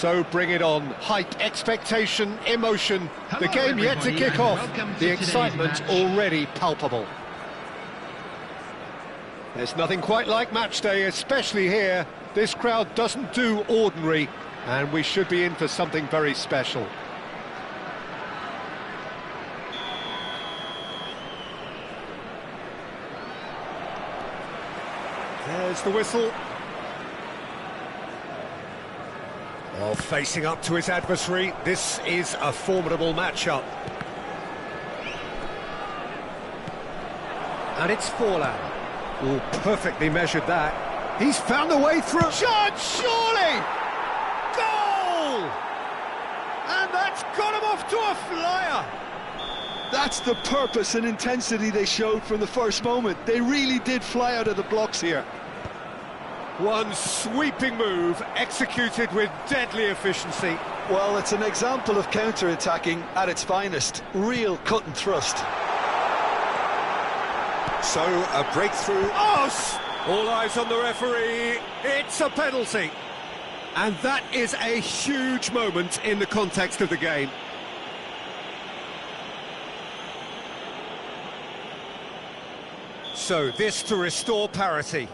So bring it on. Hype, expectation, emotion. The game yet to kick off. The excitement already palpable. There's nothing quite like match day, especially here. This crowd doesn't do ordinary, and we should be in for something very special. There's the whistle. Oh, facing up to his adversary, this is a formidable matchup. And it's Forlan. Oh, perfectly measured that. He's found a way through. Shot, surely! Goal! And that's got him off to a flyer. That's the purpose and intensity they showed from the first moment. They really did fly out of the blocks here. One sweeping move, executed with deadly efficiency. Well, it's an example of counter-attacking at its finest. Real cut and thrust. So, a breakthrough. Oh! All eyes on the referee. It's a penalty. And that is a huge moment in the context of the game. So, this to restore parity.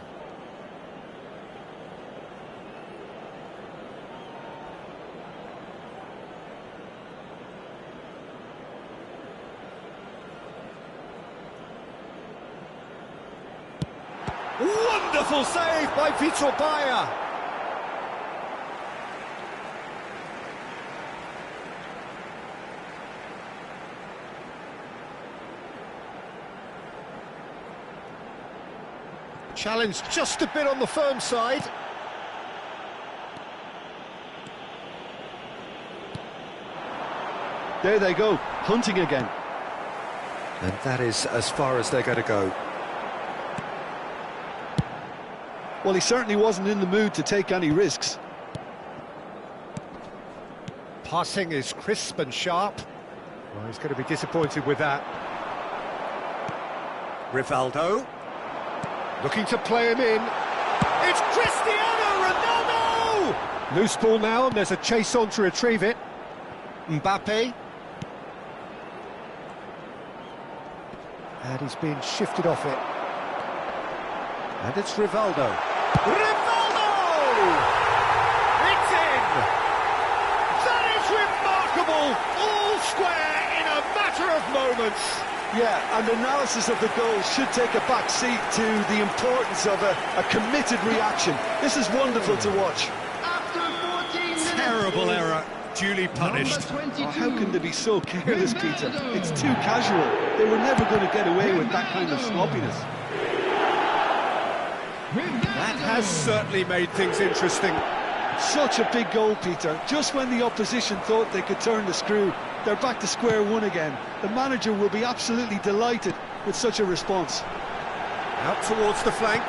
Wonderful save by Vitor Baia. Challenge just a bit on the firm side. There they go, hunting again. And that is as far as they're going to go. Well, he certainly wasn't in the mood to take any risks. Passing is crisp and sharp. Well, he's going to be disappointed with that. Rivaldo. Looking to play him in. It's Cristiano Ronaldo! Loose ball now, and there's a chase on to retrieve it. Mbappe. And he's being shifted off it. And it's Rivaldo. Rivaldo! It's in! That is remarkable! All square in a matter of moments. Yeah, and analysis of the goal should take a back seat to the importance of a committed reaction. This is wonderful to watch. Terrible error, duly punished. Oh, how can they be so careless, Peter? It's too casual. They were never going to get away with that kind of sloppiness. That has certainly made things interesting. Such a big goal, Peter. Just when the opposition thought they could turn the screw, they're back to square one again. The manager will be absolutely delighted with such a response. Out towards the flank.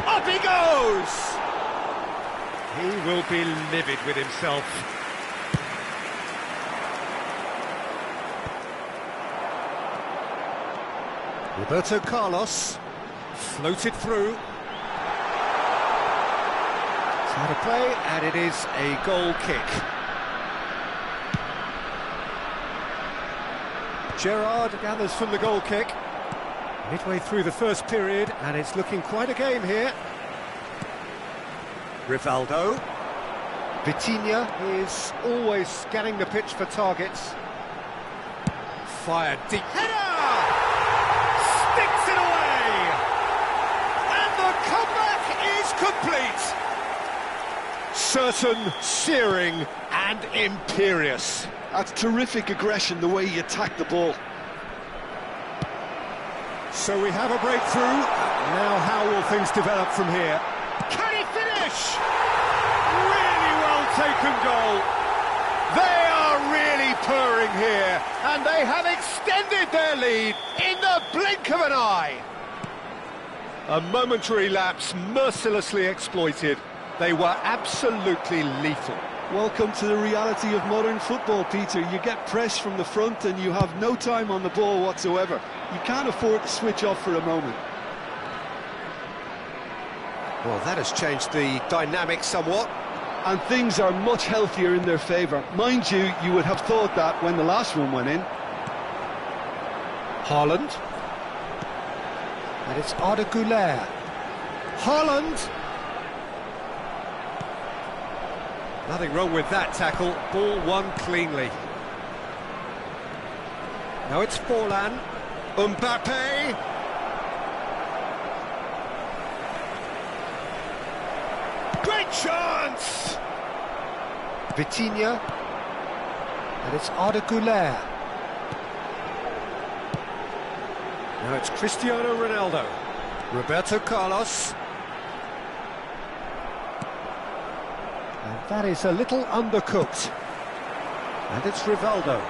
Up he goes! He will be livid with himself. Roberto Carlos floated through. How to play, and it is a goal kick. Gerrard gathers from the goal kick. Midway through the first period, and it's looking quite a game here. Rivaldo. Vitinha is always scanning the pitch for targets. Fired deep. Header! Sticks it away! And the comeback is complete! Certain, searing and imperious. That's terrific aggression, the way he attacked the ball. So we have a breakthrough. Now how will things develop from here? Can he finish? Really well taken goal. They are really purring here, and they have extended their lead in the blink of an eye. A momentary lapse mercilessly exploited. They were absolutely lethal. Welcome to the reality of modern football, Peter. You get pressed from the front and you have no time on the ball whatsoever. You can't afford to switch off for a moment. Well, that has changed the dynamic somewhat. and things are much healthier in their favour. Mind you, you would have thought that when the last one went in. Haaland. And it's Arda Güler. Haaland. Nothing wrong with that tackle. Ball won cleanly. Now it's Forlan. Mbappe. Great chance! Vitinha. And it's Arda Güler. Now it's Cristiano Ronaldo. Roberto Carlos. And that is a little undercooked. And it's Rivaldo.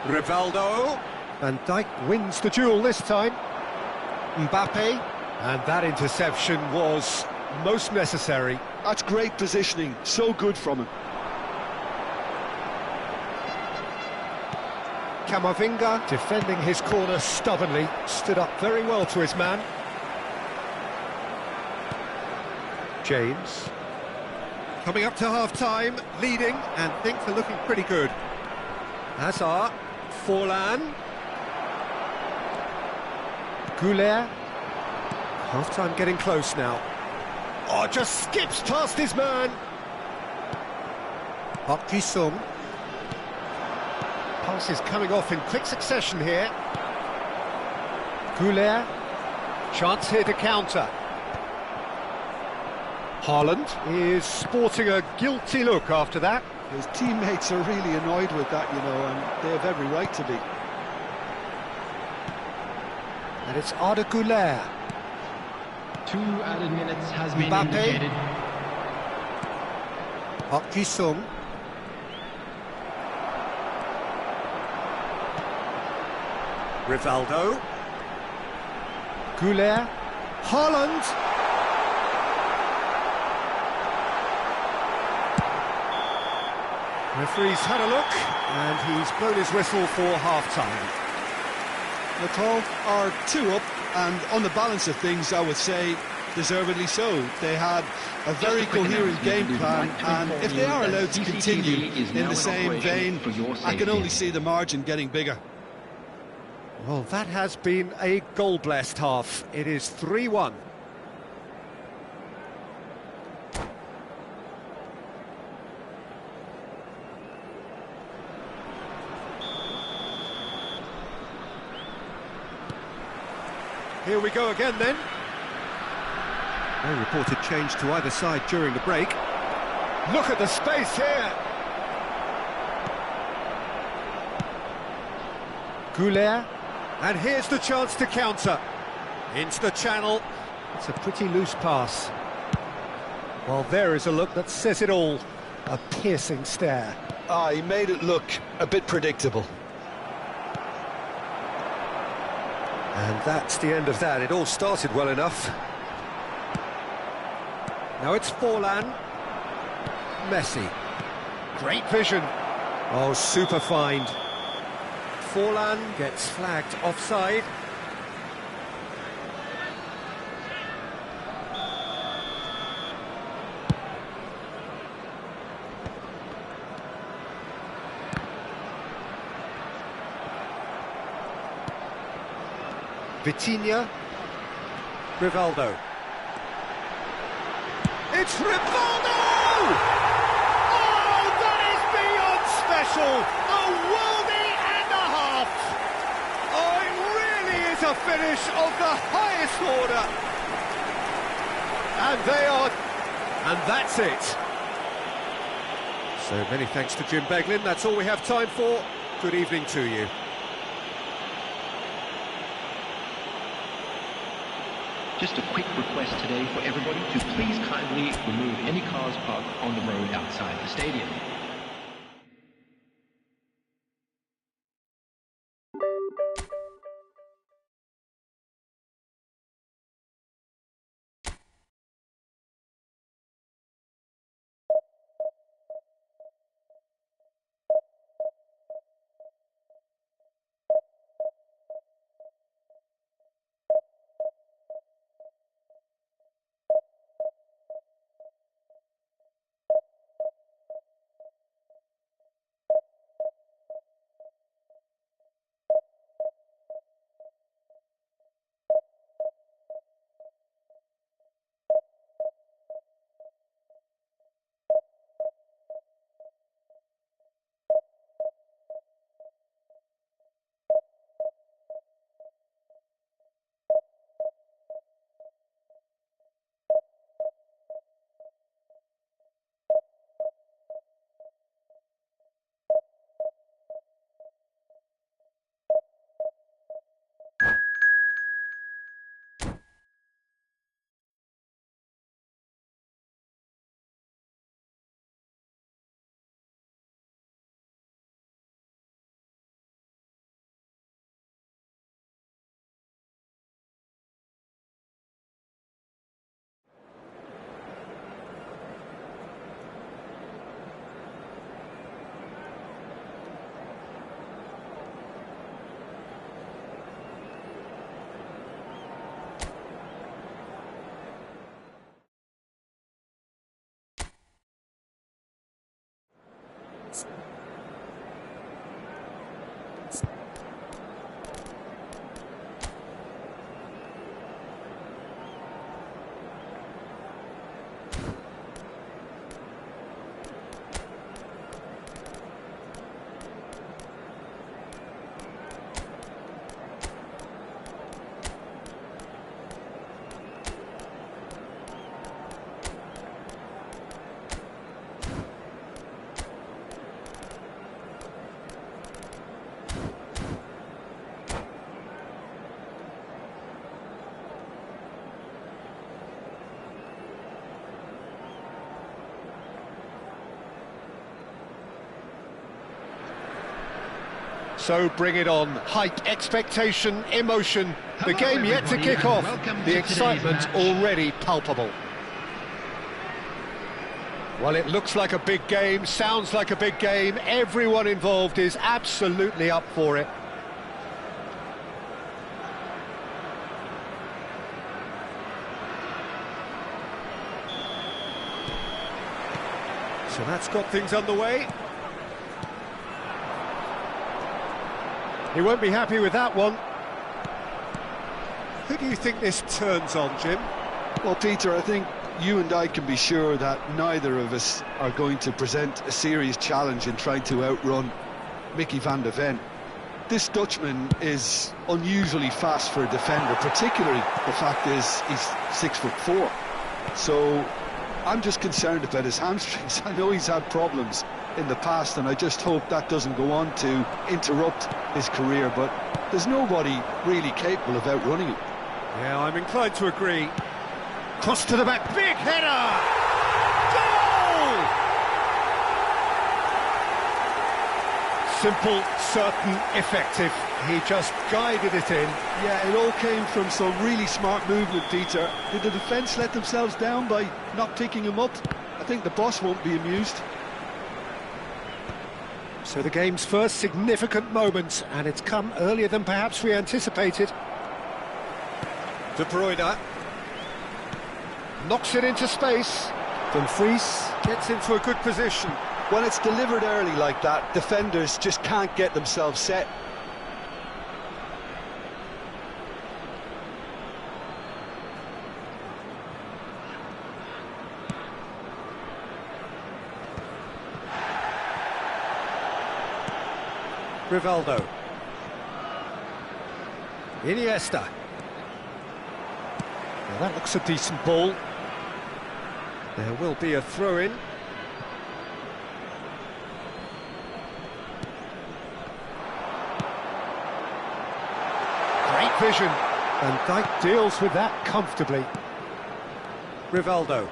Rivaldo. Van Dijk wins the duel this time. Mbappe. And that interception was most necessary. That's great positioning, so good from him. Camavinga defending his corner stubbornly, stood up very well to his man. James. Coming up to half-time, leading, and things are looking pretty good. Hazard, Forlan. Güler. Half-time getting close now. Oh, just skips past his man. Park Ji-sung. Passes coming off in quick succession here. Güler. Chance here to counter. Haaland is sporting a guilty look after that. His teammates are really annoyed with that, you know, and they have every right to be. And it's Arda Güler. 2 added minutes has been Mbappe. indicated. Park Ji-sung. Rivaldo. Güler. Haaland. Referee's had a look, and he's blown his whistle for half-time. The 12 are 2 up, and on the balance of things, I would say deservedly so. They had a very coherent game plan, and if they are allowed to continue in the same vein, I can only see the margin getting bigger. Well, that has been a goal-blessed half. It is 3-1. Here we go again then. No reported change to either side during the break. Look at the space here. Güler. And here's the chance to counter. Into the channel. It's a pretty loose pass. Well, there is a look that says it all. A piercing stare. Ah, he made it look a bit predictable. And that's the end of that. It all started well enough. Now it's Forlan. Messi. Great vision. Oh, super find. Forlan gets flagged offside. Vitinha. Rivaldo. It's Rivaldo! Oh, that is beyond special! A worldie and a half! Oh, it really is a finish of the highest order! And they are... and that's it! So many thanks to Jim Beglin. That's all we have time for. Good evening to you. Just a quick request today for everybody to please kindly remove any cars parked on the road outside the stadium. So bring it on. Hype, expectation, emotion. The game yet to kick off. The excitement already palpable. Well, it looks like a big game, sounds like a big game. Everyone involved is absolutely up for it. So that's got things underway. He won't be happy with that one. Who do you think this turns on, Jim? Well, Peter, I think you and I can be sure that neither of us are going to present a serious challenge in trying to outrun Mickey van de Ven. This Dutchman is unusually fast for a defender, particularly the fact is he's 6'4". So I'm just concerned about his hamstrings. I know he's had problems in the past, and I just hope that doesn't go on to interrupt his career, but there's nobody really capable of outrunning him. Yeah, I'm inclined to agree. Cross to the back, big header! Goal! Simple, certain, effective. He just guided it in. Yeah, it all came from some really smart movement, Peter. Did the defence let themselves down by not picking him up? I think the boss won't be amused. So the game's first significant moment, and it's come earlier than perhaps we anticipated. De Bruyne knocks it into space. Dumfries gets into a good position. When it's delivered early like that, defenders just can't get themselves set. Rivaldo. Iniesta. Now that looks a decent ball. There will be a throw-in. Great vision. And Dijk deals with that comfortably. Rivaldo.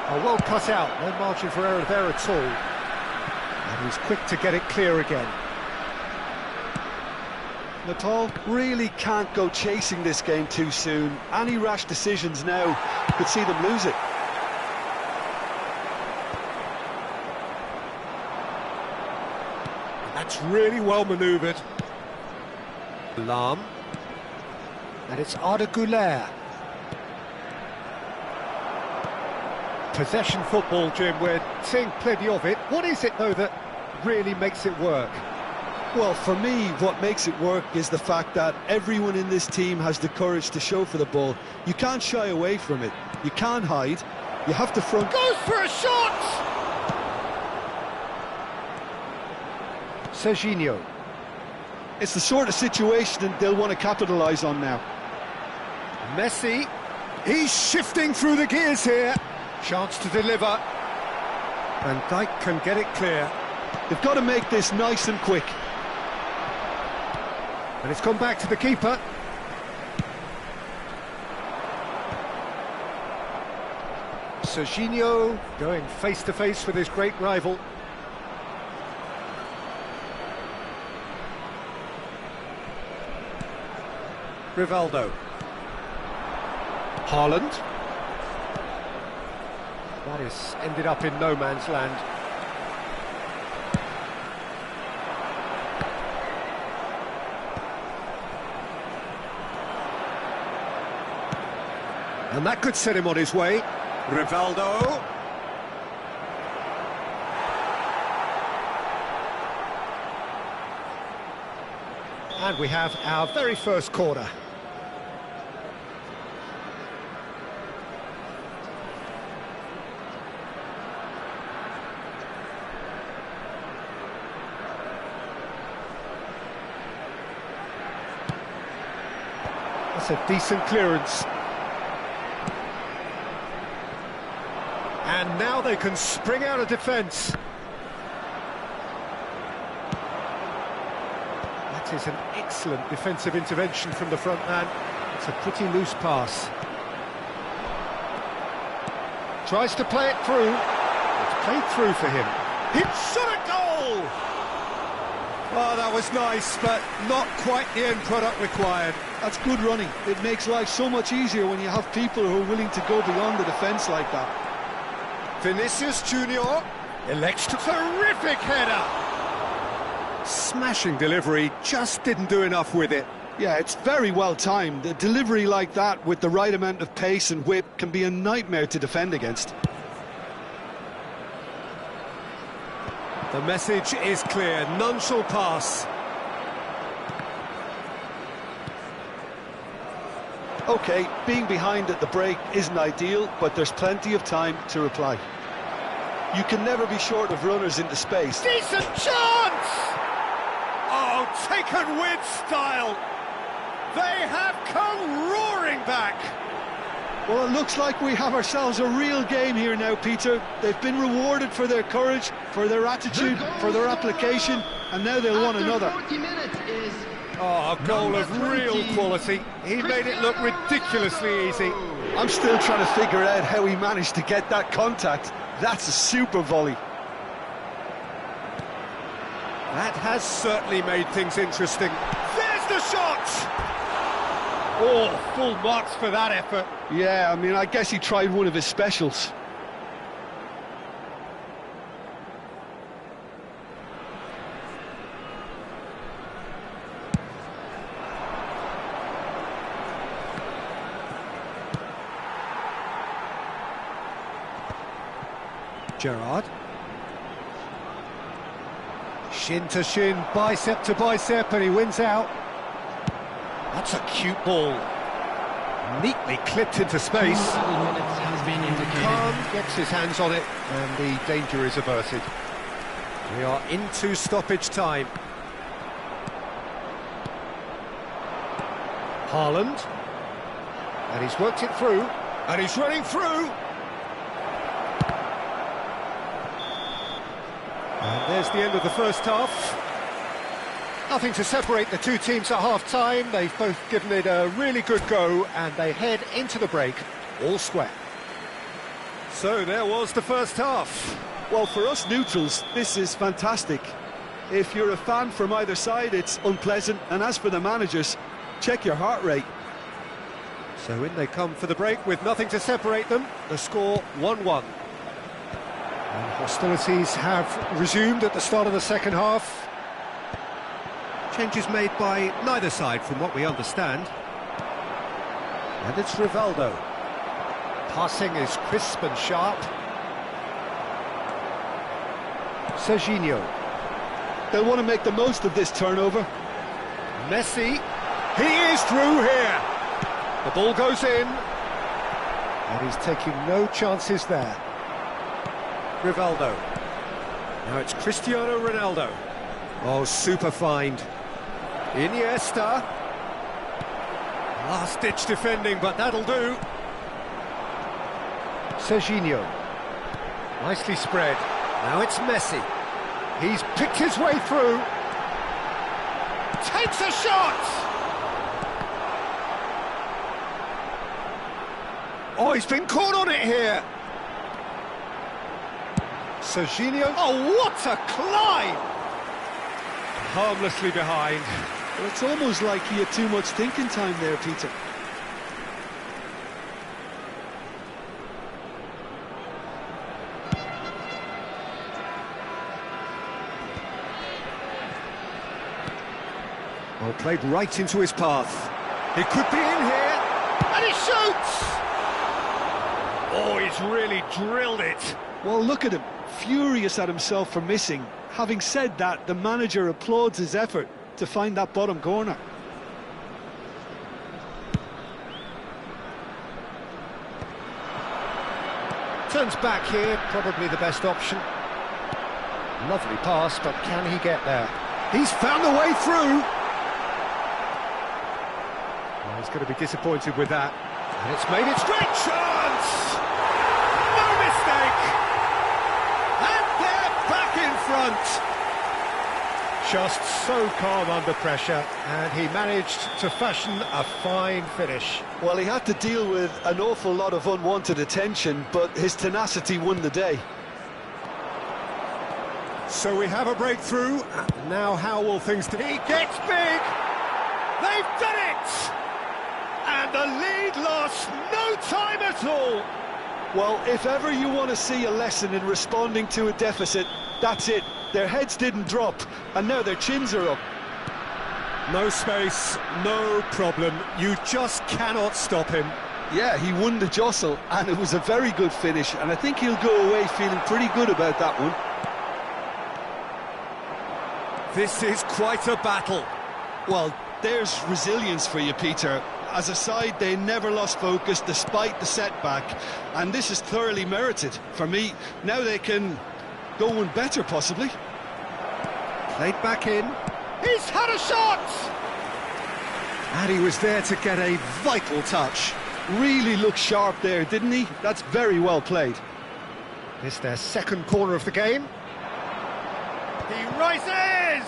Oh, well cut out, no margin for error there at all. And he's quick to get it clear again. Natal really can't go chasing this game too soon. Any rash decisions now could see them lose it. That's really well manoeuvred. Lahm. And it's Arda Güler. Possession football, Jim, we're seeing plenty of it. What is it, though, that really makes it work? Well, for me, what makes it work is the fact that everyone in this team has the courage to show for the ball. You can't shy away from it. You can't hide. You have to front... Goes for a shot! Serginho. It's the sort of situation they'll want to capitalise on now. Messi. He's shifting through the gears here. Chance to deliver. And Dijk can get it clear. They've got to make this nice and quick. And it's gone back to the keeper. Serginho going face-to-face with his great rival. Rivaldo. Haaland. That has ended up in no man's land. And that could set him on his way. Rivaldo. And we have our very first corner. That's a decent clearance. And now they can spring out of defence. That is an excellent defensive intervention from the front man. It's a pretty loose pass. Tries to play it through. It's played through for him. It's shot a goal! Oh, that was nice, but not quite the end product required. That's good running. It makes life so much easier when you have people who are willing to go beyond the defence like that. Vinicius Junior elects to... Terrific header! Smashing delivery, just didn't do enough with it. Yeah, it's very well timed. A delivery like that with the right amount of pace and whip can be a nightmare to defend against. The message is clear, none shall pass. OK, being behind at the break isn't ideal, but there's plenty of time to reply. You can never be short of runners into space. Decent chance! Oh, taken with style. They have come roaring back. Well, it looks like we have ourselves a real game here now, Peter. They've been rewarded for their courage, for their attitude, for their application, and now they'll want another. 40 minutes is Oh, a goal of real quality. He made it look ridiculously easy. I'm still trying to figure out how he managed to get that contact. That's a super volley. That has certainly made things interesting. There's the shot! Oh, full marks for that effort. Yeah, I mean, I guess he tried one of his specials. Gerrard. Shin to shin, bicep to bicep, and he wins out. That's a cute ball. Neatly clipped into space. minutes has been indicated. Khan gets his hands on it, and the danger is averted. We are into stoppage time. Haaland. And he's worked it through, and he's running through. And there's the end of the first half. Nothing to separate the two teams at half-time. They've both given it a really good go, and they head into the break all square. So there was the first half. Well, for us neutrals, this is fantastic. If you're a fan from either side, it's unpleasant. And as for the managers, check your heart rate. So in they come for the break with nothing to separate them. The score 1-1. And hostilities have resumed at the start of the second half. Changes made by neither side from what we understand. And it's Rivaldo. Passing is crisp and sharp. Serginho. They'll want to make the most of this turnover. Messi. He is through here. The ball goes in. And he's taking no chances there. Rivaldo. Now it's Cristiano Ronaldo. Oh, super find. Iniesta. Last-ditch defending, but that'll do. Serginho. Nicely spread. Now it's Messi. He's picked his way through. Takes a shot! Oh, he's been caught on it here. Serginho. Oh, what a climb! Harmlessly behind. Well, it's almost like he had too much thinking time there, Peter. Well, played right into his path. It could be in here, and he shoots! Oh, he's really drilled it. Well, look at him, furious at himself for missing. Having said that, the manager applauds his effort to find that bottom corner. Turns back here, probably the best option. Lovely pass, but can he get there? He's found a way through! Well, he's going to be disappointed with that. And it's made its great chance! No mistake! And they're back in front! Just so calm under pressure, and he managed to fashion a fine finish. Well, he had to deal with an awful lot of unwanted attention, but his tenacity won the day. So we have a breakthrough. Now how will things... He gets big! They've done it! And the lead lost no time at all! Well, if ever you want to see a lesson in responding to a deficit, that's it. Their heads didn't drop, and now their chins are up. No space, no problem. You just cannot stop him. Yeah, he won the jostle, and it was a very good finish, and I think he'll go away feeling pretty good about that one. This is quite a battle. Well, there's resilience for you, Peter. As a side, they never lost focus despite the setback, and this is thoroughly merited. For me, now they can go one better, possibly. Played back in. He's had a shot! And he was there to get a vital touch. Really looked sharp there, didn't he? That's very well played. It's their second corner of the game. He rises!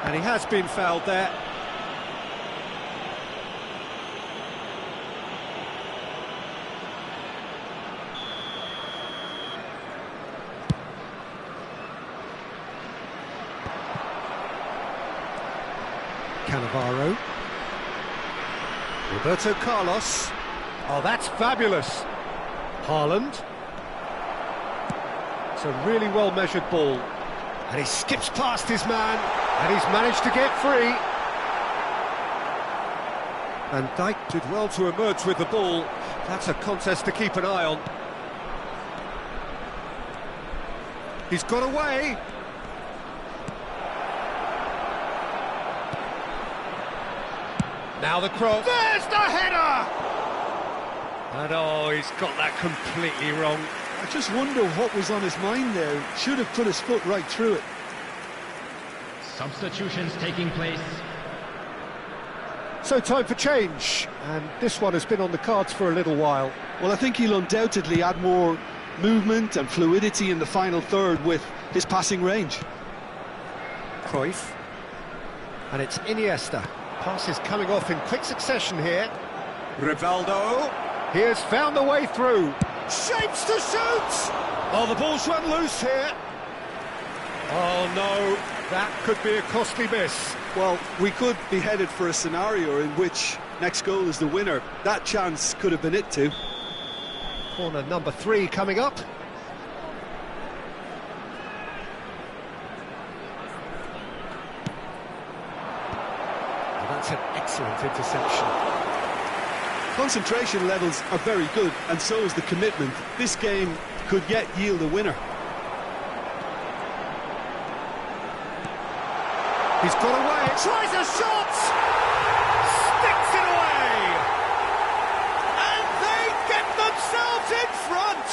And he has been fouled there. Cannavaro. Roberto Carlos. Oh, that's fabulous. Haaland. It's a really well-measured ball. And he skips past his man, and he's managed to get free. And Dijk did well to emerge with the ball. That's a contest to keep an eye on. He's got away. Now the cross. There's the header! And oh, he's got that completely wrong. I just wonder what was on his mind there. Should have put his foot right through it. Substitutions taking place. So time for change, and this one has been on the cards for a little while. Well, I think he'll undoubtedly add more movement and fluidity in the final third with his passing range. Cruyff. And it's Iniesta. Passes coming off in quick succession here. Rivaldo. He has found the way through. Shapes to shoot! Oh, the ball's run loose here. Oh, no. That could be a costly miss. Well, we could be headed for a scenario in which next goal is the winner. That chance could have been it too. Corner number 3 coming up. That's an excellent interception. Concentration levels are very good, and so is the commitment. This game could yet yield a winner. He's got away, tries a shot! Sticks it away! And they get themselves in front!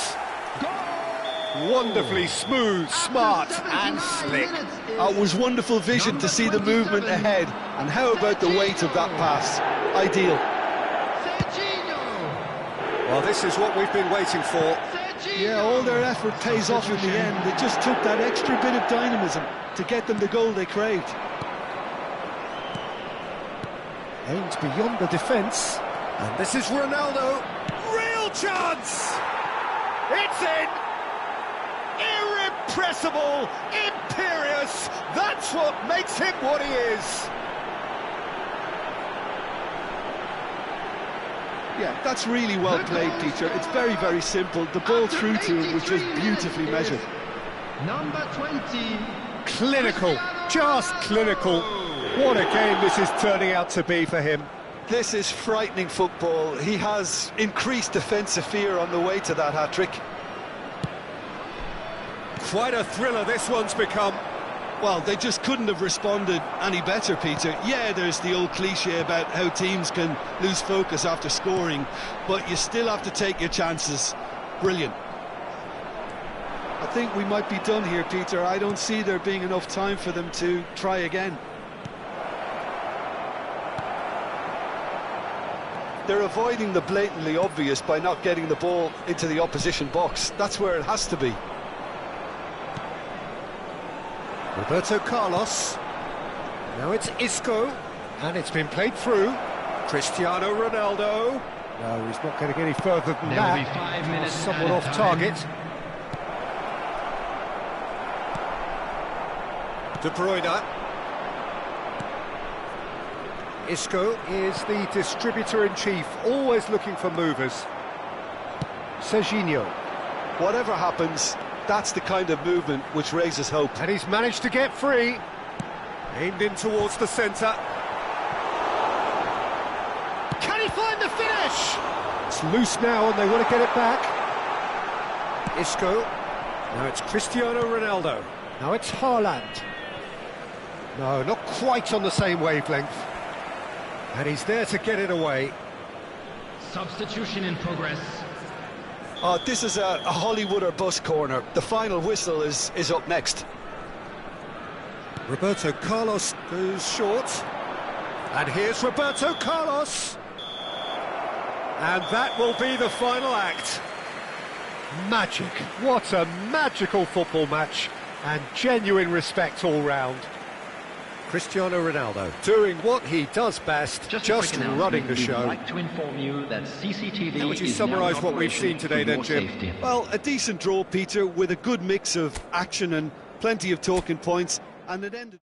Goal! Wonderfully smooth, smart and slick. It was wonderful vision to see the movement ahead. And how about the weight of that pass? Ideal. Well, this is what we've been waiting for. Yeah, all their effort pays off in the end. It just took that extra bit of dynamism to get them the goal they craved. Aims beyond the defence. And this is Ronaldo. Real chance! It's in! Irrepressible, imperious. That's what makes him what he is. Yeah, that's really well played, Peter. It's very, very simple. The ball through to him was just beautifully measured. Number 20. Clinical, just clinical. What a game this is turning out to be for him. This is frightening football. He has increased defensive fear on the way to that hat-trick. Quite a thriller this one's become. Well, they just couldn't have responded any better, Peter. Yeah, there's the old cliche about how teams can lose focus after scoring, but you still have to take your chances. Brilliant. I think we might be done here, Peter. I don't see there being enough time for them to try again. They're avoiding the blatantly obvious by not getting the ball into the opposition box. That's where it has to be. Roberto Carlos. Now it's Isco, and it's been played through. Cristiano Ronaldo. No, he's not going to get any further than There that. will be 5 minutes Somewhat added off time. target. De Bruyne. Isco is the distributor-in-chief, always looking for movers. Serginho. Whatever happens, that's the kind of movement which raises hope. And he's managed to get free. Aimed in towards the centre. Can he find the finish? It's loose now and they want to get it back. Isco. Now it's Cristiano Ronaldo. Now it's Haaland. No, not quite on the same wavelength. And he's there to get it away. Substitution in progress. This is a Hollywood or bust corner. The final whistle is up next. Roberto Carlos goes short. And here's Roberto Carlos. And that will be the final act. Magic. What a magical football match. And genuine respect all round. Cristiano Ronaldo doing what he does best, just running the show. We'd like to inform you that CCTV How would you is now summarise in what we've operation seen today for then, your Jim? safety. Well, a decent draw, Peter, with a good mix of action and plenty of talking points, and it ended...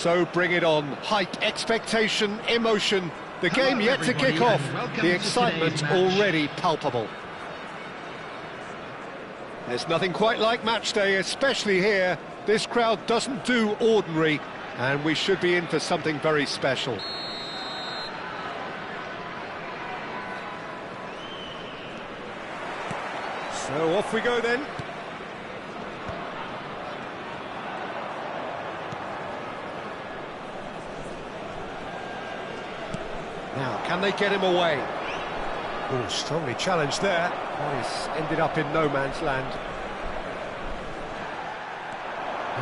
So bring it on. Hype, expectation, emotion. The game yet to kick off. The excitement already palpable. There's nothing quite like match day, especially here. This crowd doesn't do ordinary, and we should be in for something very special. So off we go then. Now, can they get him away? Oh, strongly challenged there. Oh, he's ended up in no man's land.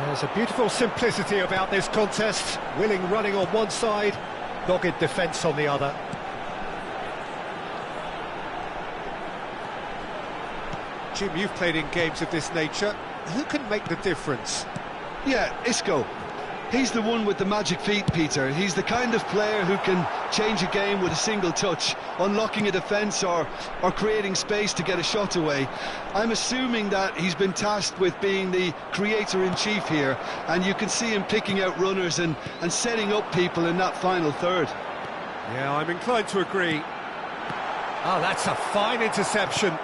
There's a beautiful simplicity about this contest. Willing running on one side, dogged defence on the other. Jim, you've played in games of this nature. Who can make the difference? Yeah, Isco. He's the one with the magic feet, Peter. He's the kind of player who can change a game with a single touch, unlocking a defence or creating space to get a shot away. I'm assuming that he's been tasked with being the creator-in-chief here, and you can see him picking out runners and setting up people in that final third. Yeah, I'm inclined to agree. Oh, that's a fine interception.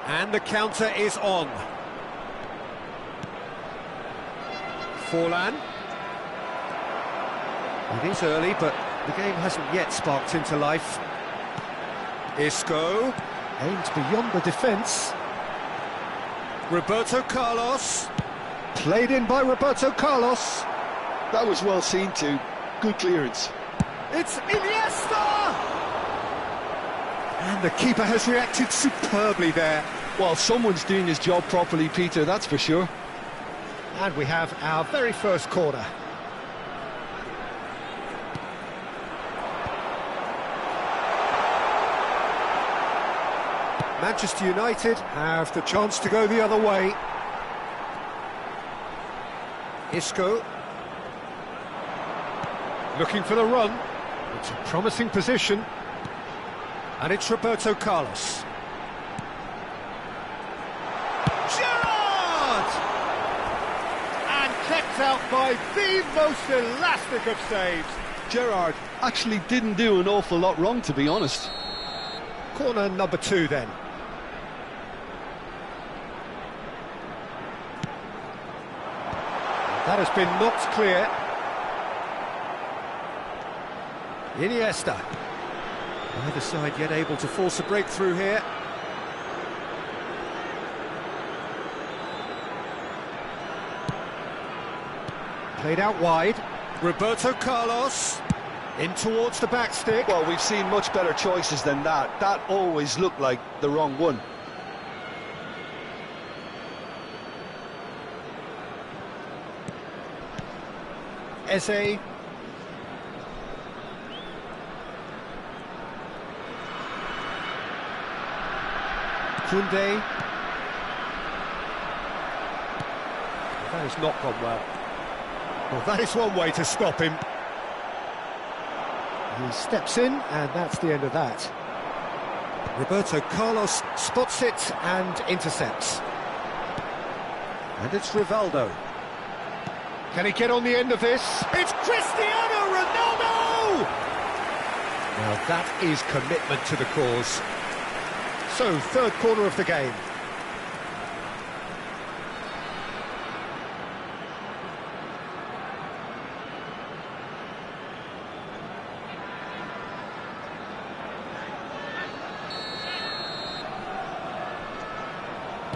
And the counter is on. Forlan. It is early, but the game hasn't yet sparked into life. Isco aimed beyond the defence. Roberto Carlos. Played in by Roberto Carlos. That was well seen too. Good clearance. It's Iniesta! And the keeper has reacted superbly there. Well, someone's doing his job properly, Peter, that's for sure. And we have our very first corner. Manchester United have the chance to go the other way. Isco. Looking for the run. It's a promising position. And it's Roberto Carlos. Kept out by the most elastic of saves. Gerrard actually didn't do an awful lot wrong, to be honest. Corner number 2 then. That has been knocked clear. Iniesta. Neither side yet able to force a breakthrough here. Played out wide. Roberto Carlos in towards the back stick. Well, we've seen much better choices than that. That always looked like the wrong one. Eze. Koundé. That has not gone well. Well, that is one way to stop him. He steps in, and that's the end of that. Roberto Carlos spots it and intercepts. And it's Rivaldo. Can he get on the end of this? It's Cristiano Ronaldo! Now that is commitment to the cause. So, third corner of the game.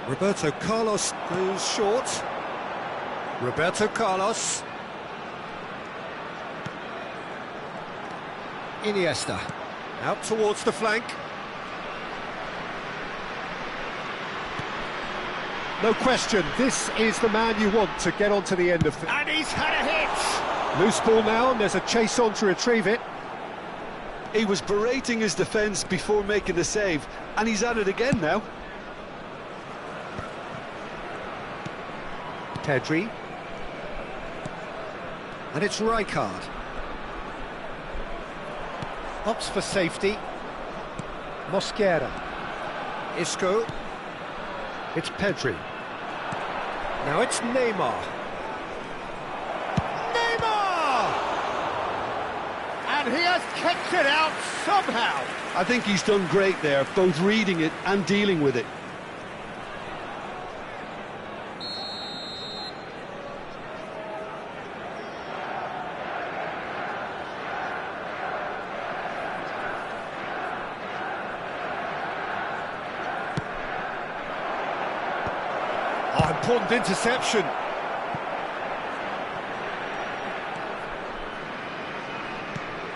Roberto Carlos goes short. Roberto Carlos. Iniesta. Out towards the flank. No question, this is the man you want to get onto the end of things. And he's had a hit! Loose ball now, and there's a chase on to retrieve it. He was berating his defence before making the save, and he's at it again now. Pedri. And it's Rijkaard. Opts for safety. Mosquera. Isco. It's Pedri. Now it's Neymar. Neymar! And he has kicked it out somehow. I think he's done great there, both reading it and dealing with it. Oh, important interception.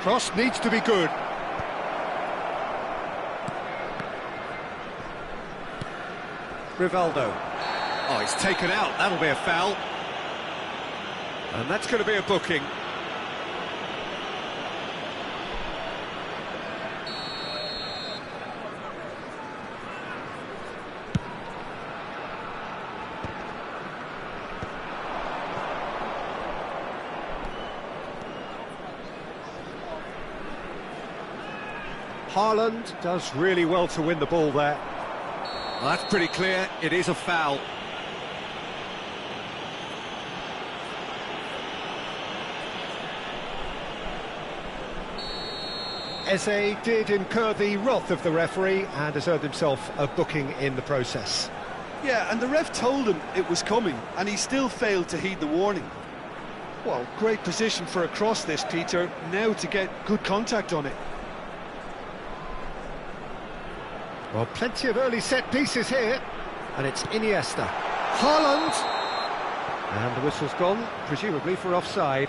Cross needs to be good. Rivaldo. Oh, he's taken out. That'll be a foul. And that's going to be a booking. Haaland does really well to win the ball there. Well, that's pretty clear, it is a foul. Eze did incur the wrath of the referee and has earned himself a booking in the process. Yeah, and the ref told him it was coming, and he still failed to heed the warning. Well, great position for a cross this, Peter, now to get good contact on it. Well, plenty of early set pieces here, and it's Iniesta. Haaland! And the whistle's gone, presumably for offside.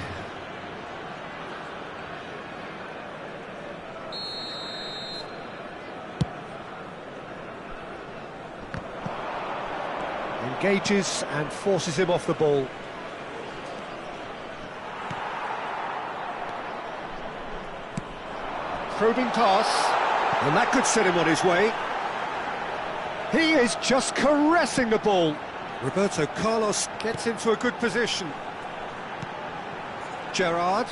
Engages and forces him off the ball. Probing pass, and that could set him on his way. He is just caressing the ball. Roberto Carlos gets into a good position. Gerrard.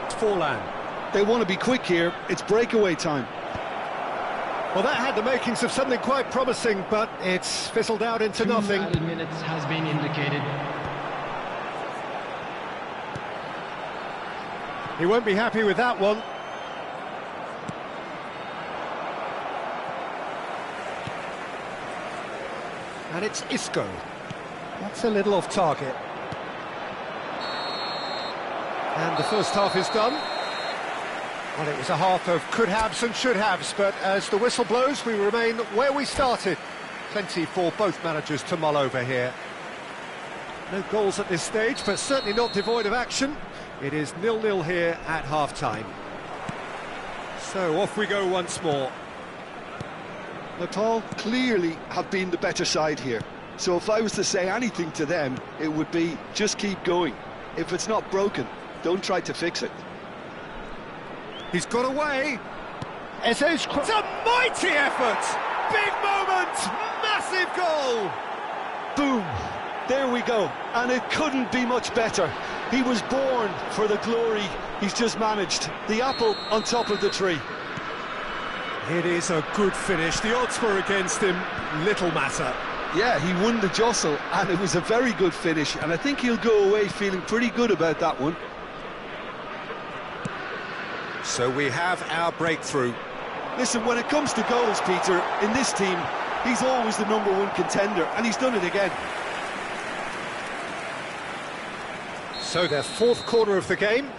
Forlan. They want to be quick here, it's breakaway time. Well, that had the makings of something quite promising, but it's fizzled out into nothing. 2 added minutes has been indicated. He won't be happy with that one. And it's Isco. That's a little off target. And the first half is done. Well, it was a half of could-haves and should-haves, but as the whistle blows, we remain where we started. Plenty for both managers to mull over here. No goals at this stage, but certainly not devoid of action. It is 0-0 here at half-time. So off we go once more. Natal clearly have been the better side here. So if I was to say anything to them, it would be just keep going. If it's not broken, don't try to fix it. He's got away. It's a mighty effort. Big moment. Massive goal. Boom. There we go. And it couldn't be much better. He was born for the glory he's just managed. The apple on top of the tree. It is a good finish. The odds were against him. Little matter. Yeah, he won the jostle, and it was a very good finish. And I think he'll go away feeling pretty good about that one. So we have our breakthrough. Listen, when it comes to goals, Peter, in this team, he's always the #1 contender, and he's done it again. So their fourth quarter of the game.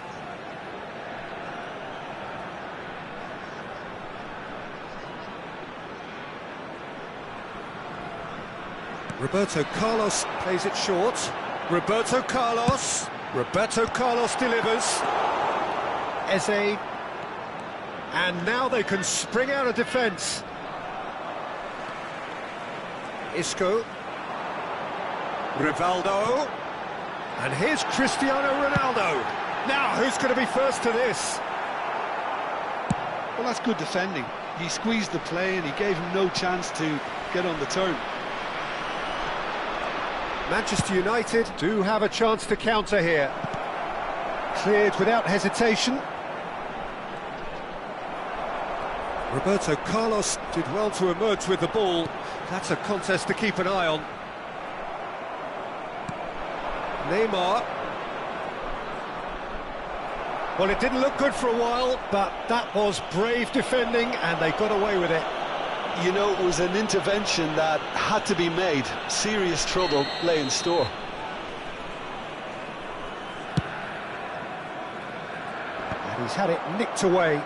Roberto Carlos plays it short. Roberto Carlos delivers. Eze. And now they can spring out of defence. Isco. Rivaldo. And here's Cristiano Ronaldo. Now, who's going to be first to this? Well, that's good defending. He squeezed the play and he gave him no chance to get on the turn. Manchester United do have a chance to counter here. Cleared without hesitation. Roberto Carlos did well to emerge with the ball. That's a contest to keep an eye on. Neymar. Well, it didn't look good for a while, but that was brave defending, and they got away with it. You know, it was an intervention that had to be made. Serious trouble lay in store. And he's had it nicked away.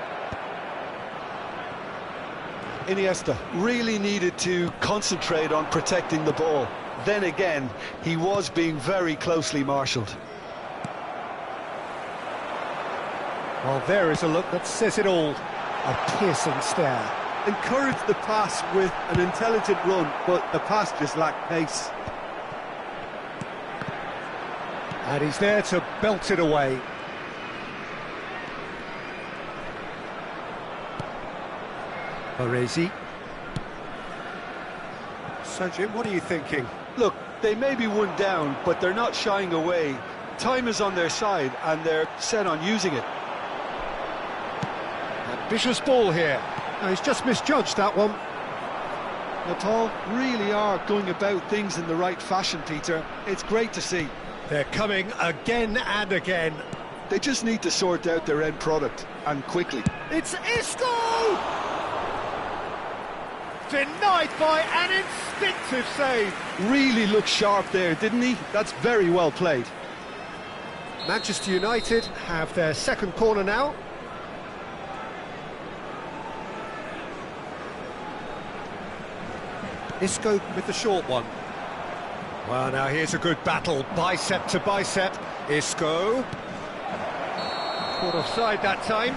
Iniesta really needed to concentrate on protecting the ball. Then again, he was being very closely marshalled. Well, there is a look that says it all. A piercing stare. Encouraged the pass with an intelligent run, but the pass just lacked pace. And he's there to belt it away. Baresi. So, Jim, what are you thinking? Look, they may be one down, but they're not shying away. Time is on their side, and they're set on using it. Ambitious ball here. No, he's just misjudged that one. Natal really are going about things in the right fashion, Peter. It's great to see. They're coming again and again. They just need to sort out their end product, and quickly. It's Isco! Denied by an instinctive save. Really looked sharp there, didn't he? That's very well played. Manchester United have their second corner now. Isco with the short one. Well, now here's a good battle, bicep to bicep. Isco. Caught offside that time.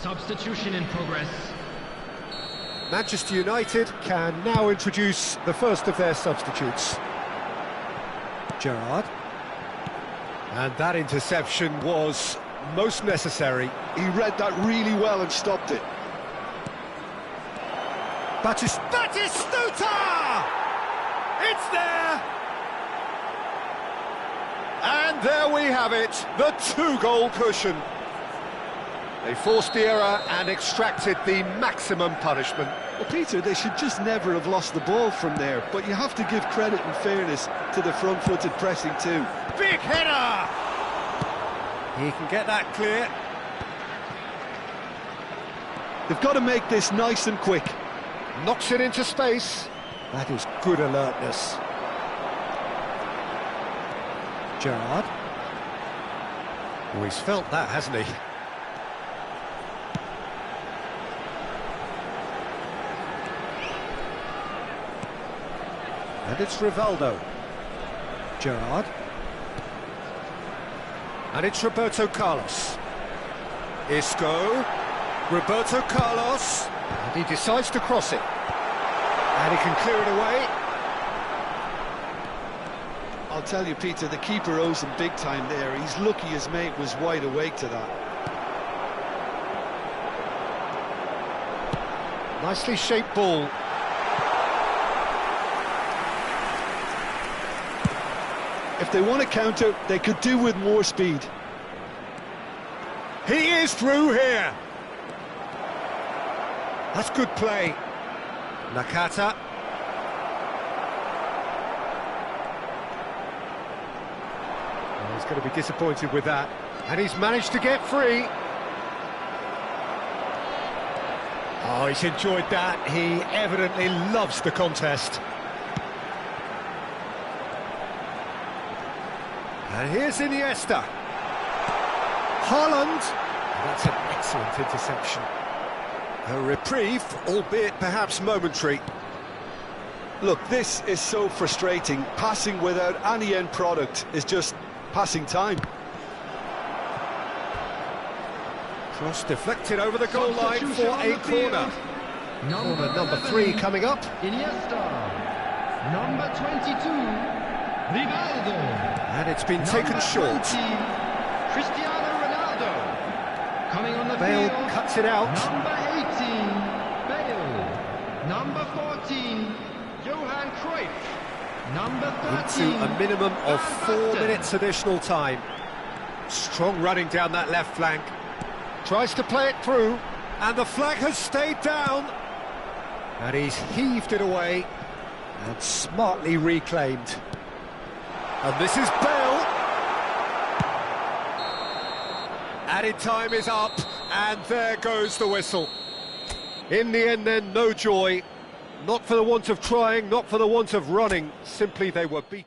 Substitution in progress. Manchester United can now introduce the first of their substitutes. Gerrard. And that interception was most necessary. He read that really well and stopped it. Batistuta! It's there! And there we have it, the two-goal cushion. They forced the error and extracted the maximum punishment. Well, Peter, they should just never have lost the ball from there, but you have to give credit and fairness to the front-footed pressing too. Big header! He can get that clear. They've got to make this nice and quick. Knocks it into space. That is good alertness. Gerrard. Oh, he's felt that, hasn't he? And it's Rivaldo. Gerrard. And it's Roberto Carlos. Isco. Roberto Carlos. And he decides to cross it. And he can clear it away. I'll tell you, Peter, the keeper owes him big time there. He's lucky his mate was wide awake to that. Nicely shaped ball. If they want to counter, they could do with more speed. He is through here. That's good play. Nakata. Well, he's going to be disappointed with that. And he's managed to get free. Oh, he's enjoyed that. He evidently loves the contest. And here's Iniesta. Haaland. That's an excellent interception. A reprieve, albeit perhaps momentary. Look, this is so frustrating. Passing without any end product is just passing time. Cross deflected over the goal line for a corner. Corner number 3 coming up. Iniesta. Number 22, Rivaldo. And it's been taken short. 20, Cristiano Ronaldo. Coming on the Bale field. cuts it out. Number 18, Bale. Number 14, Johan Cruyff. Number 13. Into a minimum of 4 minutes additional time. Strong running down that left flank. Tries to play it through, and the flag has stayed down. And he's heaved it away and smartly reclaimed. And this is Bale. Added time is up, and there goes the whistle. In the end then, no joy. Not for the want of trying, not for the want of running. Simply they were beaten.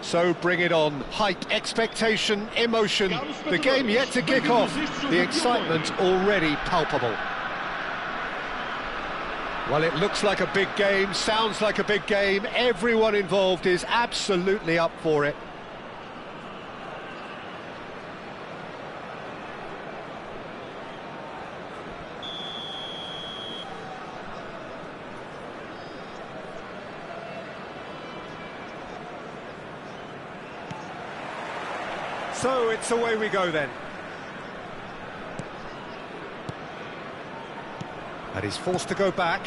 So bring it on. Hype, expectation, emotion. The game yet to kick off. The excitement already palpable. Well, it looks like a big game, sounds like a big game. Everyone involved is absolutely up for it. So it's away we go then. And he's forced to go back.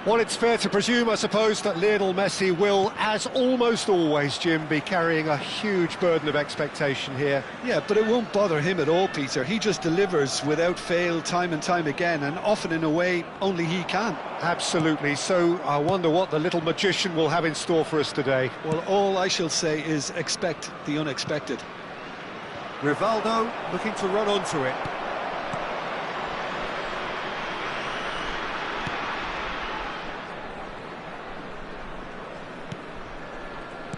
Well, it's fair to presume, I suppose, that Lionel Messi will, as almost always, Jim, be carrying a huge burden of expectation here. Yeah, but it won't bother him at all, Peter. He just delivers without fail time and time again, and often in a way only he can. Absolutely. So I wonder what the little magician will have in store for us today. Well, all I shall say is expect the unexpected. Rivaldo looking to run onto it.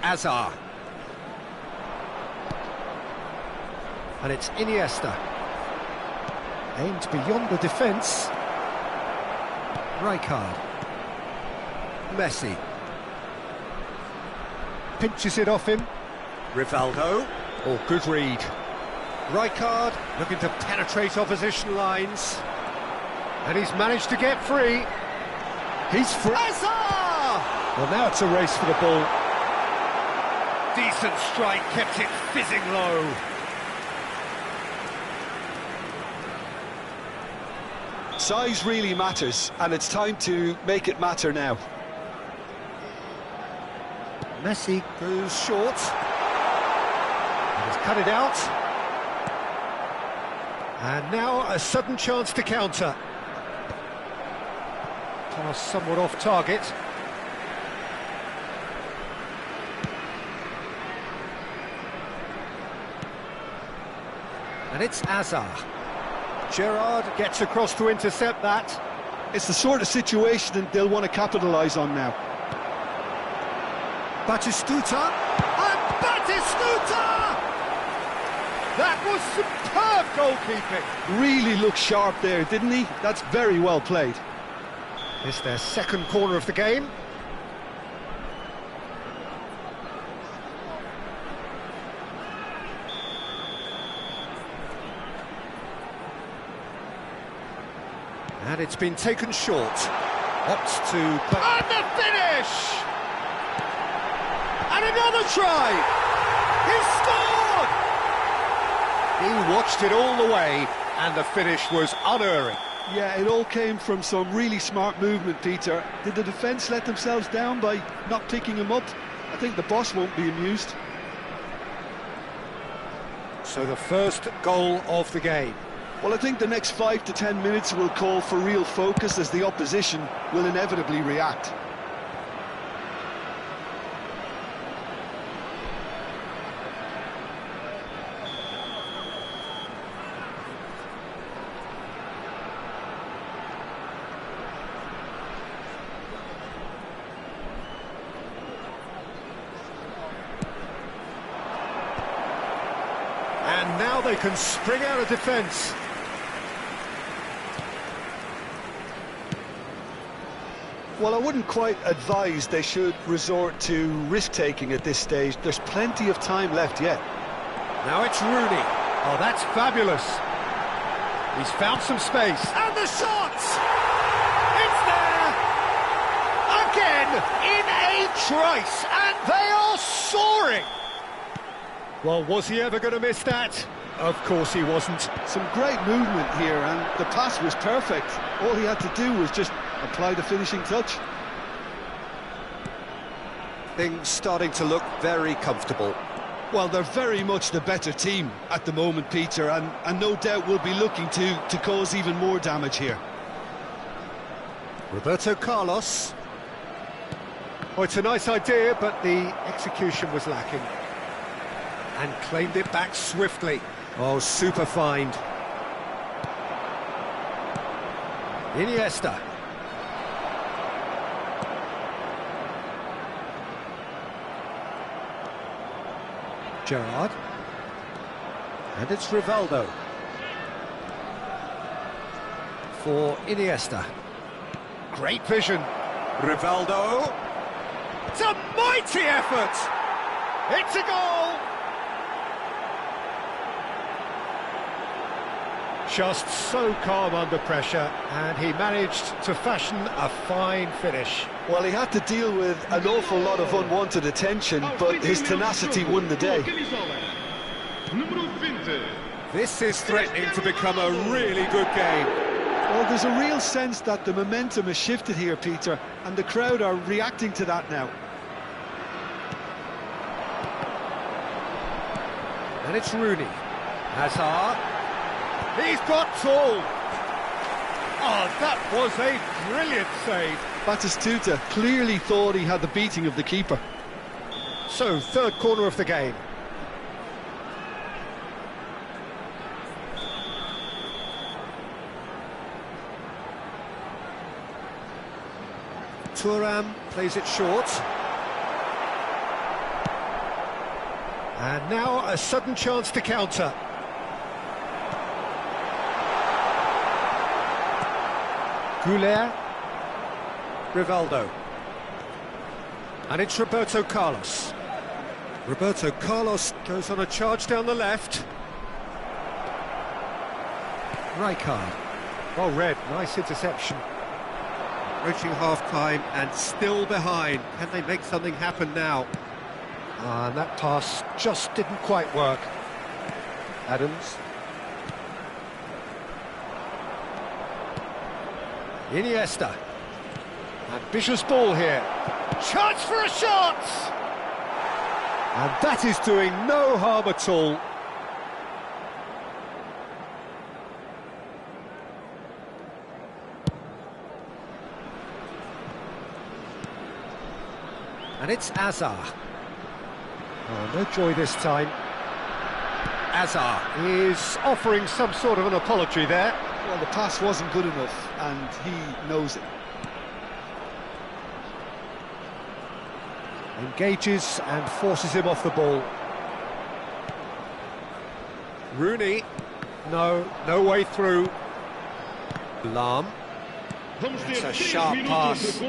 Azar. And it's Iniesta. Aimed beyond the defence. Rijkaard. Messi. Pinches it off him. Rivaldo. Oh, good read. Rijkaard looking to penetrate opposition lines. And he's managed to get free. He's free. Well, now it's a race for the ball. Decent strike, kept it fizzing low. Size really matters, and it's time to make it matter now. Messi goes short. And he's cut it out. And now a sudden chance to counter. Pass somewhat off target. And it's Azar. Gerrard gets across to intercept that. It's the sort of situation that they'll want to capitalise on now. Batistuta. And Batistuta! That was superb goalkeeping. Really looked sharp there, didn't he? That's very well played. It's their second corner of the game. And it's been taken short. Opts to... And the finish! And another try! He scored! He watched it all the way, and the finish was unerring. Yeah, it all came from some really smart movement, Peter. Did the defence let themselves down by not picking him up? I think the boss won't be amused. So the first goal of the game. Well, I think the next 5 to 10 minutes will call for real focus, as the opposition will inevitably react. And now they can spring out of defence. Well, I wouldn't quite advise they should resort to risk-taking at this stage. There's plenty of time left yet. Now it's Rooney. Oh, that's fabulous. He's found some space. And the shot! It's there! Again, in a trice, and they are soaring! Well, was he ever going to miss that? Of course he wasn't. Some great movement here, and the pass was perfect. All he had to do was just apply the finishing touch. Things starting to look very comfortable. Well, they're very much the better team at the moment, Peter, and no doubt will be looking to cause even more damage here. Roberto Carlos. Oh, it's a nice idea, but the execution was lacking. And claimed it back swiftly. Oh, super find. Iniesta. Gerrard. And it's Rivaldo. For Iniesta. Great vision. Rivaldo. It's a mighty effort! It's a goal! Just so calm under pressure, and he managed to fashion a fine finish. Well, he had to deal with an awful lot of unwanted attention, but his tenacity won the day. This is threatening to become a really good game. Well, there's a real sense that the momentum has shifted here, Peter, and the crowd are reacting to that now. And it's Rooney. Hazard. He's got tall. Oh, that was a brilliant save. Batistuta clearly thought he had the beating of the keeper. So, third corner of the game. Thuram plays it short. And now a sudden chance to counter. Goulet. Rivaldo. And it's Roberto Carlos. Roberto Carlos goes on a charge down the left. Rijkaard. Well read, nice interception. Approaching half-time and still behind. Can they make something happen now? And that pass just didn't quite work. Adams. Iniesta. Ambitious ball here. Chance for a shot! And that is doing no harm at all. And it's Azar. Oh, no joy this time. Azar is offering some sort of an apology there. Well, the pass wasn't good enough, and he knows it. Engages and forces him off the ball. Rooney. No way through. Lahm. It's a sharp pass.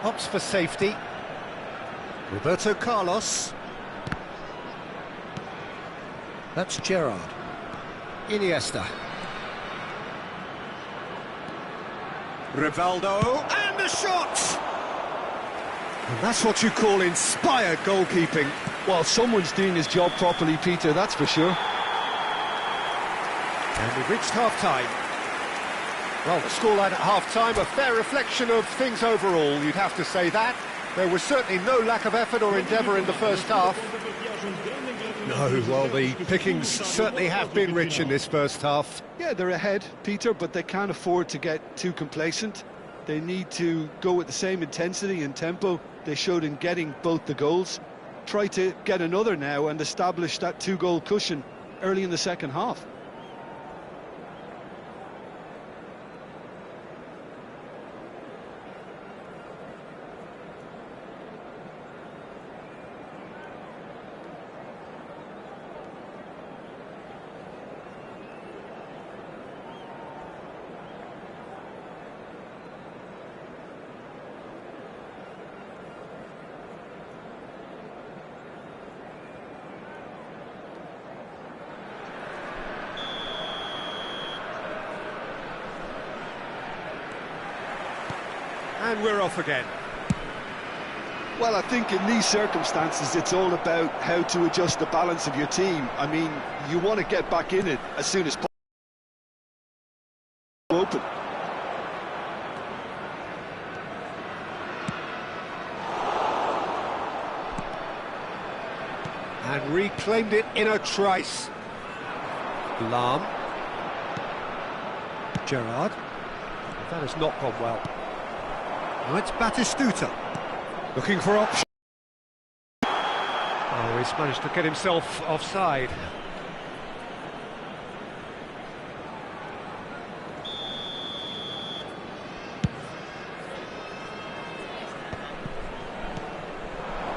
Opts for safety. Roberto Carlos. That's Gerrard. Iniesta. Rivaldo, and a shot! And that's what you call inspired goalkeeping. Well, someone's doing his job properly, Peter, that's for sure. And we've reached half-time. Well, the scoreline at half-time, a fair reflection of things overall, you'd have to say that. There was certainly no lack of effort or endeavour in the first half. No, well, the pickings certainly have been rich in this first half. Yeah, they're ahead, Peter, but they can't afford to get too complacent. They need to go with the same intensity and tempo they showed in getting both the goals. Try to get another now and establish that two-goal cushion early in the second half. And we're off again. Well, I think in these circumstances, it's all about how to adjust the balance of your team. I mean, you want to get back in it as soon as possible. Open. And reclaimed it in a trice. Lahm. Gerrard. That has not gone well. Now it's Batistuta. Looking for option. Oh, he's managed to get himself offside.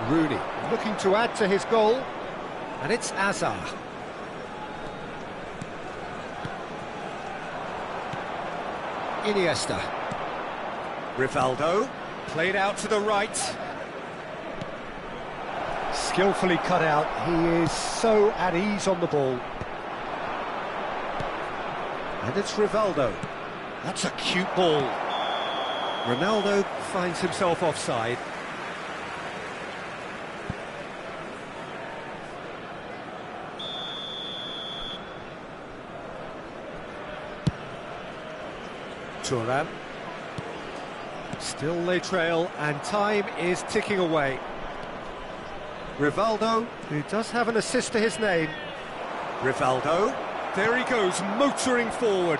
Rooney looking to add to his goal. And it's Azar. Iniesta. Rivaldo, played out to the right. Skillfully cut out, he is so at ease on the ball. And it's Rivaldo. That's a cute ball. Ronaldo finds himself offside. Thuram. Still they trail, and time is ticking away. Rivaldo, who does have an assist to his name. Rivaldo, there he goes, motoring forward.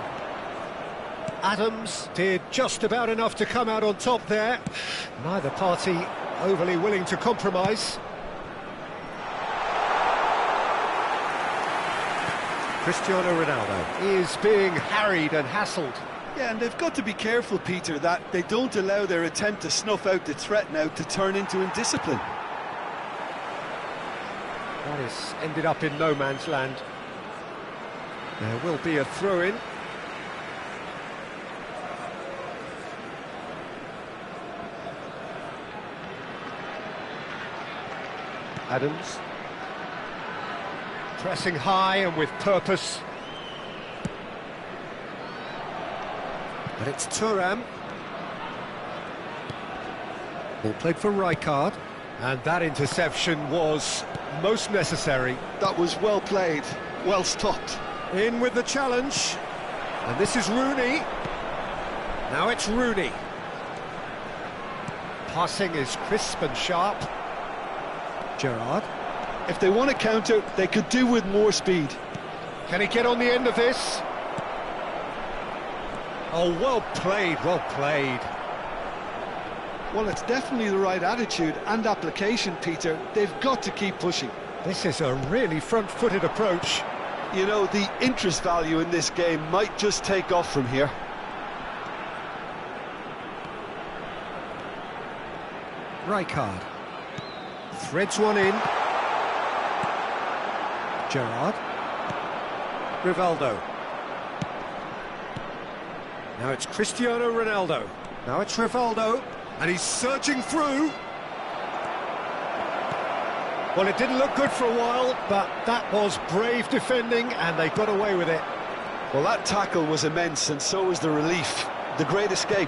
Adams did just about enough to come out on top there. Neither party overly willing to compromise. Cristiano Ronaldo is being harried and hassled. Yeah, and they've got to be careful, Peter, that they don't allow their attempt to snuff out the threat now to turn into indiscipline. That has ended up in no man's land. There will be a throw-in. Adams. Pressing high and with purpose. But it's Thuram. Ball played for Rijkaard. And that interception was most necessary. That was well played, well stopped. In with the challenge. And this is Rooney. Now it's Rooney. Passing is crisp and sharp. Gerrard. If they want to counter, they could do with more speed. Can he get on the end of this? Oh, well played, well played. Well, it's definitely the right attitude and application, Peter. They've got to keep pushing. This is a really front-footed approach. You know, the interest value in this game might just take off from here. Rijkaard. Threads one in. Gerrard. Rivaldo. Now it's Cristiano Ronaldo. Now it's Rivaldo. And he's surging through. Well, it didn't look good for a while, but that was brave defending, and they got away with it. Well, that tackle was immense, and so was the relief. The great escape.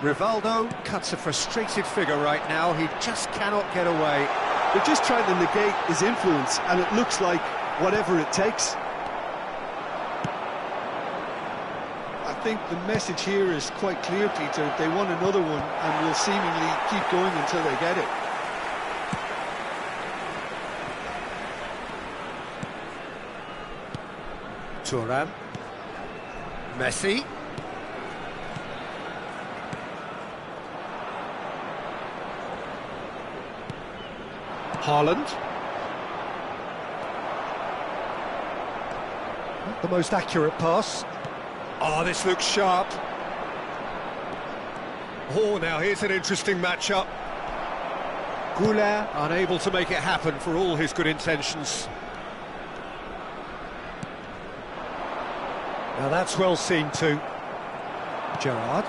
Rivaldo cuts a frustrated figure right now. He just cannot get away. They're just trying to negate his influence, and it looks like whatever it takes. I think the message here is quite clear, Peter. They want another one and will seemingly keep going until they get it. Thuram. Messi. Haaland. Not the most accurate pass. Oh, this looks sharp. Oh, now here's an interesting matchup. Goulet unable to make it happen for all his good intentions. Now that's well seen too. Gerrard.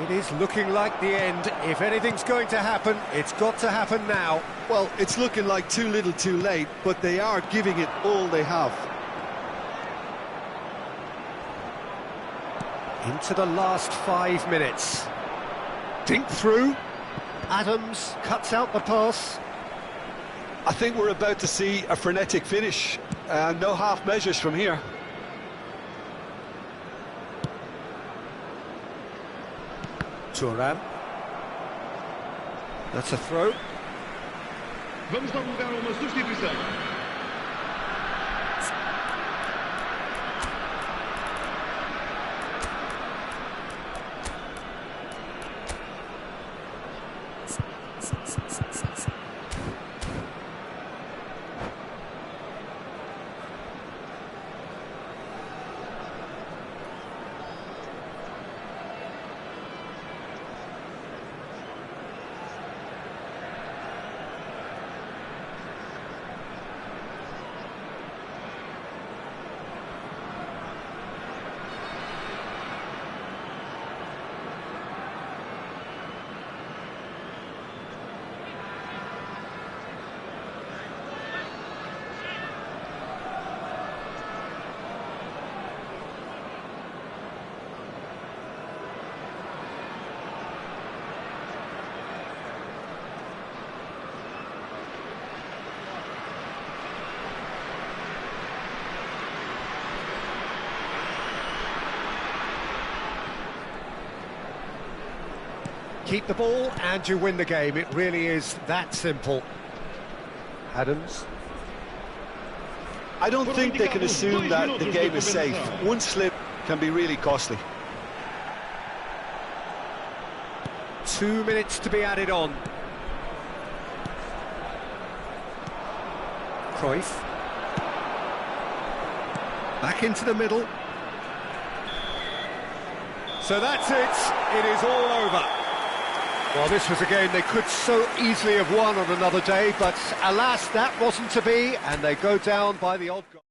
It is looking like the end. If anything's going to happen, it's got to happen now. Well, it's looking like too little too late, but they are giving it all they have. Into the last 5 minutes. Dink through. Adams cuts out the pass. I think we're about to see a frenetic finish. No half measures from here. Thuram. That's a throw. Vamos divulgar uma substituição. Keep the ball and you win the game. It really is that simple. Adams. I don't think they can assume that the game is safe. One slip can be really costly. 2 minutes to be added on. Cruyff. Back into the middle. So that's it. It is all over. Well, this was a game they could so easily have won on another day, but alas, that wasn't to be, and they go down by the odd goal.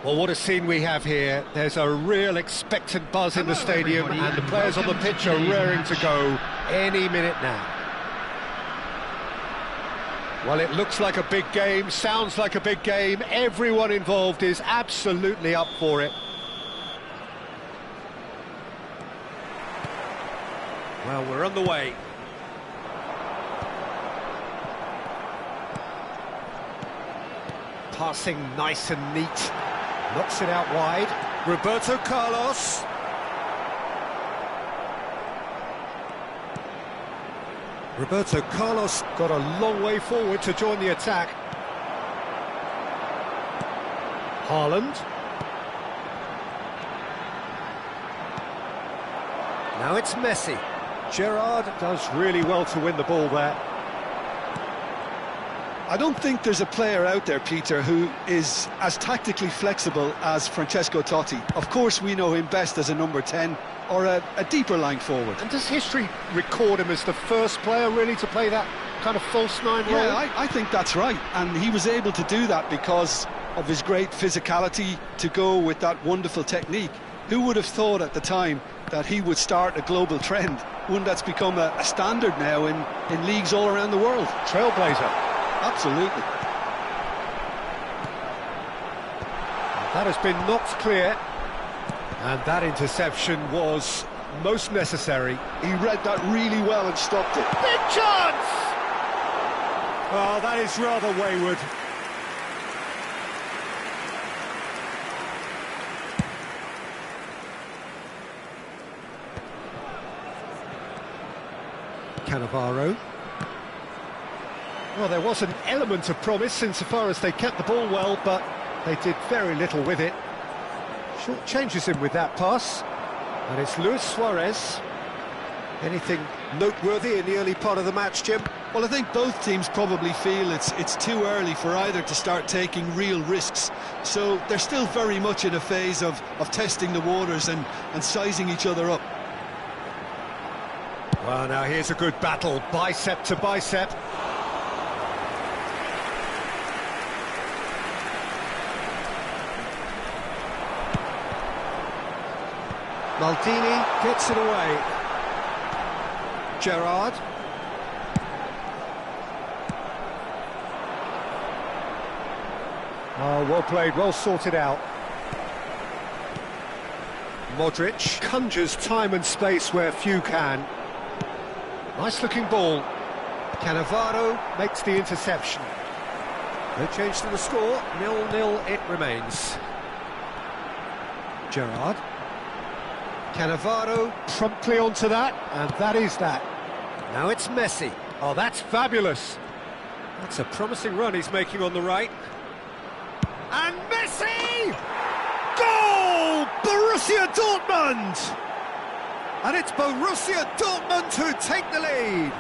Well, what a scene we have here. There's a real expectant buzz in the stadium, and the players on the pitch are raring to go any minute now. Well, it looks like a big game, sounds like a big game. Everyone involved is absolutely up for it. Well, we're on the way. Passing nice and neat. Knocks it out wide. Roberto Carlos. Roberto Carlos got a long way forward to join the attack. Haaland. Now it's Messi. Gerrard does really well to win the ball there. I don't think there's a player out there, Peter, who is as tactically flexible as Francesco Totti. Of course, we know him best as a number 10 or a deeper line forward. And does history record him as the first player really to play that kind of false nine role? Yeah, I think that's right. And he was able to do that because of his great physicality to go with that wonderful technique. Who would have thought at the time that he would start a global trend, one that's become a standard now in leagues all around the world? Trailblazer. Absolutely. That has been knocked clear, and that interception was most necessary. He read that really well and stopped it. Big chance! Oh, that is rather wayward. Cannavaro. Well, there was an element of promise insofar as they kept the ball well, but they did very little with it. Short changes him with that pass. And it's Luis Suarez. Anything noteworthy in the early part of the match, Jim? Well, I think both teams probably feel it's too early for either to start taking real risks. So they're still very much in a phase of testing the waters and sizing each other up. Well, now here's a good battle, bicep to bicep. Maldini gets it away. Gerrard. Oh, well played, well sorted out. Modric conjures time and space where few can. Nice looking ball. Cannavaro makes the interception. No change to the score, 0-0 it remains. Gerrard. Cannavaro promptly onto that, and that is that. Now it's Messi. Oh, that's fabulous. That's a promising run he's making on the right. And Messi! Goal! Borussia Dortmund! And it's Borussia Dortmund who take the lead.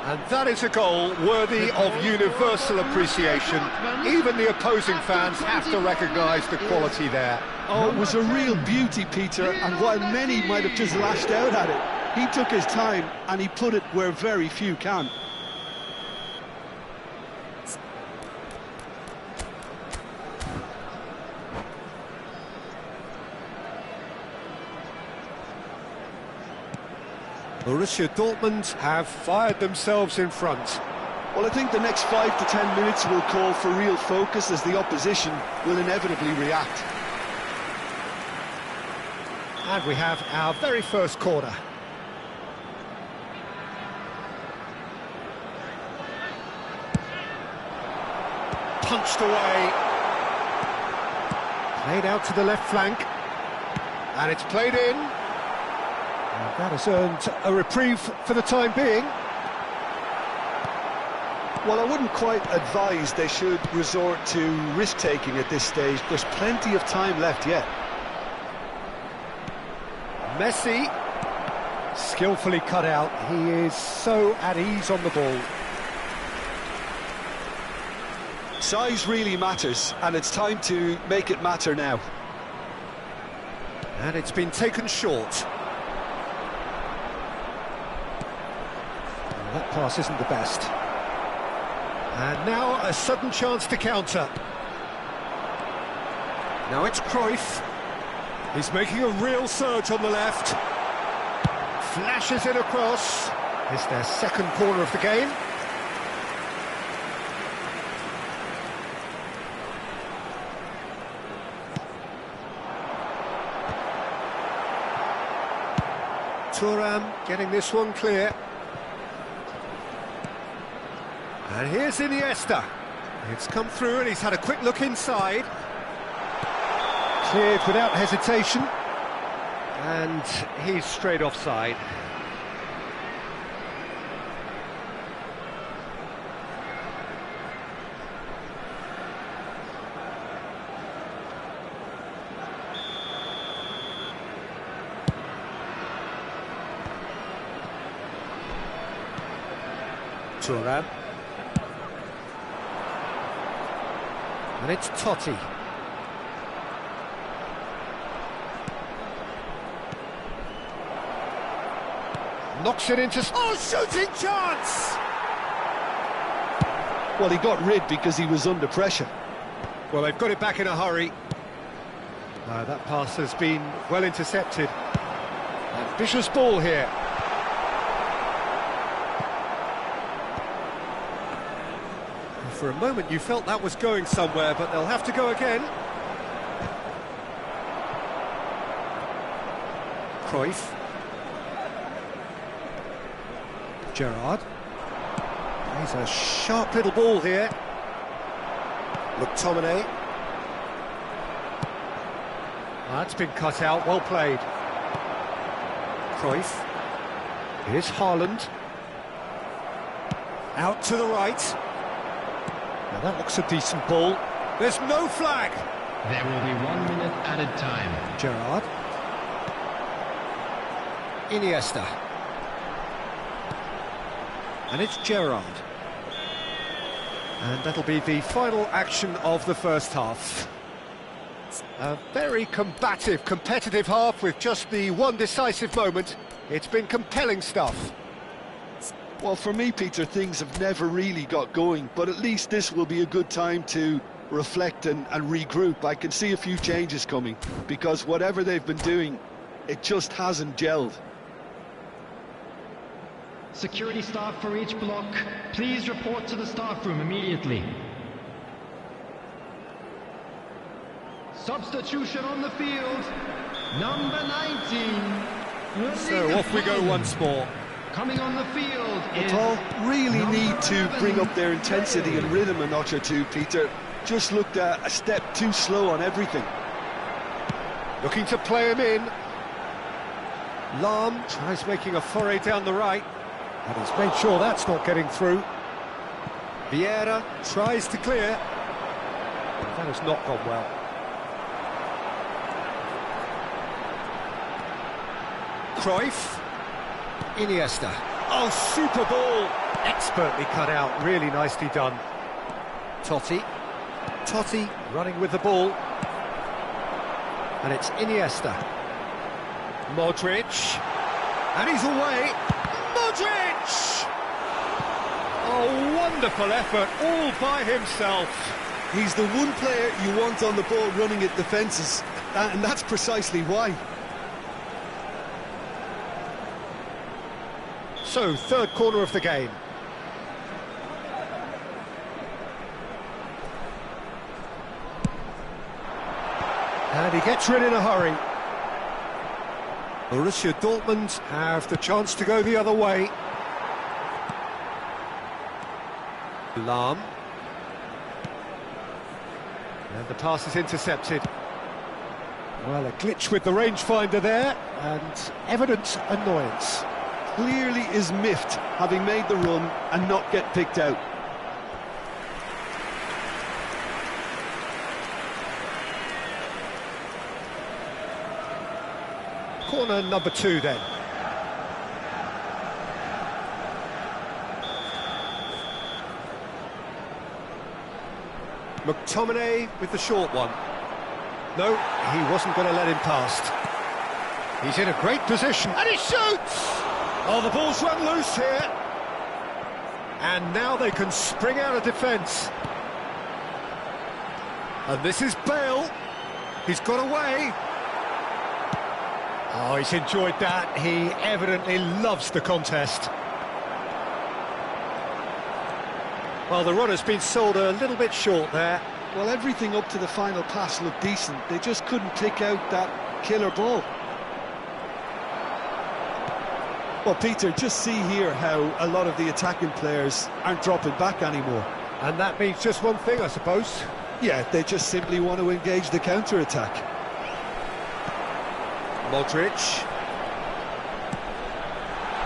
And that is a goal worthy of universal appreciation. Even the opposing fans have to recognise the quality there. Oh, it was a real beauty, Peter, and while many might have just lashed out at it, he took his time and he put it where very few can. Borussia Dortmund have fired themselves in front. Well, I think the next 5 to 10 minutes will call for real focus as the opposition will inevitably react. And we have our very first corner. Punched away. Played out to the left flank. And it's played in. And that has earned a reprieve for the time being. Well, I wouldn't quite advise they should resort to risk-taking at this stage. There's plenty of time left yet. Messi, skillfully cut out. He is so at ease on the ball. Size really matters, and it's time to make it matter now. And it's been taken short. That pass isn't the best. And now a sudden chance to counter. Now it's Cruyff. He's making a real surge on the left. Flashes it across. It's their second corner of the game. Thuram getting this one clear. And here's Iniesta. It's come through and he's had a quick look inside. Cleared without hesitation. And he's straight offside. Turan. And it's Totti. Knocks it into... Oh, shooting chance! Well, he got rid because he was under pressure. Well, they've got it back in a hurry. That pass has been well intercepted. Ambitious ball here. For a moment you felt that was going somewhere, but they'll have to go again. Cruyff. Gerrard. He's a sharp little ball here. McTominay. That's been cut out, well played. Cruyff. Here's Haaland. Out to the right. Now that looks a decent ball. There's no flag. There will be 1 minute added time. Gerrard. Iniesta. And it's Gerrard. And that'll be the final action of the first half. A very combative, competitive half with just the one decisive moment. It's been compelling stuff. Well, for me, Peter, things have never really got going, but at least this will be a good time to reflect and regroup. I can see a few changes coming, because whatever they've been doing, it just hasn't gelled. Security staff for each block, please report to the staff room immediately. Substitution on the field, number 19. So off we go once more. Coming on the field is... Paul really need to bring up their intensity and rhythm a notch or two, Peter. Just looked a step too slow on everything. Looking to play him in. Lahm tries making a foray down the right. And he's made sure that's not getting through. Vieira tries to clear. That has not gone well. Cruyff. Iniesta. Oh, super ball! Expertly cut out, really nicely done. Totti. Totti running with the ball. And it's Iniesta. Modric. And he's away. Modric! Oh, wonderful effort, all by himself. He's the one player you want on the ball running at defences, and that's precisely why. So, third corner of the game. And he gets rid in a hurry. Borussia Dortmund have the chance to go the other way. Lahm. And the pass is intercepted. Well, a glitch with the rangefinder there, and evident annoyance. Clearly is miffed, having made the run and not get picked out. Corner number 2 then. McTominay with the short one. No, he wasn't going to let him past. He's in a great position, and he shoots! Oh, the ball's run loose here. And now they can spring out of defence. And this is Bale. He's got away. Oh, he's enjoyed that. He evidently loves the contest. Well, the runner's been sold a little bit short there. Well, everything up to the final pass looked decent. They just couldn't pick out that killer ball. Well, Peter, just see here how a lot of the attacking players aren't dropping back anymore. And that means just one thing, I suppose. Yeah, they just simply want to engage the counter-attack. Modric.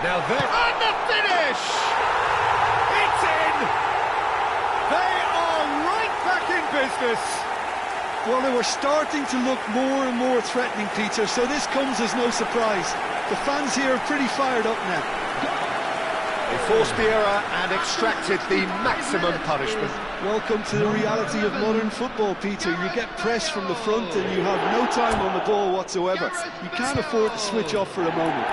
Now there... And the finish! It's in! They are right back in business! Well, they were starting to look more and more threatening, Peter, so this comes as no surprise. The fans here are pretty fired up now. They forced the error and extracted the maximum punishment. Welcome to the reality of modern football, Peter. You get pressed from the front and you have no time on the ball whatsoever. You can't afford to switch off for a moment.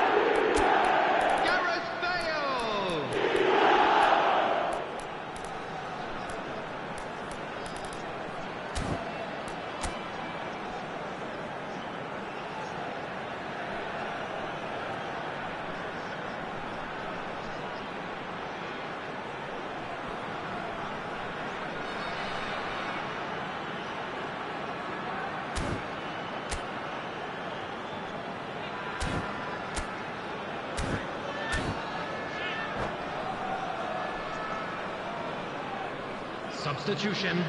Substitution.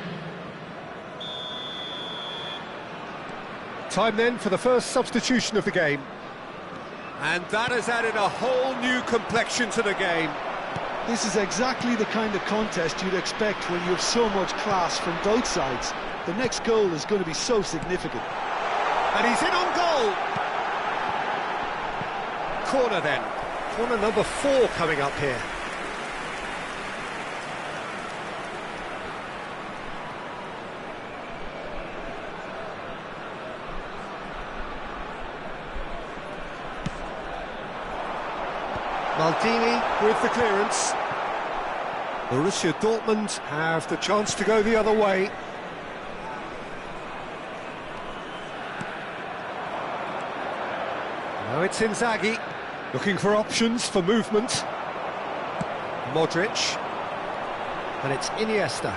Time then for the first substitution of the game. And that has added a whole new complexion to the game. This is exactly the kind of contest you'd expect when you have so much class from both sides. The next goal is going to be so significant. And he's in on goal. Corner then. Corner number 4 coming up here. Maldini with the clearance. Borussia Dortmund have the chance to go the other way. Now it's Inzaghi, looking for options for movement. Modric. And it's Iniesta.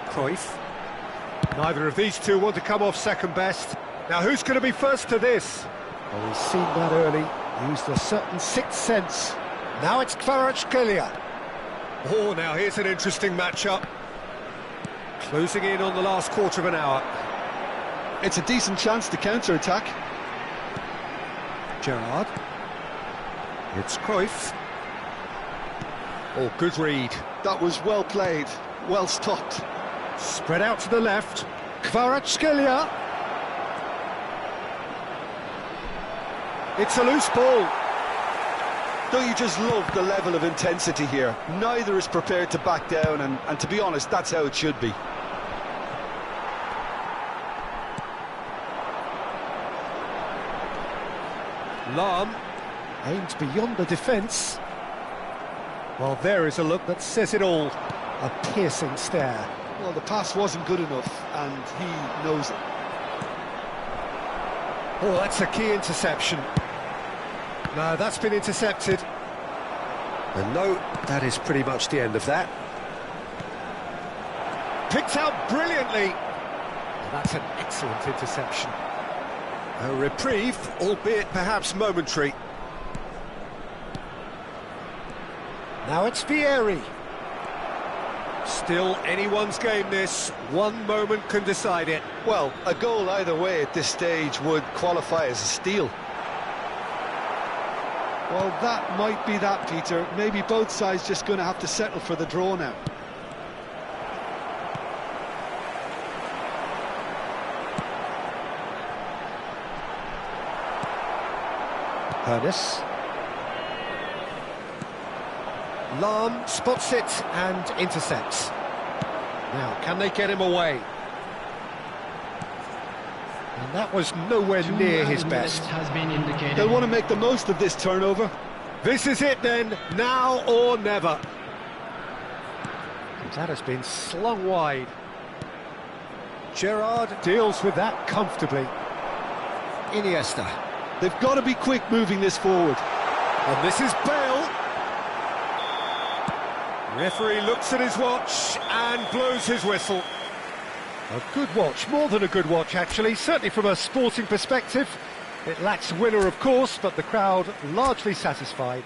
Cruyff. Neither of these two want to come off second best. Now who's going to be first to this? Well, we've seen that early. Used a certain sixth sense. Now it's Kvaratskhelia. Oh, now here's an interesting matchup. Closing in on the last quarter of an hour. It's a decent chance to counter-attack. Gerrard. It's Cruyff. Oh, good read. That was well played, well stopped. Spread out to the left. Kvaratskhelia. It's a loose ball. Don't you just love the level of intensity here? Neither is prepared to back down, and to be honest, that's how it should be. Lahm aimed beyond the defence. Well, there is a look that says it all. A piercing stare. Well, the pass wasn't good enough, and he knows it. Oh, that's a key interception. No, that's been intercepted. And no, that is pretty much the end of that. Picked out brilliantly. Well, that's an excellent interception. A reprieve, albeit perhaps momentary. Now it's Vieri. Still anyone's game this. One moment can decide it. Well, a goal either way at this stage would qualify as a steal. Well, that might be that, Peter. Maybe both sides just going to have to settle for the draw now. Ernest. Lahm spots it and intercepts. Now, can they get him away? And that was nowhere near his best. Has been indicated. They'll want to make the most of this turnover. This is it then, now or never. That has been slung wide. Gerrard deals with that comfortably. Iniesta. They've got to be quick moving this forward. And this is Bale. Referee looks at his watch and blows his whistle. A good watch, more than a good watch actually, certainly from a sporting perspective. It lacks winner, of course, but the crowd largely satisfied.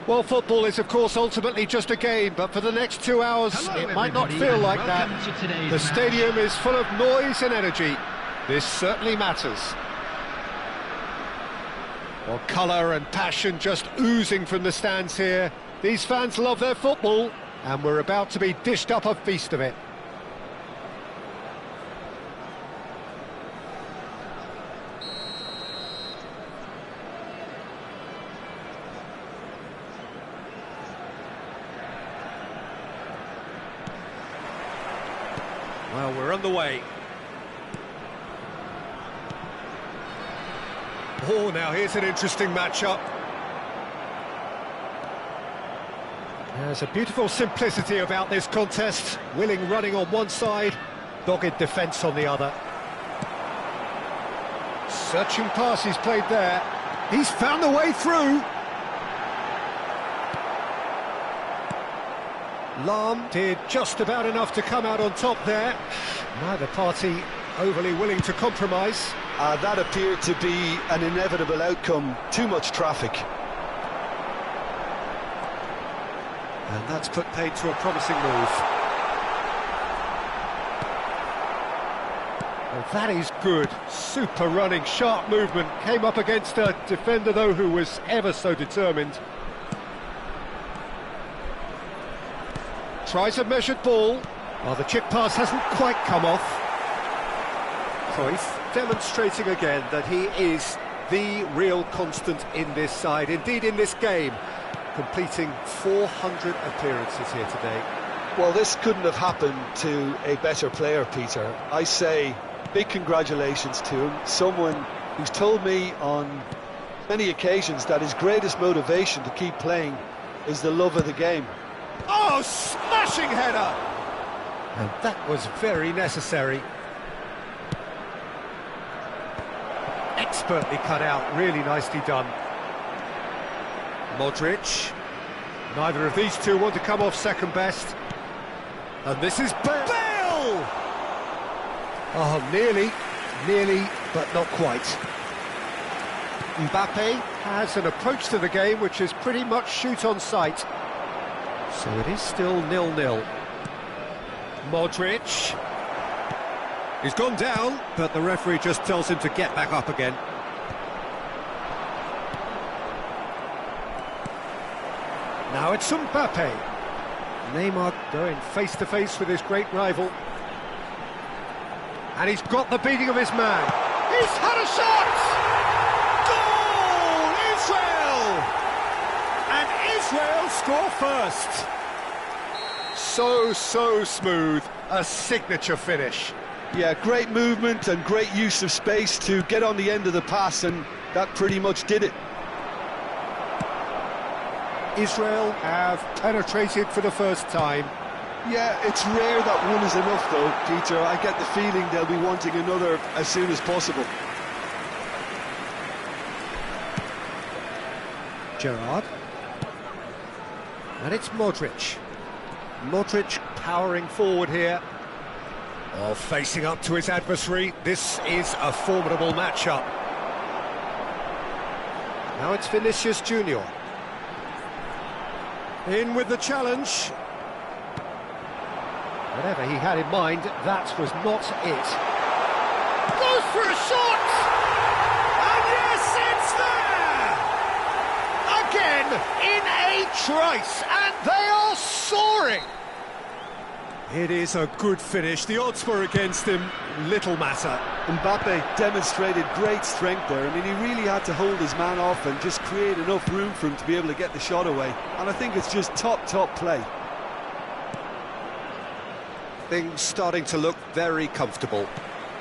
Well, football is, of course, ultimately just a game, but for the next 2 hours, it might not feel like that. The stadium is full of noise and energy. This certainly matters. Well, colour and passion just oozing from the stands here. These fans love their football, and we're about to be dished up a feast of it. Well, we're on the way. Oh, now here's an interesting matchup. There's a beautiful simplicity about this contest. Willing running on one side, dogged defence on the other. Searching pass he's played there. He's found the way through. Lahm did just about enough to come out on top there. Neither party overly willing to compromise. That appeared to be an inevitable outcome. Too much traffic. And that's put paid to a promising move. Well, that is good. Super running, sharp movement. Came up against a defender, though, who was ever so determined. Tries a measured ball. Oh, the chip pass hasn't quite come off. Cruyff demonstrating again that he is the real constant in this side, indeed in this game, completing 400 appearances here today. Well, this couldn't have happened to a better player, Peter. I say big congratulations to him, someone who's told me on many occasions that his greatest motivation to keep playing is the love of the game. Oh, smashing header! And that was very necessary. Expertly cut out, really nicely done. Modric. Neither of these two want to come off second best. And this is Bale! Oh, nearly, but not quite. Mbappe has an approach to the game which is pretty much shoot on sight. So it is still 0-0. Modric. He's gone down, but the referee just tells him to get back up again. Now it's Mbappe. Neymar going face-to-face with his great rival. And he's got the beating of his man. He's had a shot! Goal! Israel! And Israel score first. So smooth. A signature finish. Yeah, great movement and great use of space to get on the end of the pass, and that pretty much did it. Israel have penetrated for the first time. Yeah, it's rare that one is enough though, Peter. I get the feeling they'll be wanting another as soon as possible. Gerrard. And it's Modric. Modric powering forward here. Oh, facing up to his adversary. This is a formidable matchup. Now it's Vinicius Junior. In with the challenge. Whatever he had in mind, that was not it. Goes for a shot! And yes, it's there! Again, in a trice, and they are soaring! It is a good finish. The odds were against him. Little matter. Mbappe demonstrated great strength there. I mean, he really had to hold his man off and just create enough room for him to be able to get the shot away. And I think it's just top play. Things starting to look very comfortable.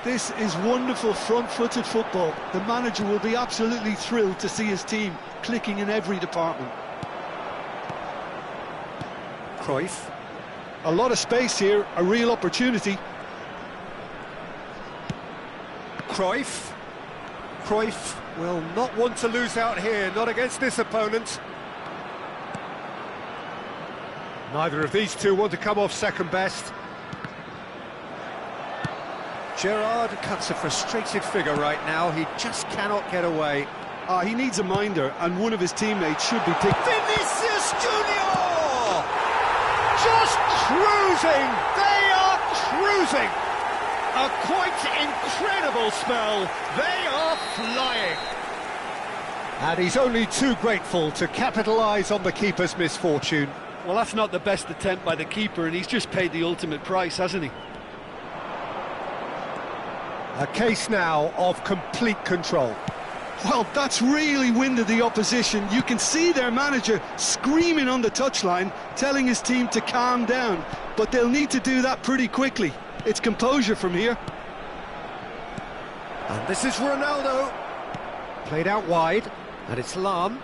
This is wonderful front-footed football. The manager will be absolutely thrilled to see his team clicking in every department. Cruyff. A lot of space here, a real opportunity. Cruyff. Cruyff will not want to lose out here, not against this opponent. Neither of these two want to come off second best. Gerrard cuts a frustrated figure right now. He just cannot get away. He needs a minder, and one of his teammates should be picked. Vinicius Vinicius Junior! Just cruising! They are cruising! A quite incredible spell. They are flying. And he's only too grateful to capitalise on the keeper's misfortune. Well, that's not the best attempt by the keeper, and he's just paid the ultimate price, hasn't he? A case now of complete control. Well, that's really winded the opposition. You can see their manager screaming on the touchline, telling his team to calm down. But they'll need to do that pretty quickly. It's composure from here. And this is Ronaldo. Played out wide, and it's Lam.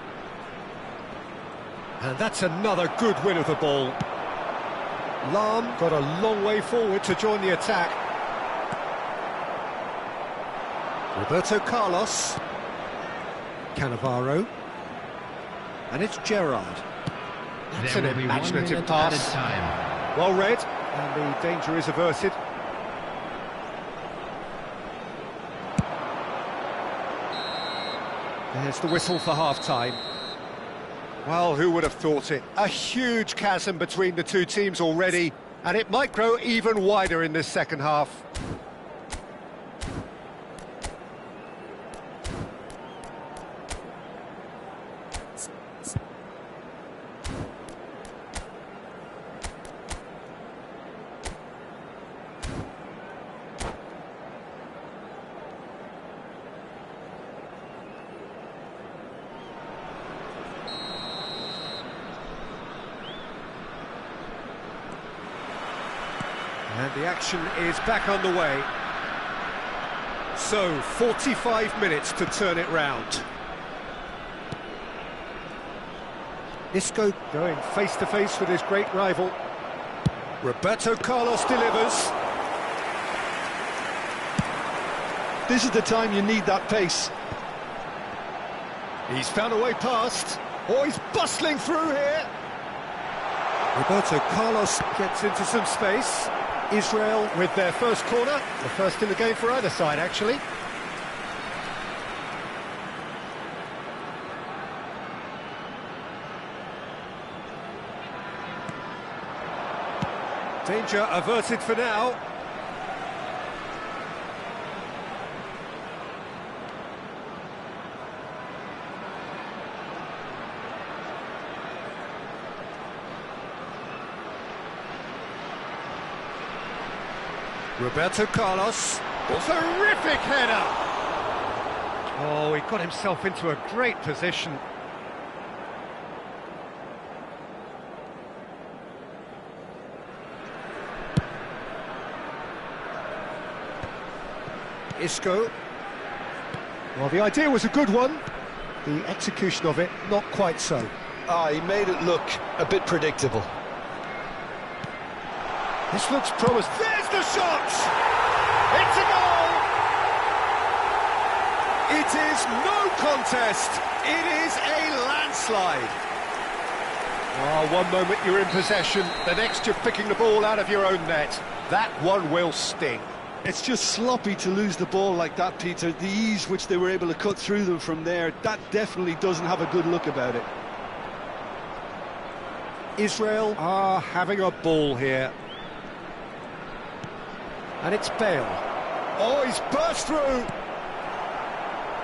And that's another good win of the ball. Lam got a long way forward to join the attack. Roberto Carlos. Cannavaro. And it's Gerrard. That's an imaginative pass. Well read, and the danger is averted. There's the whistle for half-time. Well, who would have thought it? A huge chasm between the two teams already, and it might grow even wider in this second half. And the action is back on the way. So, 45 minutes to turn it round. Isco going face-to-face with his great rival. Roberto Carlos delivers. This is the time you need that pace. He's found a way past. Oh, he's bustling through here. Roberto Carlos gets into some space. Israel with their first corner, the first in the game for either side, actually. Danger averted for now. Roberto Carlos, a terrific header! Oh, he got himself into a great position. Isco. Well, the idea was a good one. The execution of it, not quite so. He made it look a bit predictable. This looks promising. There's the shot! It's a goal! It is no contest. It is a landslide. Oh, one moment you're in possession, the next you're picking the ball out of your own net. That one will sting. It's just sloppy to lose the ball like that, Peter. The ease which they were able to cut through them from there, that definitely doesn't have a good look about it. Israel are having a ball here. And it's Bale. Oh, he's burst through.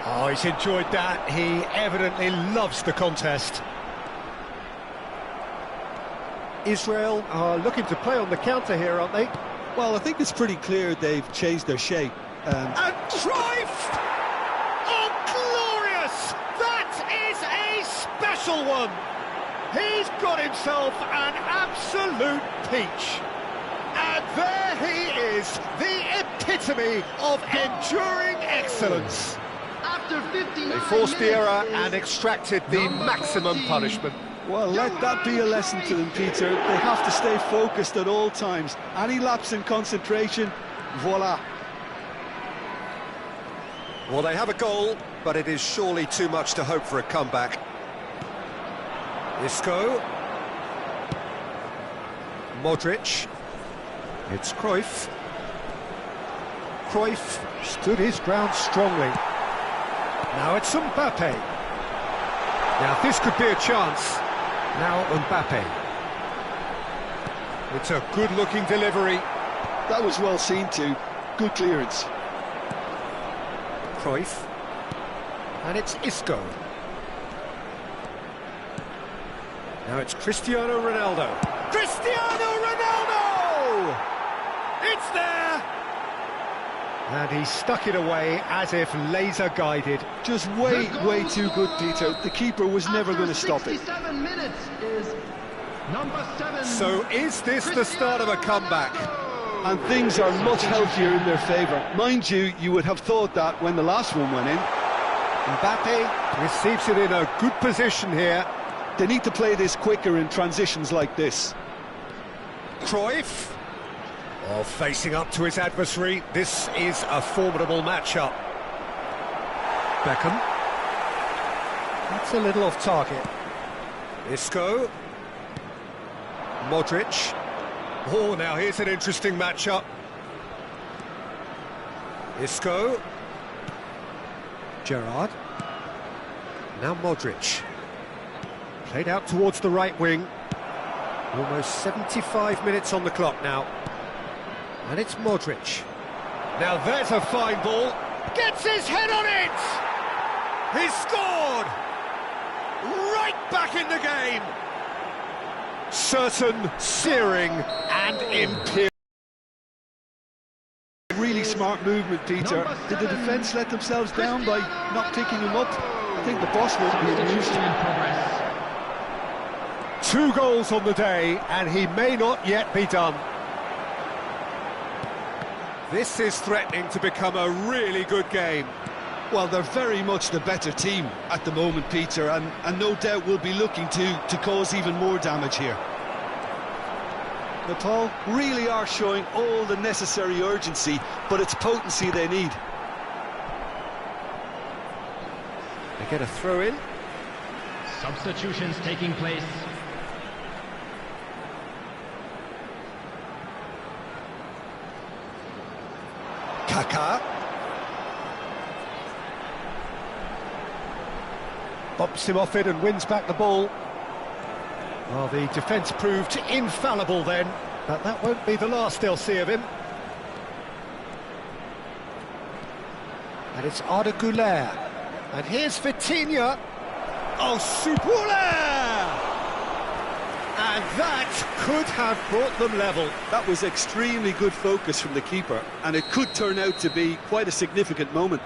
Oh, he's enjoyed that. He evidently loves the contest. Israel are looking to play on the counter here, aren't they? Well, I think it's pretty clear they've changed their shape. And Cruyff! Oh, glorious! That is a special one! He's got himself an absolute peach. And there he is, the epitome of enduring excellence. After 59 They forced the minutes error is and extracted the number maximum 14. punishment. Well, let that be a lesson to them, Peter. They have to stay focused at all times. Any lapse in concentration, voila. Well, they have a goal, but it is surely too much to hope for a comeback. Isco. Modric. It's Cruyff. Cruyff stood his ground strongly. Now it's Mbappe. Now this could be a chance. Now Mbappe. It's a good-looking delivery. That was well seen too. Good clearance. Cruyff. And it's Isco. Now it's Cristiano Ronaldo. Cristiano Ronaldo! It's there! And he stuck it away as if laser-guided. Just way too good, Peter. The keeper was never going to stop it. 67 minutes is number 7. So is this the start of a comeback? And things are much healthier in their favour. Mind you, you would have thought that when the last one went in. Mbappe receives it in a good position here. They need to play this quicker in transitions like this. Cruyff. Oh, facing up to his adversary. This is a formidable matchup. Beckham. That's a little off target. Isco. Modric. Oh, now here's an interesting matchup. Isco. Gerrard. Now Modric. Played out towards the right wing. Almost 75 minutes on the clock now. And it's Modric. Now there's a fine ball. Gets his head on it! He's scored! Right back in the game! Certain, searing and imperial. Really smart movement, Peter. Did the defence let themselves down by not picking him up? I think the boss will be amused. 2 goals on the day, and he may not yet be done. This is threatening to become a really good game. Well, they're very much the better team at the moment, Peter, and no doubt will be looking to cause even more damage here. Nepal really are showing all the necessary urgency, but it's potency they need. They get a throw in. Substitutions taking place. Kaká. Bumps him off it and wins back the ball. Well, the defence proved infallible then, but that won't be the last they'll see of him. And it's Arda Güler. And here's Vitinha. Oh, super! And that could have brought them level. That was extremely good focus from the keeper, and it could turn out to be quite a significant moment.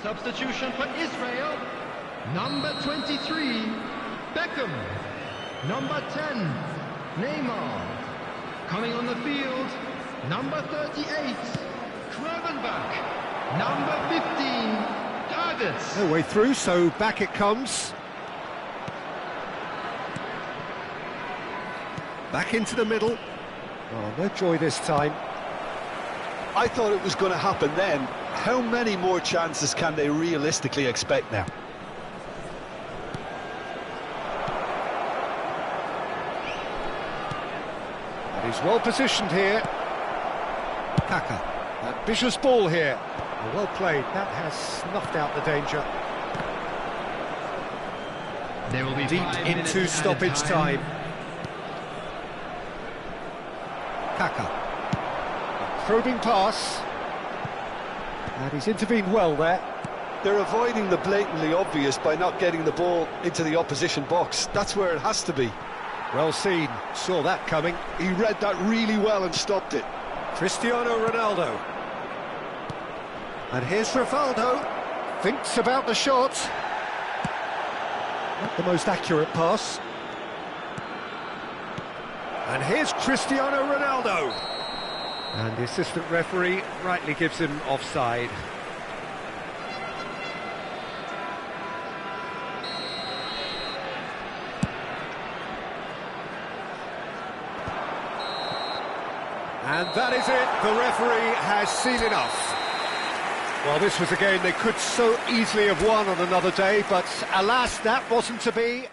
Substitution for Israel. Number 23, Beckham. Number 10, Neymar. Coming on the field, number 38, Kravenbach. Number 15, Davids. No way through, so back it comes. Back into the middle. Oh, no joy this time. I thought it was going to happen then. How many more chances can they realistically expect now? And he's well positioned here. Kaká. Ambitious ball here. Well played. That has snuffed out the danger. There will be Deep into stoppage time. Kaká. Probing pass. And he's intervened well there. They're avoiding the blatantly obvious by not getting the ball into the opposition box. That's where it has to be. Well seen. Saw that coming. He read that really well and stopped it. Cristiano Ronaldo. And here's Rivaldo. Thinks about the shot. Not the most accurate pass. And here's Cristiano Ronaldo. And the assistant referee rightly gives him offside. And that is it, the referee has seen enough. Well, this was a game they could so easily have won on another day, but alas, that wasn't to be.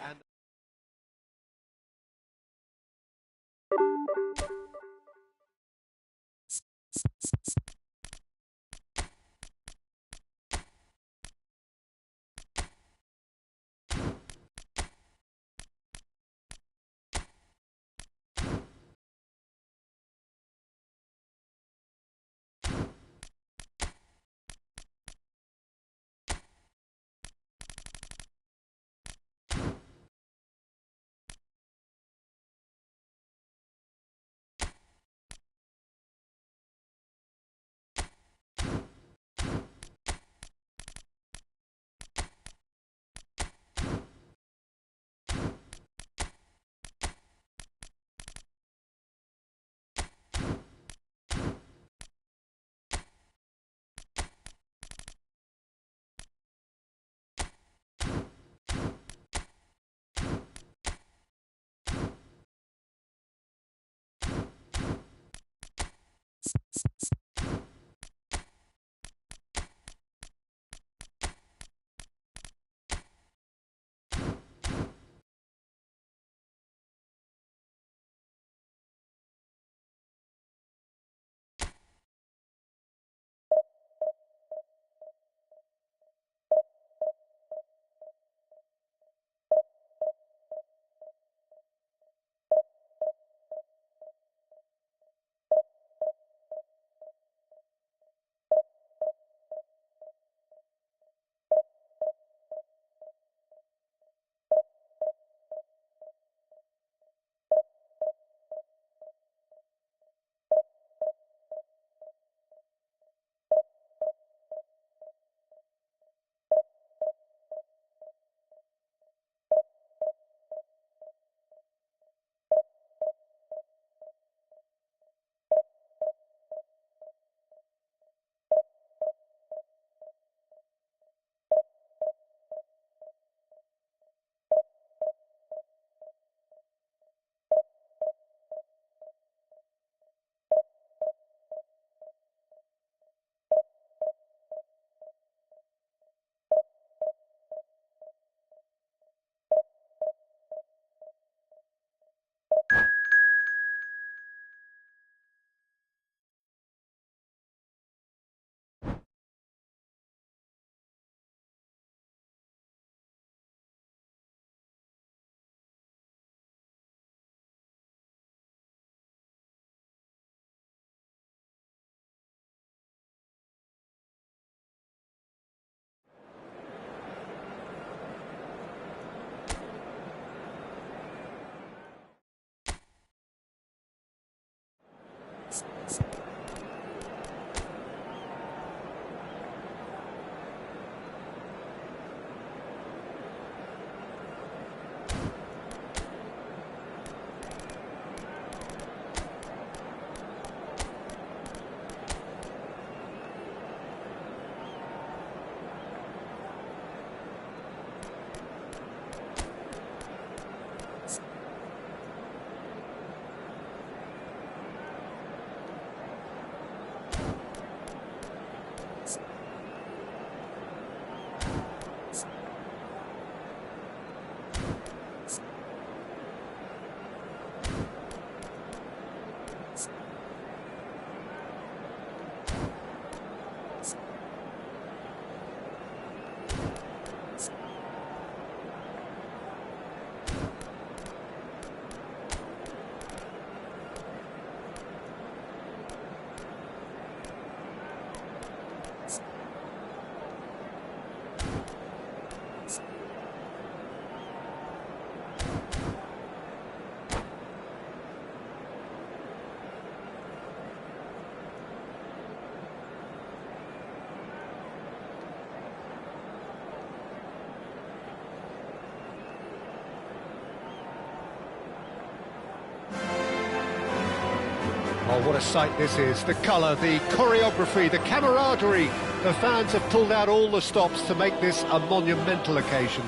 Oh, what a sight this is. The colour, the choreography, the camaraderie. The fans have pulled out all the stops to make this a monumental occasion.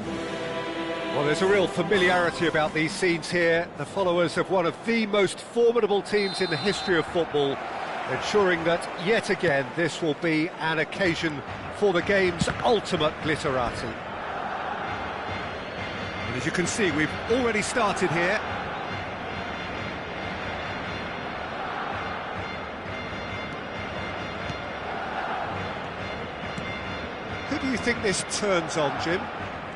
Well, there's a real familiarity about these scenes here. The followers of one of the most formidable teams in the history of football, ensuring that, yet again, this will be an occasion for the game's ultimate glitterati. And as you can see, we've already started here. Who do you think this turns on, Jim?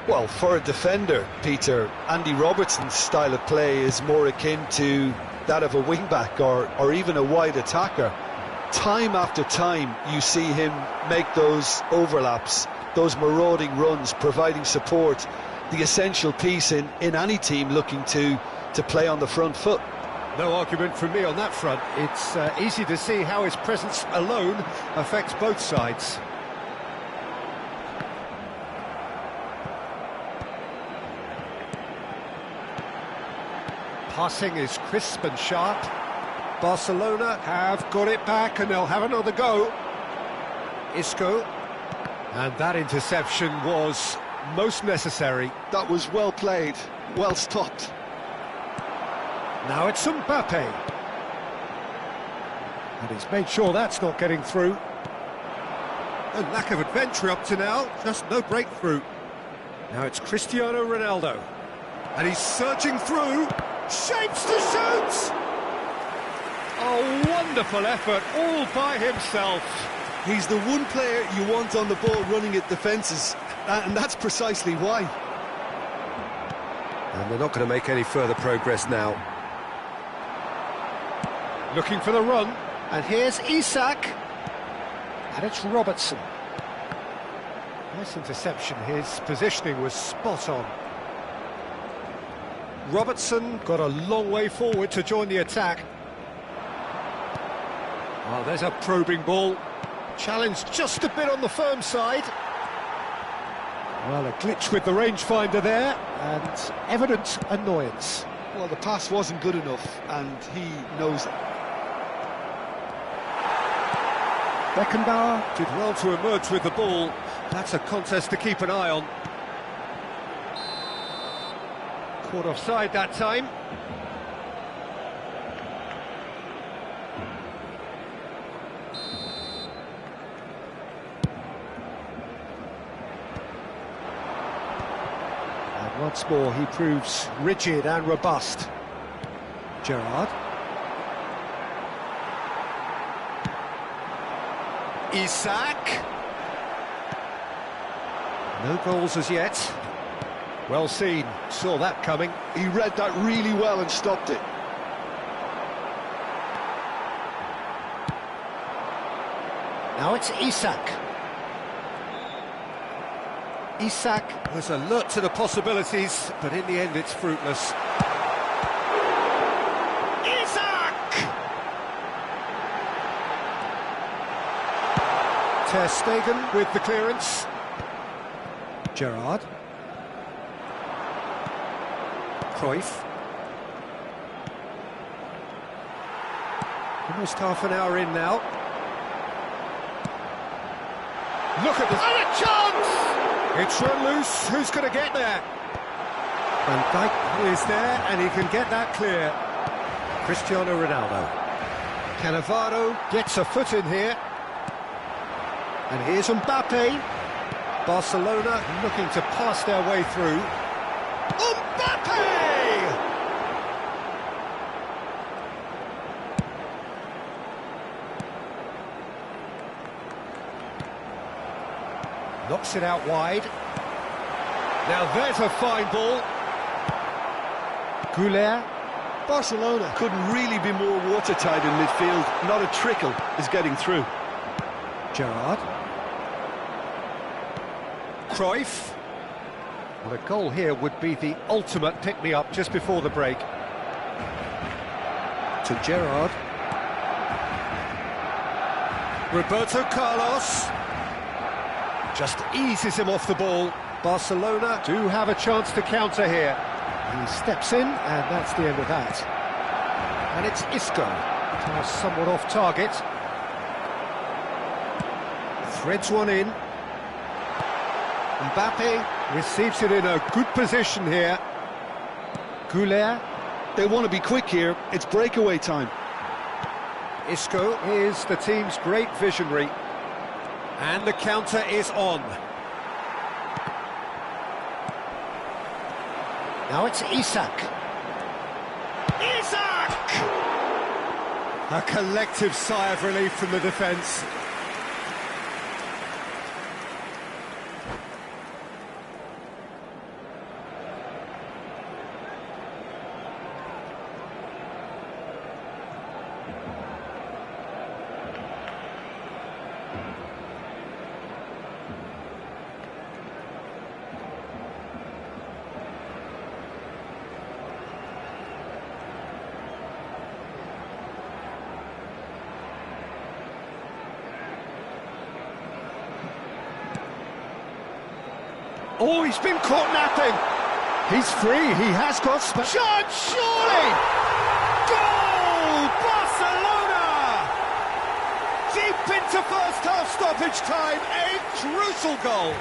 Well, for a defender, Peter, Andy Robertson's style of play is more akin to that of a wing-back or even a wide attacker. Time after time, you see him make those overlaps, those marauding runs, providing support, the essential piece in any team looking to play on the front foot. No argument from me on that front. It's easy to see how his presence alone affects both sides. Passing is crisp and sharp. Barcelona have got it back and they'll have another go. Isco. And that interception was most necessary. That was well played, well stopped. Now it's Mbappe. And he's made sure that's not getting through. A lack of adventure up to now, just no breakthrough. Now it's Cristiano Ronaldo. And he's surging through. Shapes to shoot! A wonderful effort, all by himself. He's the one player you want on the ball running at defences, and that's precisely why. And they're not going to make any further progress now. Looking for the run, and here's Isak. And it's Robertson. Nice interception, his positioning was spot on. Robertson got a long way forward to join the attack. Oh, there's a probing ball. Challenged just a bit on the firm side. Well, a glitch with the rangefinder there, and evident annoyance. Well, the pass wasn't good enough, and he knows it. Beckenbauer did well to emerge with the ball. That's a contest to keep an eye on. Caught offside that time. And once more he proves rigid and robust. Gerrard. Isak. No goals as yet. Well seen, saw that coming. He read that really well and stopped it. Now it's Isak. Isak was alert to the possibilities, but in the end it's fruitless. Isak! Ter Stegen with the clearance. Gerrard. Cruyff. Almost half an hour in now. Look at this. And a chance! It's run loose. Who's going to get there? Van Dijk is there and he can get that clear. Cristiano Ronaldo. Cannavaro gets a foot in here. And here's Mbappe. Barcelona looking to pass their way through. Mbappe! Knocks it out wide. Now there's a fine ball. Goulet. Barcelona couldn't really be more watertight in midfield. Not a trickle is getting through. Gerrard. Cruyff. Well, a goal here would be the ultimate pick-me-up just before the break. To Gerrard. Roberto Carlos. Just eases him off the ball. Barcelona do have a chance to counter here. He steps in, and that's the end of that. And it's Isco. Pass somewhat off target. Threads one in. Mbappe receives it in a good position here. Goulet. They want to be quick here. It's breakaway time. Isco is the team's great visionary. And the counter is on. Now it's Isak. Isak! A collective sigh of relief from the defence. Oh, he's been caught napping. He's free, he has got space. Shot, surely! Goal! Barcelona! Deep into first half stoppage time, a crucial goal.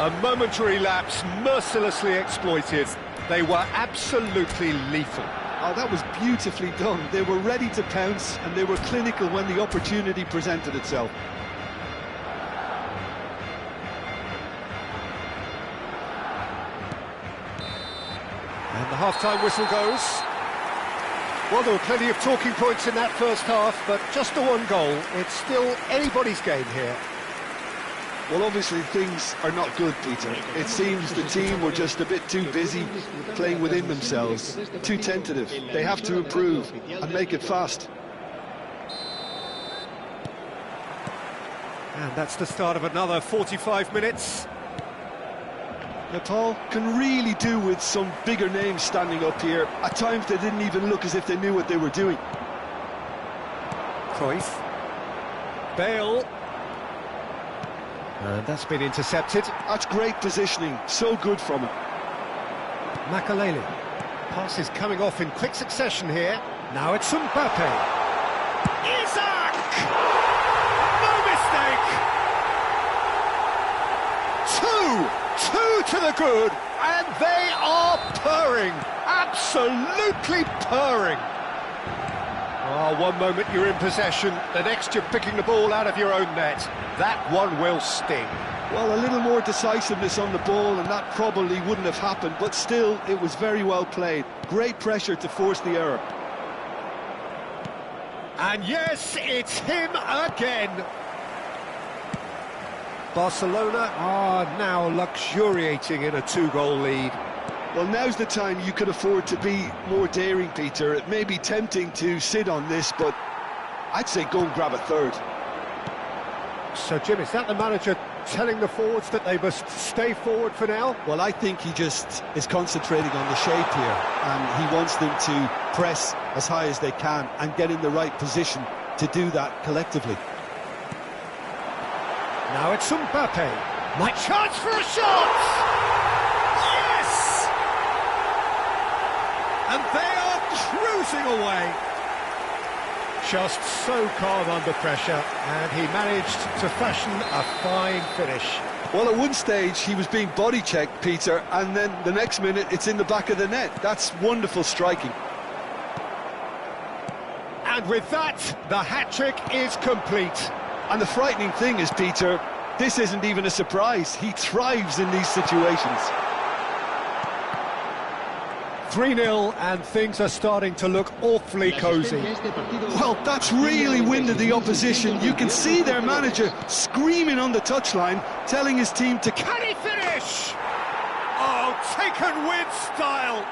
A momentary lapse mercilessly exploited. They were absolutely lethal. Oh, that was beautifully done. They were ready to pounce and they were clinical when the opportunity presented itself. And the half-time whistle goes. Well, there were plenty of talking points in that first half, but just the one goal. It's still anybody's game here. Well, obviously things are not good, Peter. It seems the team were just a bit too busy playing within themselves, too tentative. They have to improve and make it fast. And that's the start of another 45 minutes. Nepal can really do with some bigger names standing up here. At times they didn't even look as if they knew what they were doing. Cruyff. Bale. And that's been intercepted. That's great positioning, so good from him. Makalele. Pass is coming off in quick succession here. Now it's Mbappe. Isak! No mistake! Two to the good, and they are purring. Absolutely purring. Oh, one moment you're in possession, the next you're picking the ball out of your own net. That one will sting. Well, a little more decisiveness on the ball and that probably wouldn't have happened, but still, it was very well played. Great pressure to force the error. And yes, it's him again. Barcelona are now luxuriating in a two-goal lead. Well, now's the time you can afford to be more daring, Peter. It may be tempting to sit on this, but I'd say go and grab a third. So, Jim, is that the manager telling the forwards that they must stay forward for now? Well, I think he just is concentrating on the shape here, and he wants them to press as high as they can and get in the right position to do that collectively. Now it's Mbappe. My chance for a shot! Yes! And they are cruising away. Just so calm under pressure, and he managed to fashion a fine finish. Well, at one stage he was being body checked, Peter, and then the next minute it's in the back of the net. That's wonderful striking. And with that, the hat-trick is complete. And the frightening thing is, Peter, this isn't even a surprise. He thrives in these situations. 3-0, and things are starting to look awfully cosy. Well, that's really winded the opposition. You can see their manager screaming on the touchline, telling his team to... Can he finish? Oh, taken with style.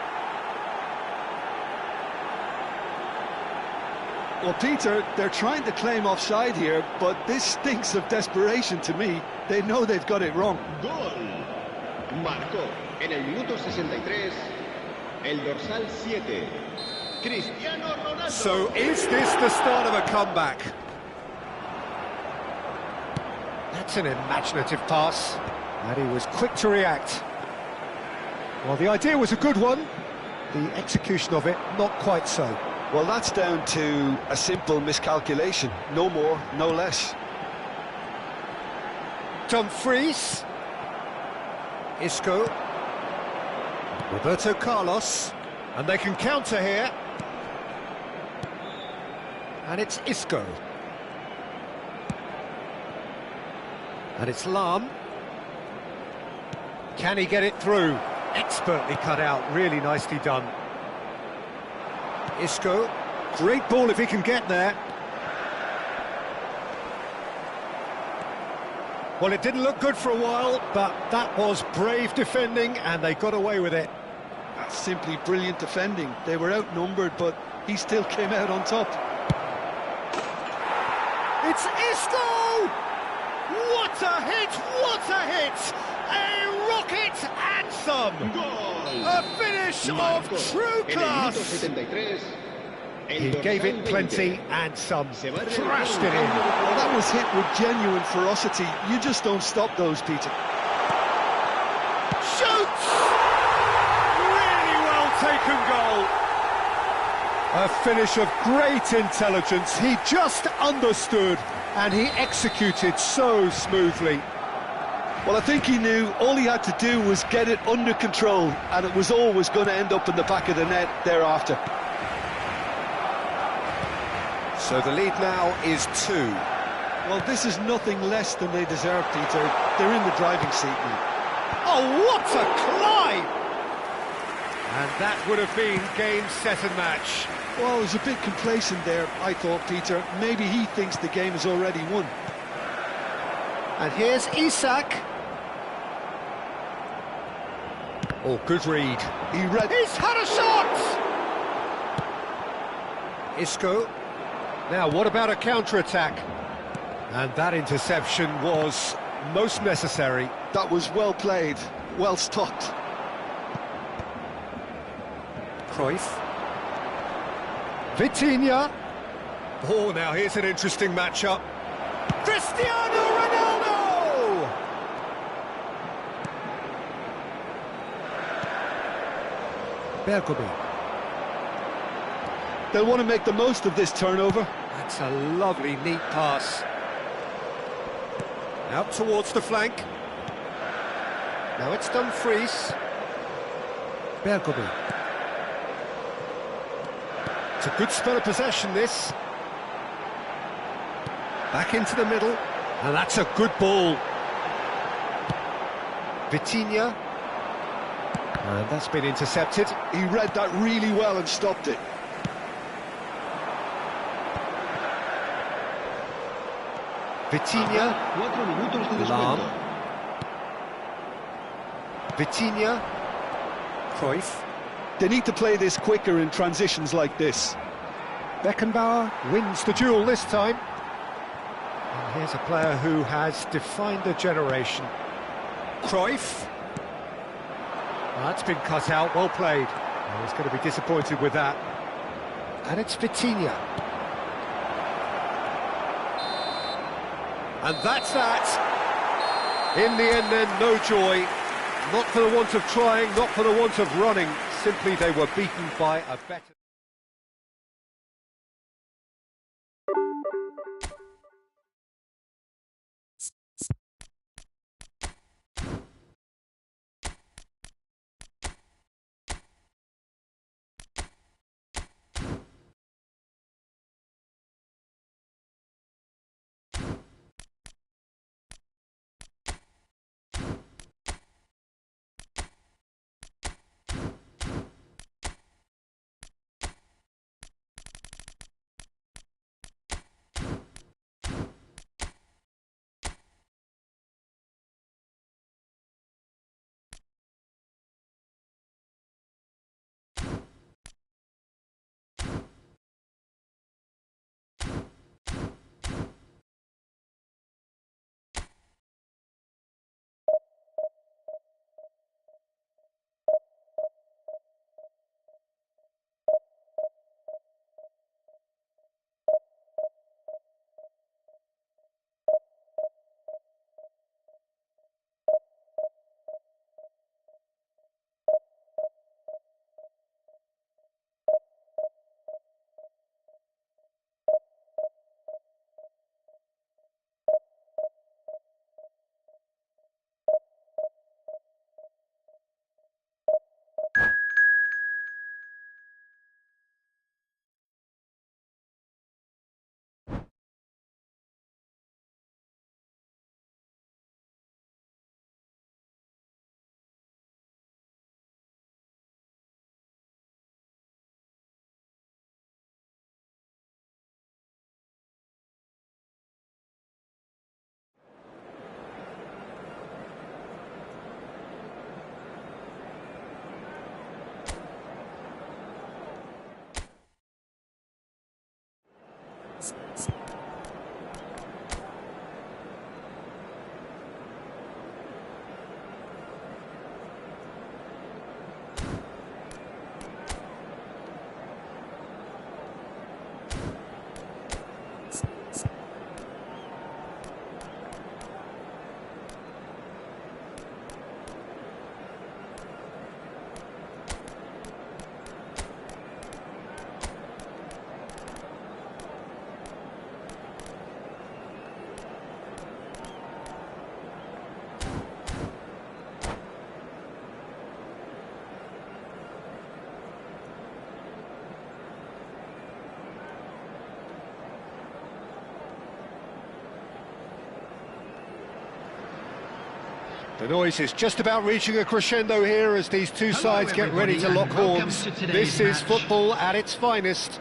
Well, Peter, they're trying to claim offside here, but this stinks of desperation to me. They know they've got it wrong. Gol. Marcó en el minuto 63 el dorsal 7. Cristiano Ronaldo. So is this the start of a comeback? That's an imaginative pass, and he was quick to react. Well, the idea was a good one, the execution of it not quite so. Well, that's down to a simple miscalculation. No more, no less. Dumfries. Isco. Roberto Carlos. And they can counter here. And it's Isco. And it's Lam. Can he get it through? Expertly cut out, really nicely done. Isco, great ball if he can get there. Well, it didn't look good for a while, but that was brave defending, and they got away with it. That's simply brilliant defending. They were outnumbered, but he still came out on top. It's Isco! What a hit! What a hit! A rocket anthem! Gol. A finish of true class! He gave it plenty and some. Thrashed it in. Well, that was hit with genuine ferocity. You just don't stop those, Peter. Shoots! Really well taken goal. A finish of great intelligence. He just understood and he executed so smoothly. Well, I think he knew all he had to do was get it under control, and it was always going to end up in the back of the net thereafter. So the lead now is 2. Well, this is nothing less than they deserve, Peter. They're in the driving seat now. Oh, what a climb! And that would have been game, set and match. Well, he was a bit complacent there, I thought, Peter. Maybe he thinks the game is already won. And here's Isak. Oh, good read. He's had a shot! Isco. Now, what about a counter-attack? And that interception was most necessary. That was well played, well stopped. Cruyff. Vitinha. Oh, now here's an interesting matchup. Cristiano Ronaldo! Bergkamp. They'll want to make the most of this turnover. That's a lovely, neat pass. Out towards the flank. Now it's Dumfries. Bergkamp. It's a good spell of possession, this. Back into the middle. And that's a good ball. Vitinha. And that's been intercepted. He read that really well and stopped it. Vitinha. 4 minutos de Lam. descuento. Vitinha. Cruyff. They need to play this quicker in transitions like this. Beckenbauer wins the duel this time. And here's a player who has defined a generation. Cruyff. That's been cut out, well played. Oh, he's going to be disappointed with that. And it's Vitinha. And that's that. In the end then, no joy. Not for the want of trying, not for the want of running. Simply they were beaten by a better... The noise is just about reaching a crescendo here as these two sides get ready to lock horns. This is football at its finest.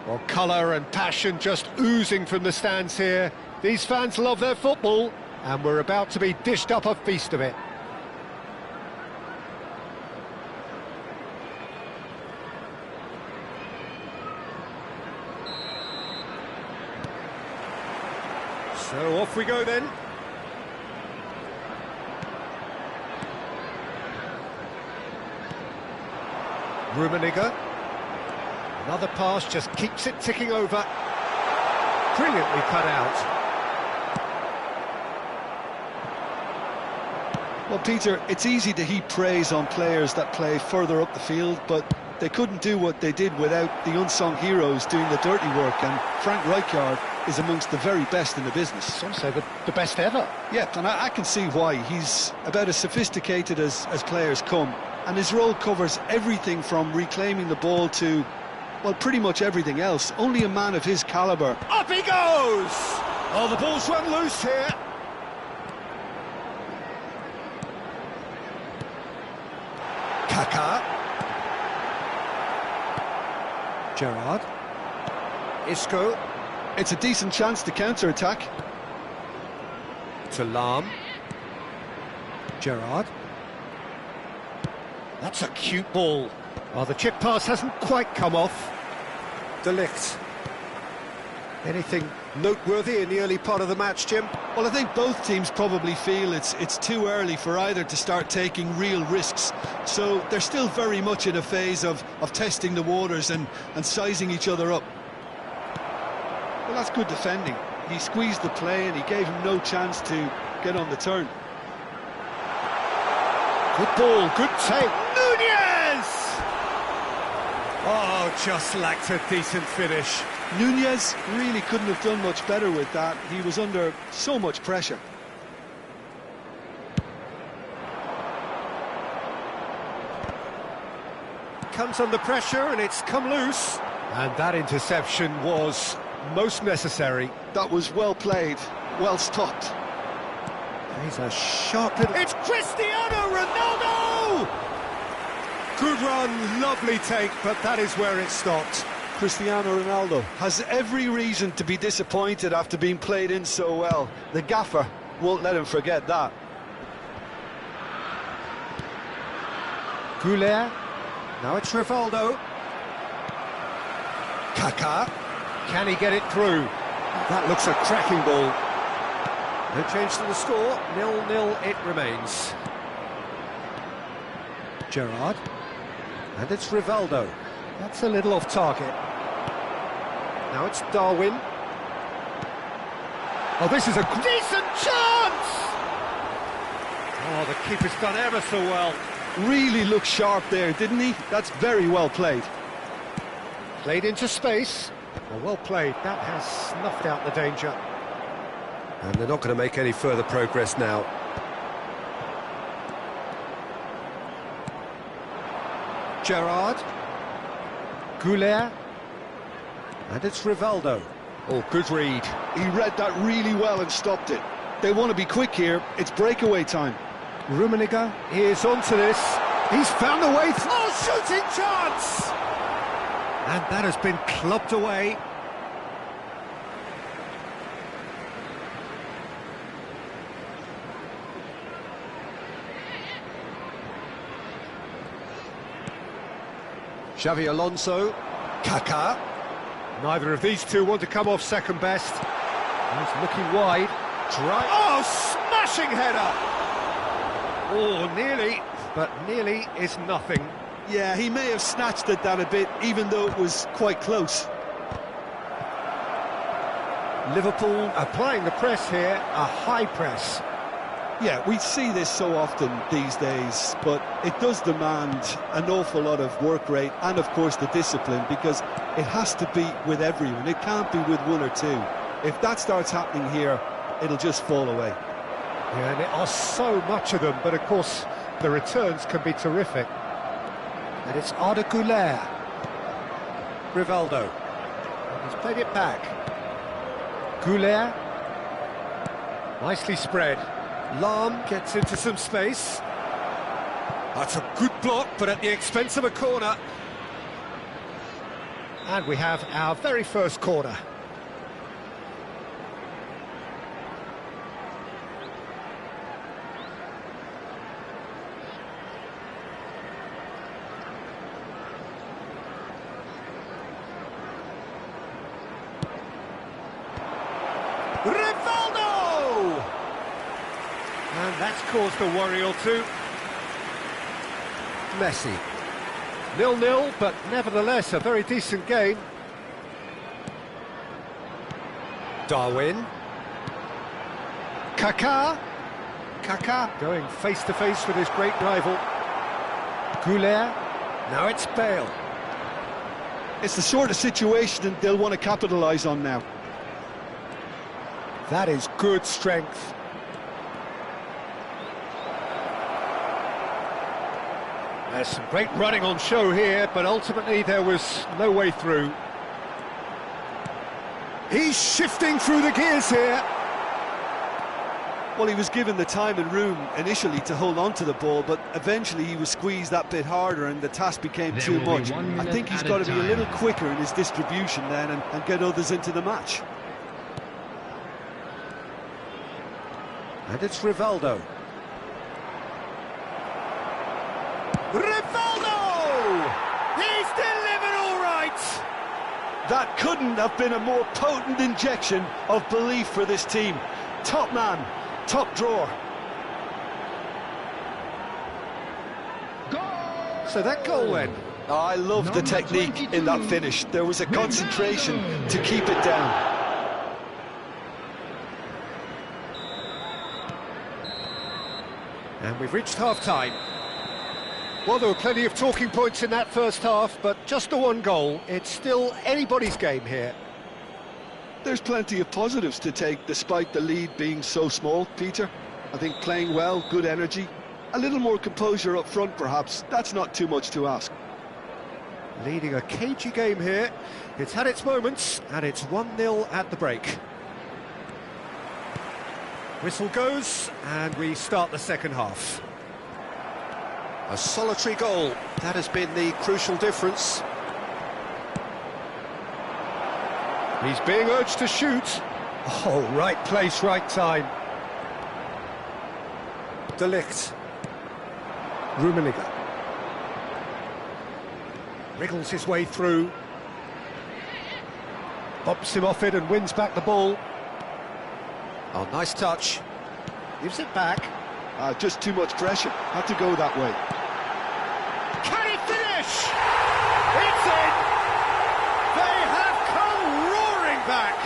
Well, colour and passion just oozing from the stands here. These fans love their football, and we're about to be dished up a feast of it. So off we go then. Rummenigge. Another pass just keeps it ticking over. Brilliantly cut out. Well, Peter, it's easy to heap praise on players that play further up the field, but they couldn't do what they did without the unsung heroes doing the dirty work, and Frank Rijkaard is amongst the very best in the business. Some say the best ever. Yeah, and I can see why. He's about as sophisticated as players come, and his role covers everything from reclaiming the ball to, well, pretty much everything else. Only a man of his calibre. Up he goes! Oh, the ball's run loose here. Kaká. Gerrard. Isco. It's a decent chance to counter-attack. To Lahm. Gerrard. That's a cute ball. Oh, the chip pass hasn't quite come off. De Ligt. Anything noteworthy in the early part of the match, Jim? Well, I think both teams probably feel it's too early for either to start taking real risks. So they're still very much in a phase of testing the waters and sizing each other up. Well, that's good defending. He squeezed the play and he gave him no chance to get on the turn. Good ball, good take. Nunez! Oh, just lacked a decent finish. Nunez really couldn't have done much better with that. He was under so much pressure. Comes under pressure and it's come loose. And that interception was most necessary. That was well played, well stopped. He's a sharp little... It's Cristiano Ronaldo! Good run, lovely take, but that is where it stopped. Cristiano Ronaldo has every reason to be disappointed after being played in so well. The gaffer won't let him forget that. Goulet. Now it's Rivaldo. Kaká. Can he get it through? That looks a cracking ball. No change to the score. 0-0 it remains. Gerrard. And it's Rivaldo. That's a little off target. Now it's Darwin. Oh, this is a decent chance! Oh, the keeper's done ever so well. Really looked sharp there, didn't he? That's very well played. Played into space. Well played. That has snuffed out the danger. And they're not going to make any further progress now. Gerrard. Goulet. And it's Rivaldo. Oh, good read. He read that really well and stopped it. They want to be quick here. It's breakaway time. Rummenigge is onto this. He's found a way through. Oh, shooting chance! And that has been clubbed away. Xavi Alonso. Kaká. Neither of these two want to come off second best. He's looking wide. Oh, smashing header! Oh, nearly, but nearly is nothing. Yeah, he may have snatched at that a bit, even though it was quite close. Liverpool applying the press here, a high press. Yeah, we see this so often these days, but it does demand an awful lot of work rate and, of course, the discipline, because it has to be with everyone. It can't be with one or two. If that starts happening here, it'll just fall away. Yeah, and there are so much of them, but, of course, the returns can be terrific. And it's Arda Güler. Rivaldo. He's played it back. Güler. Nicely spread. Lahm gets into some space. That's a good block, but at the expense of a corner. And we have our very first corner. Rivaldo! And that's caused a worry or two. Messi. 0-0, but nevertheless a very decent game. Darwin. Kaká going face-to-face with his great rival. Goulet. Now it's Bale. It's the sort of situation they'll want to capitalise on now. That is good strength. There's some great running on show here, but ultimately there was no way through. He's shifting through the gears here. Well, he was given the time and room initially to hold on to the ball, but eventually he was squeezed that bit harder and the task became too much. I think he's got to be a little quicker in his distribution then and get others into the match. And it's Rivaldo. Rivaldo! He's delivered all right! That couldn't have been a more potent injection of belief for this team. Top man, top drawer. So that goal then. I love the technique in that finish. There was a concentration to keep it down. And we've reached half-time. Well, there were plenty of talking points in that first half, but just the one goal. It's still anybody's game here. There's plenty of positives to take despite the lead being so small, Peter. I think playing well, good energy, a little more composure up front perhaps. That's not too much to ask. Leading a cagey game here. It's had its moments, and it's 1-0 at the break. Whistle goes, and we start the second half. A solitary goal, that has been the crucial difference. He's being urged to shoot. Oh, right place, right time. De Ligt. Rummenigge. Wriggles his way through. Bumps him off it and wins back the ball. Oh, nice touch. Gives it back. Just too much pressure. Had to go that way. Can he finish? It's in! They have come roaring back!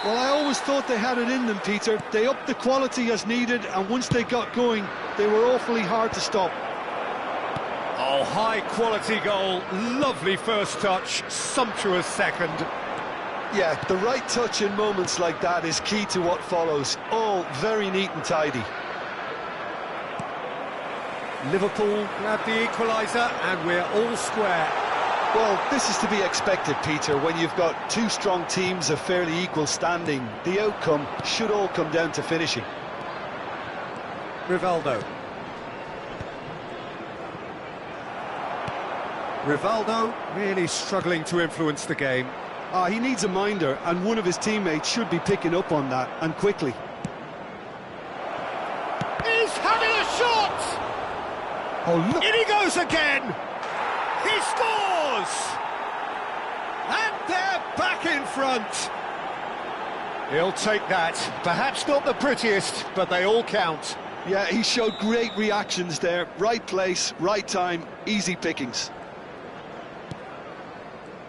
Well, I always thought they had it in them, Peter. They upped the quality as needed, and once they got going, they were awfully hard to stop. Oh, high-quality goal. Lovely first touch. Sumptuous second. Yeah, the right touch in moments like that is key to what follows. All very neat and tidy. Liverpool grab the equaliser, and we're all square. Well, this is to be expected, Peter. When you've got two strong teams of fairly equal standing, the outcome should all come down to finishing. Rivaldo. Rivaldo really struggling to influence the game. He needs a minder, and one of his teammates should be picking up on that, and quickly. He's having a shot! Oh, look! In he goes again! He scores! And they're back in front! He'll take that. Perhaps not the prettiest, but they all count. Yeah, he showed great reactions there. Right place, right time, easy pickings.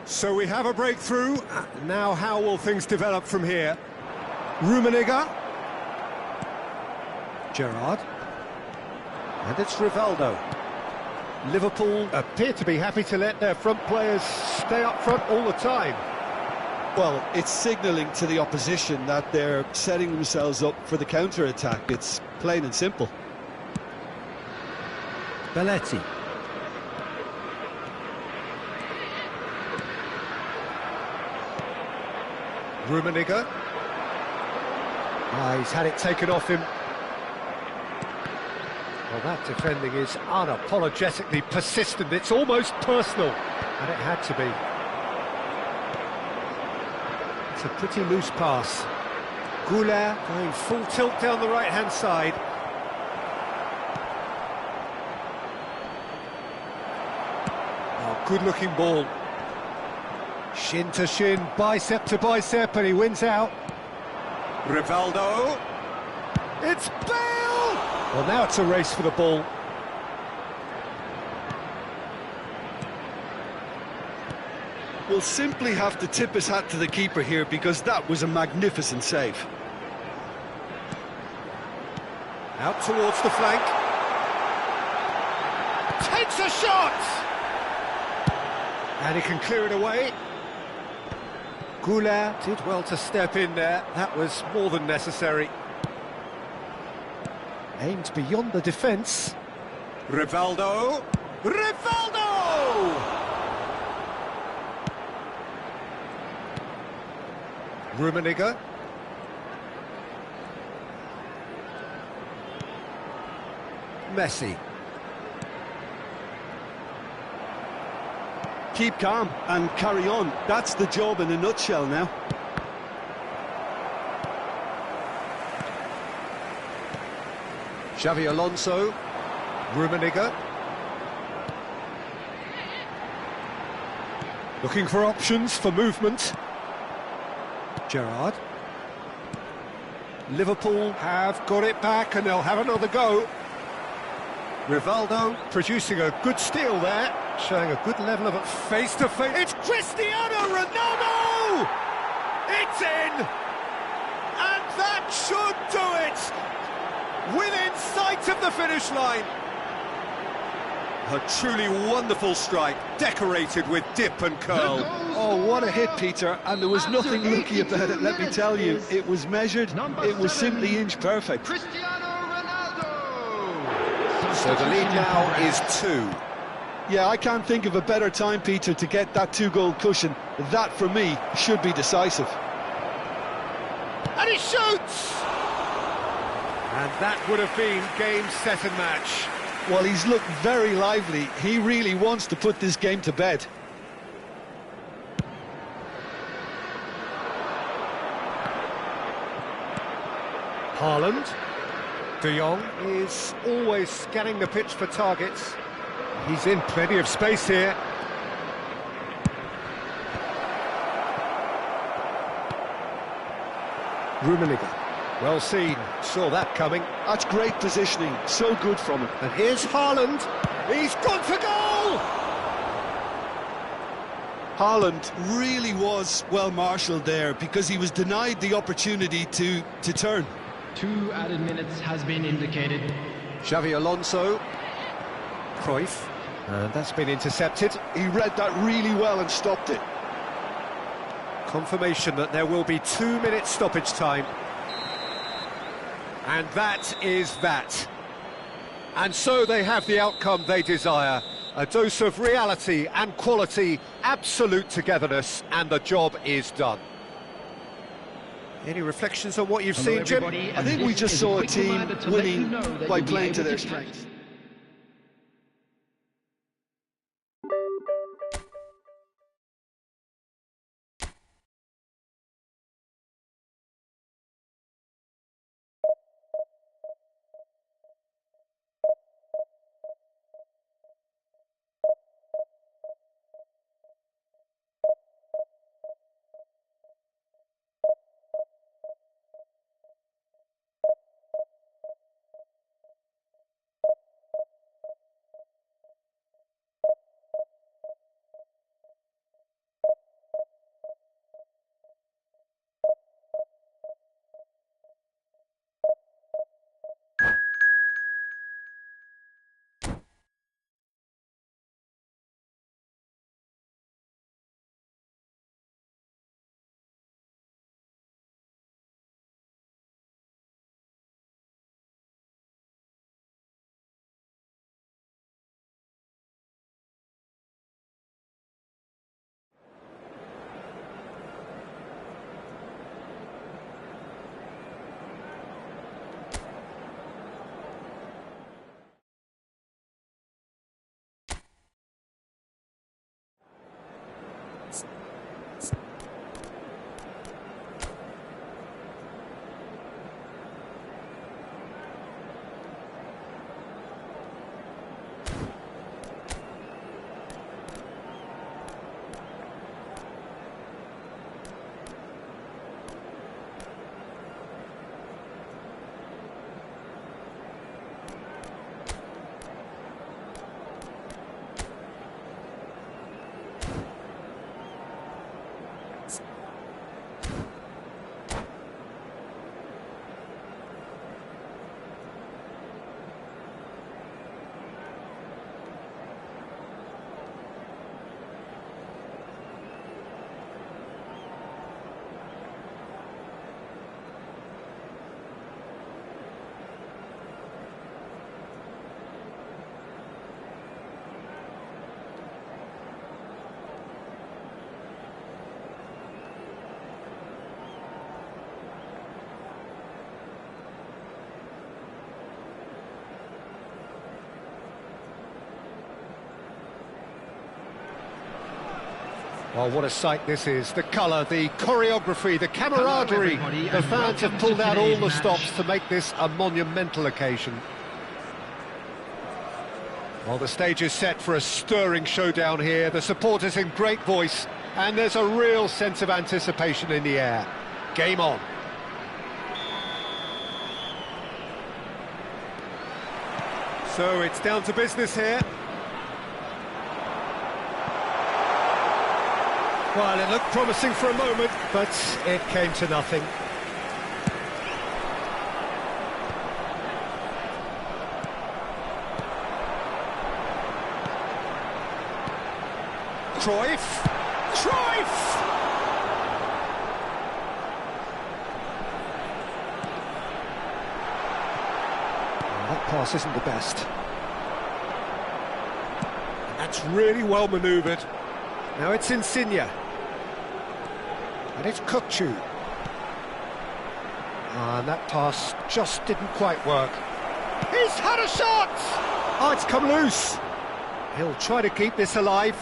So we have a breakthrough. Now how will things develop from here? Rummenigge. Gerrard. And it's Rivaldo. Liverpool appear to be happy to let their front players stay up front all the time. Well, it's signalling to the opposition that they're setting themselves up for the counter-attack. It's plain and simple. Belletti. Rummenigge. He's had it taken off him. Well, that defending is unapologetically persistent. It's almost personal, and it had to be. It's a pretty loose pass. Goulart going full tilt down the right-hand side. Oh, good-looking ball. Shin to shin, bicep to bicep, and he wins out. Rivaldo. It's Bale! Well, now it's a race for the ball. Will simply have to tip his hat to the keeper here because that was a magnificent save. Out towards the flank. Takes a shot! And he can clear it away. Goulart did well to step in there. That was more than necessary. Aimed beyond the defence. Rivaldo. Rivaldo! Rummenigge. Messi. Keep calm and carry on. That's the job in a nutshell now. Xavi Alonso. Rummenigge. Looking for options for movement. Gerrard. Liverpool have got it back and they'll have another go. Rivaldo producing a good steal there, showing a good level of it face-to-face. It's Cristiano Ronaldo! It's in! And that should do it! Within sight of the finish line. A truly wonderful strike, decorated with dip and curl. Oh, what a hit, Peter, and there was nothing lucky about it, let me tell you. It was measured, it was simply inch perfect. Cristiano Ronaldo. So the lead now is 2. Yeah, I can't think of a better time, Peter, to get that 2-goal cushion. That, for me, should be decisive. And he shoots! And that would have been game, set and match. Well, he's looked very lively. He really wants to put this game to bed. Haaland. De Jong is always scanning the pitch for targets. He's in plenty of space here. Rummenigge. Well seen, saw that coming. That's great positioning, so good from him. And here's Haaland. He's gone for goal! Haaland really was well marshalled there because he was denied the opportunity to turn. 2 added minutes has been indicated. Xavi Alonso. Cruyff. And that's been intercepted. He read that really well and stopped it. Confirmation that there will be 2 minutes stoppage time. And that is that. And so they have the outcome they desire. A dose of reality and quality, absolute togetherness, and the job is done. Any reflections on what you've seen, Jim? I think we just saw a team winning by playing to their strengths. Oh, what a sight this is. The colour, the choreography, the camaraderie. The fans have pulled out all the stops to make this a monumental occasion. Well, the stage is set for a stirring showdown here. The supporters in great voice, and there's a real sense of anticipation in the air. Game on. So it's down to business here. Well, it looked promising for a moment, but it came to nothing. Cruyff! Cruyff! Well, that pass isn't the best. And that's really well manoeuvred. Now it's Insigne. And it's Kukçu. And that pass just didn't quite work. He's had a shot! Oh, it's come loose. He'll try to keep this alive.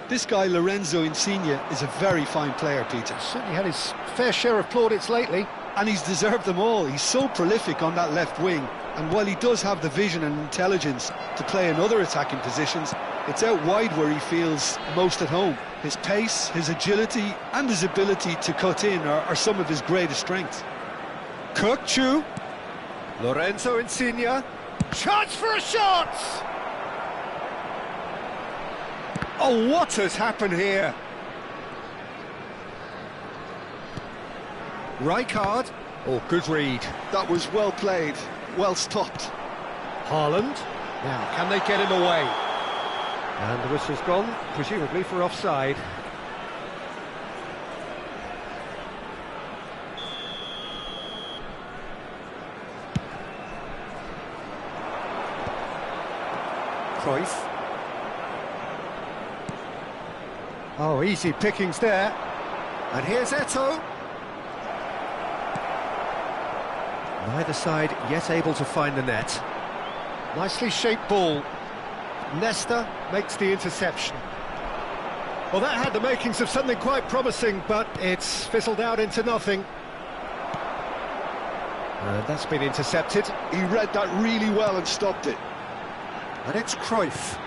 This guy, Lorenzo Insigne, is a very fine player, Peter. Certainly had his fair share of plaudits lately. And he's deserved them all. He's so prolific on that left wing. And while he does have the vision and intelligence to play in other attacking positions, it's out wide where he feels most at home. His pace, his agility and his ability to cut in are some of his greatest strengths. Kukçu. Lorenzo Insigne. Chance for a shot! Oh, what has happened here? Rijkaard. Oh, good read. That was well played, well stopped. Haaland. Now, can they get him away? And the whistle's gone, presumably for offside. Cruyff. Oh, easy pickings there. And here's Eto'o. Neither side yet able to find the net. Nicely shaped ball. Nesta makes the interception. Well, that had the makings of something quite promising, but it's fizzled out into nothing. And that's been intercepted. He read that really well and stopped it. And it's Cruyff.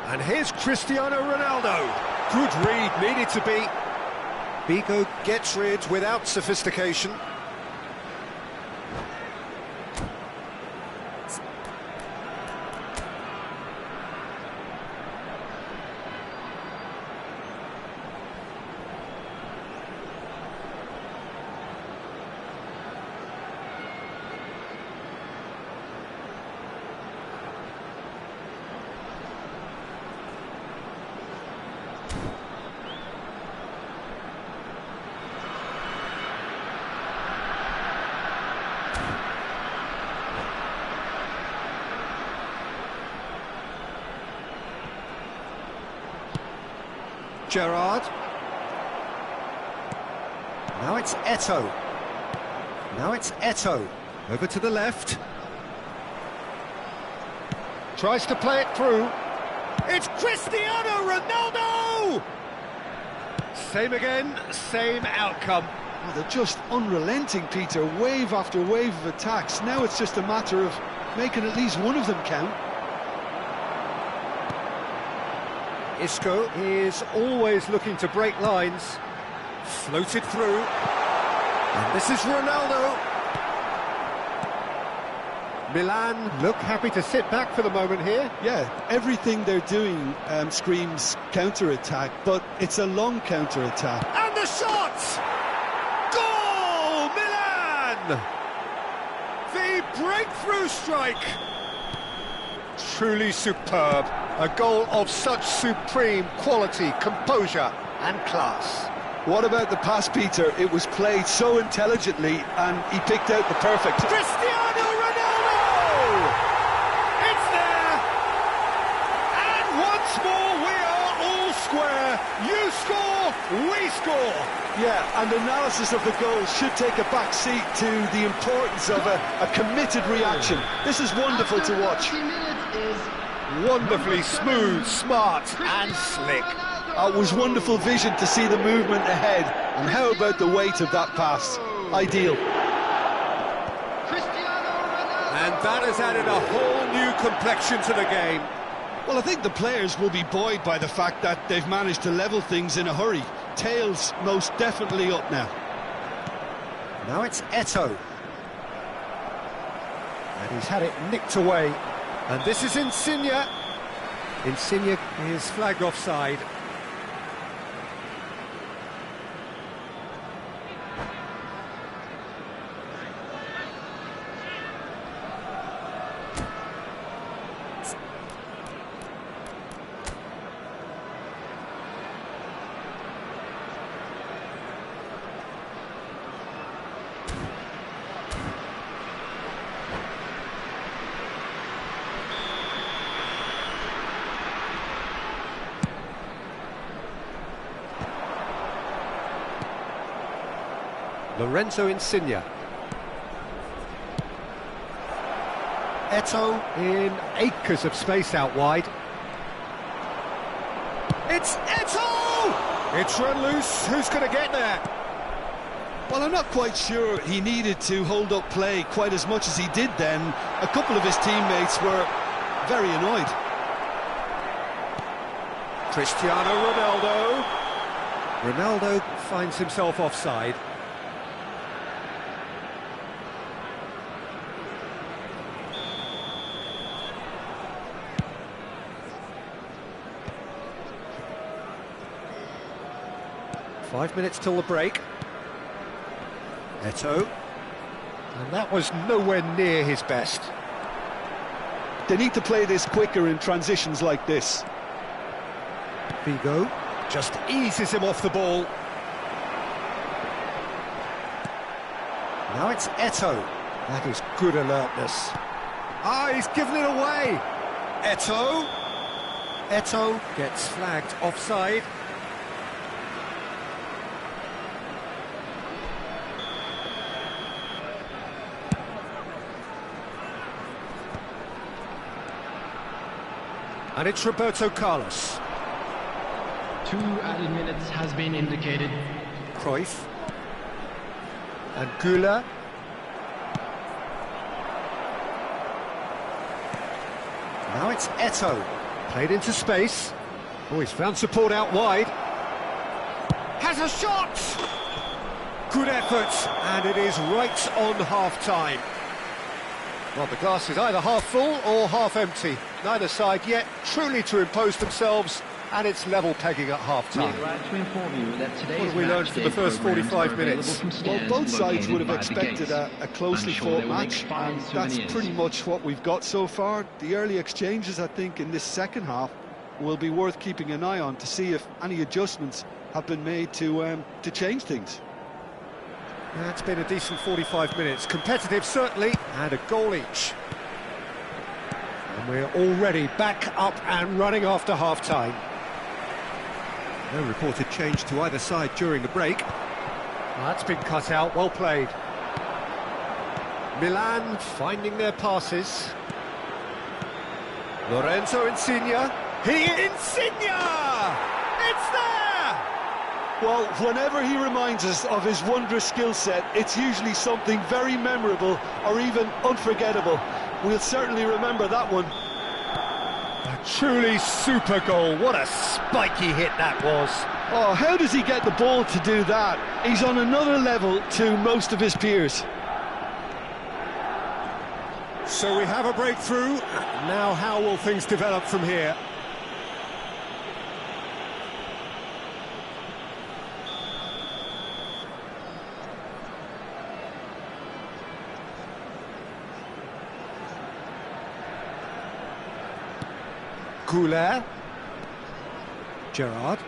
And here's Cristiano Ronaldo. Good read, needed to be. Bigo gets rid without sophistication. Gerrard. Now it's Eto'o. Now it's Eto'o. Over to the left. Tries to play it through. It's Cristiano Ronaldo! Same again, same outcome. Oh, they're just unrelenting, Peter. Wave after wave of attacks. Now it's just a matter of making at least one of them count. Isco is always looking to break lines. Floated through. And this is Ronaldo. Milan look happy to sit back for the moment here. Yeah, everything they're doing screams counter-attack, but it's a long counter-attack. And the shot! Goal! Milan! The breakthrough strike! Truly superb. A goal of such supreme quality, composure and class. What about the pass, Peter? It was played so intelligently and he picked out the perfect. Cristiano Ronaldo! It's there! And once more we are all square. You score, we score. Yeah, and analysis of the goal should take a back seat to the importance of a committed reaction. This is wonderful to watch. 90 minutes is Wonderfully smooth, smart and slick. It was wonderful vision to see the movement ahead. And how about the weight of that pass? Ideal. And that has added a whole new complexion to the game. Well, I think the players will be buoyed by the fact that they've managed to level things in a hurry. Tails most definitely up now. Now it's Eto'o. And he's had it nicked away. And this is Insigne. Insigne is flagged offside. Lorenzo Insigne. Eto'o in acres of space out wide. It's Eto'o! It's run loose. Who's going to get there? Well, I'm not quite sure he needed to hold up play quite as much as he did then. A couple of his teammates were very annoyed. Cristiano Ronaldo. Ronaldo finds himself offside. Five minutes till the break. Eto'o. And that was nowhere near his best. They need to play this quicker in transitions like this. Figo just eases him off the ball. Now it's Eto'o. That is good alertness. Ah, he's given it away. Eto'o. Eto'o gets flagged offside. And it's Roberto Carlos. 2 added minutes has been indicated. Cruyff. And Güler. Now it's Eto'o. Played into space. Oh, he's found support out wide. Has a shot! Good effort, and it is right on half-time. Well, the glass is either half full or half empty. Neither side yet truly to impose themselves, and it's level pegging at half-time. We're glad to inform you that today's What have we learned from the first 45 minutes? Well, both sides would have expected a closely fought match, and that's pretty much what we've got so far. The early exchanges, I think, in this second half will be worth keeping an eye on to see if any adjustments have been made to change things. Yeah, it's been a decent 45 minutes. Competitive, certainly, and a goal each. And we're already back up and running after half-time. No reported change to either side during the break. Well, that's been cut out, well played. Milan finding their passes. Lorenzo Insigne. Insigne! It's there! Well, whenever he reminds us of his wondrous skill set, it's usually something very memorable or even unforgettable. We'll certainly remember that one. A truly super goal. What a spiky hit that was. Oh, how does he get the ball to do that? He's on another level to most of his peers. So we have a breakthrough. Now how will things develop from here? Güler. Gerrard.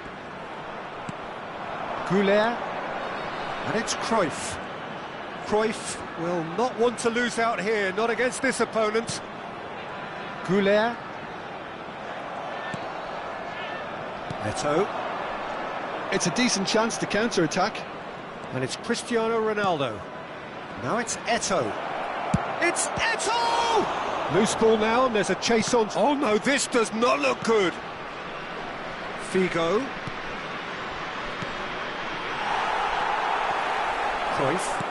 Güler. And it's Cruyff. Cruyff will not want to lose out here, not against this opponent. Güler. Eto'o. It's a decent chance to counter-attack. And it's Cristiano Ronaldo. Now it's Eto'o. It's Eto'o! Loose ball now, and there's a chase on. Oh no, this does not look good. Figo. Cruyff.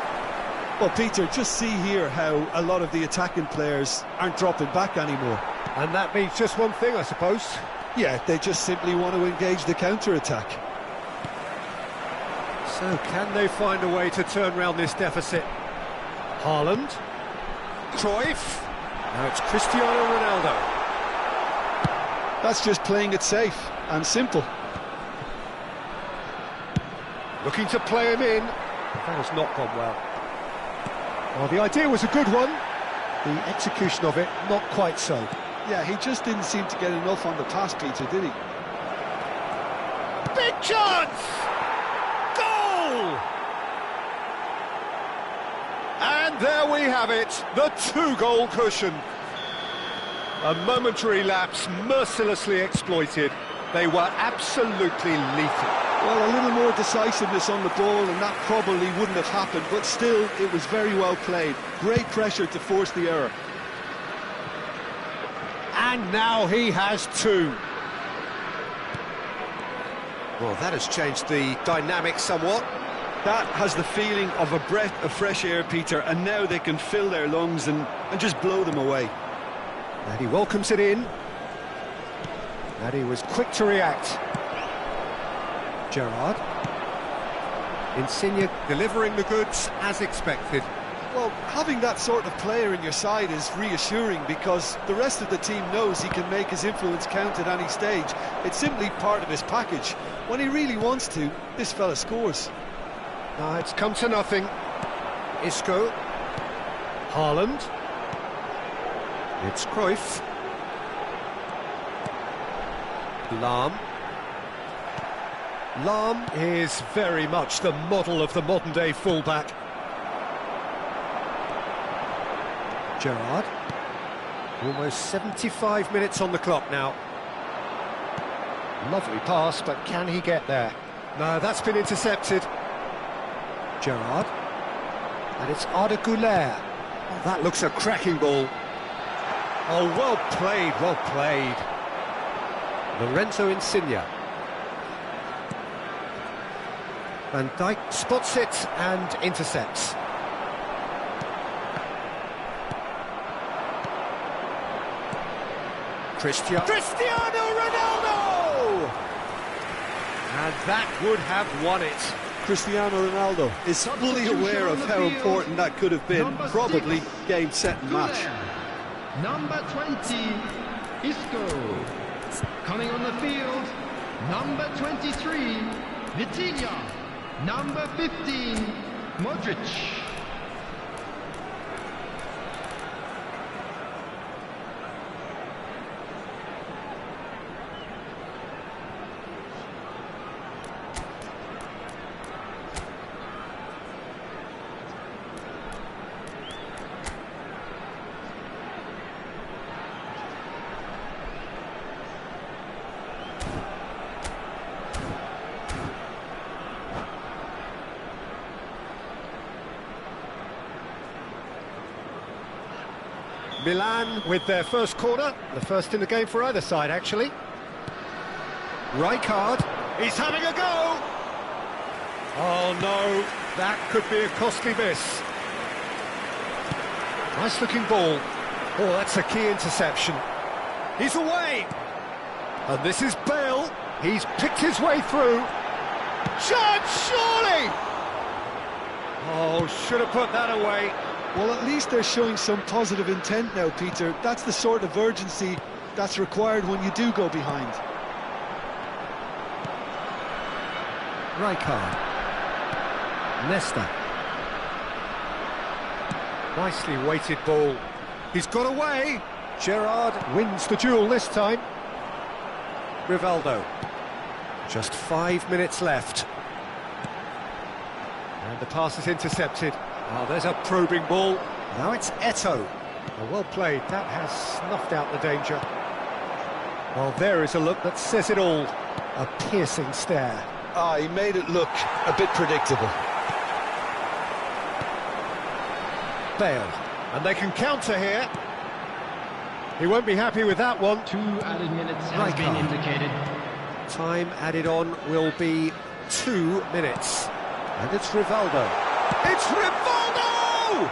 Well, Peter, just see here how a lot of the attacking players aren't dropping back anymore. And that means just one thing, I suppose. Yeah, they just simply want to engage the counter-attack. So, can they find a way to turn around this deficit? Haaland. Cruyff. Now it's Cristiano Ronaldo. That's just playing it safe and simple. Looking to play him in. That has not gone well. Well, the idea was a good one. The execution of it, not quite so. Yeah, he just didn't seem to get enough on the pass, Peter, did he? Big chance! Goal! And there we have it, the two-goal cushion. A momentary lapse mercilessly exploited. They were absolutely lethal. Well, a little more decisiveness on the ball and that probably wouldn't have happened, but still, it was very well played. Great pressure to force the error. And now he has two. Well, that has changed the dynamic somewhat. That has the feeling of a breath of fresh air, Peter, and now they can fill their lungs and just blow them away. And he welcomes it in. And he was quick to react. Gerrard. Insigne delivering the goods as expected. Well, having that sort of player in your side is reassuring because the rest of the team knows he can make his influence count at any stage. It's simply part of his package. When he really wants to, this fella scores. It's come to nothing. Isco. Haaland. It's Cruyff. Lahm. Lahm is very much the model of the modern-day fullback. Gerrard. Almost 75 minutes on the clock now. Lovely pass, but can he get there? No, that's been intercepted. Gerrard. And it's Arda Güler. Oh, that looks a cracking ball. Oh, well played, well played. Lorenzo Insigne. Van Dijk spots it and intercepts. Cristiano Ronaldo! And that would have won it. Cristiano Ronaldo is fully aware of how important that could have been. Probably game, set and match. Number 20, Isco. Coming on the field, number 23, Vitinha. Number 15, Modric. Milan with their first corner, the first in the game for either side, actually. Rijkaard, he's having a go! Oh no, that could be a costly miss. Nice looking ball. Oh, that's a key interception. He's away! And this is Bale, he's picked his way through. Chance, surely! Oh, should have put that away. Well, at least they're showing some positive intent now, Peter. That's the sort of urgency that's required when you do go behind. Rijkaard. Nesta. Nicely weighted ball. He's got away. Gerrard wins the duel this time. Rivaldo. Just 5 minutes left. And the pass is intercepted. Oh, there's a probing ball. Now it's Eto'o. Oh, well played. That has snuffed out the danger. Well, there is a look that says it all. A piercing stare. He made it look a bit predictable. Bale. And they can counter here. He won't be happy with that one. 2 added minutes has been indicated. Time added on will be 2 minutes. And it's Rivaldo. It's Rivaldo!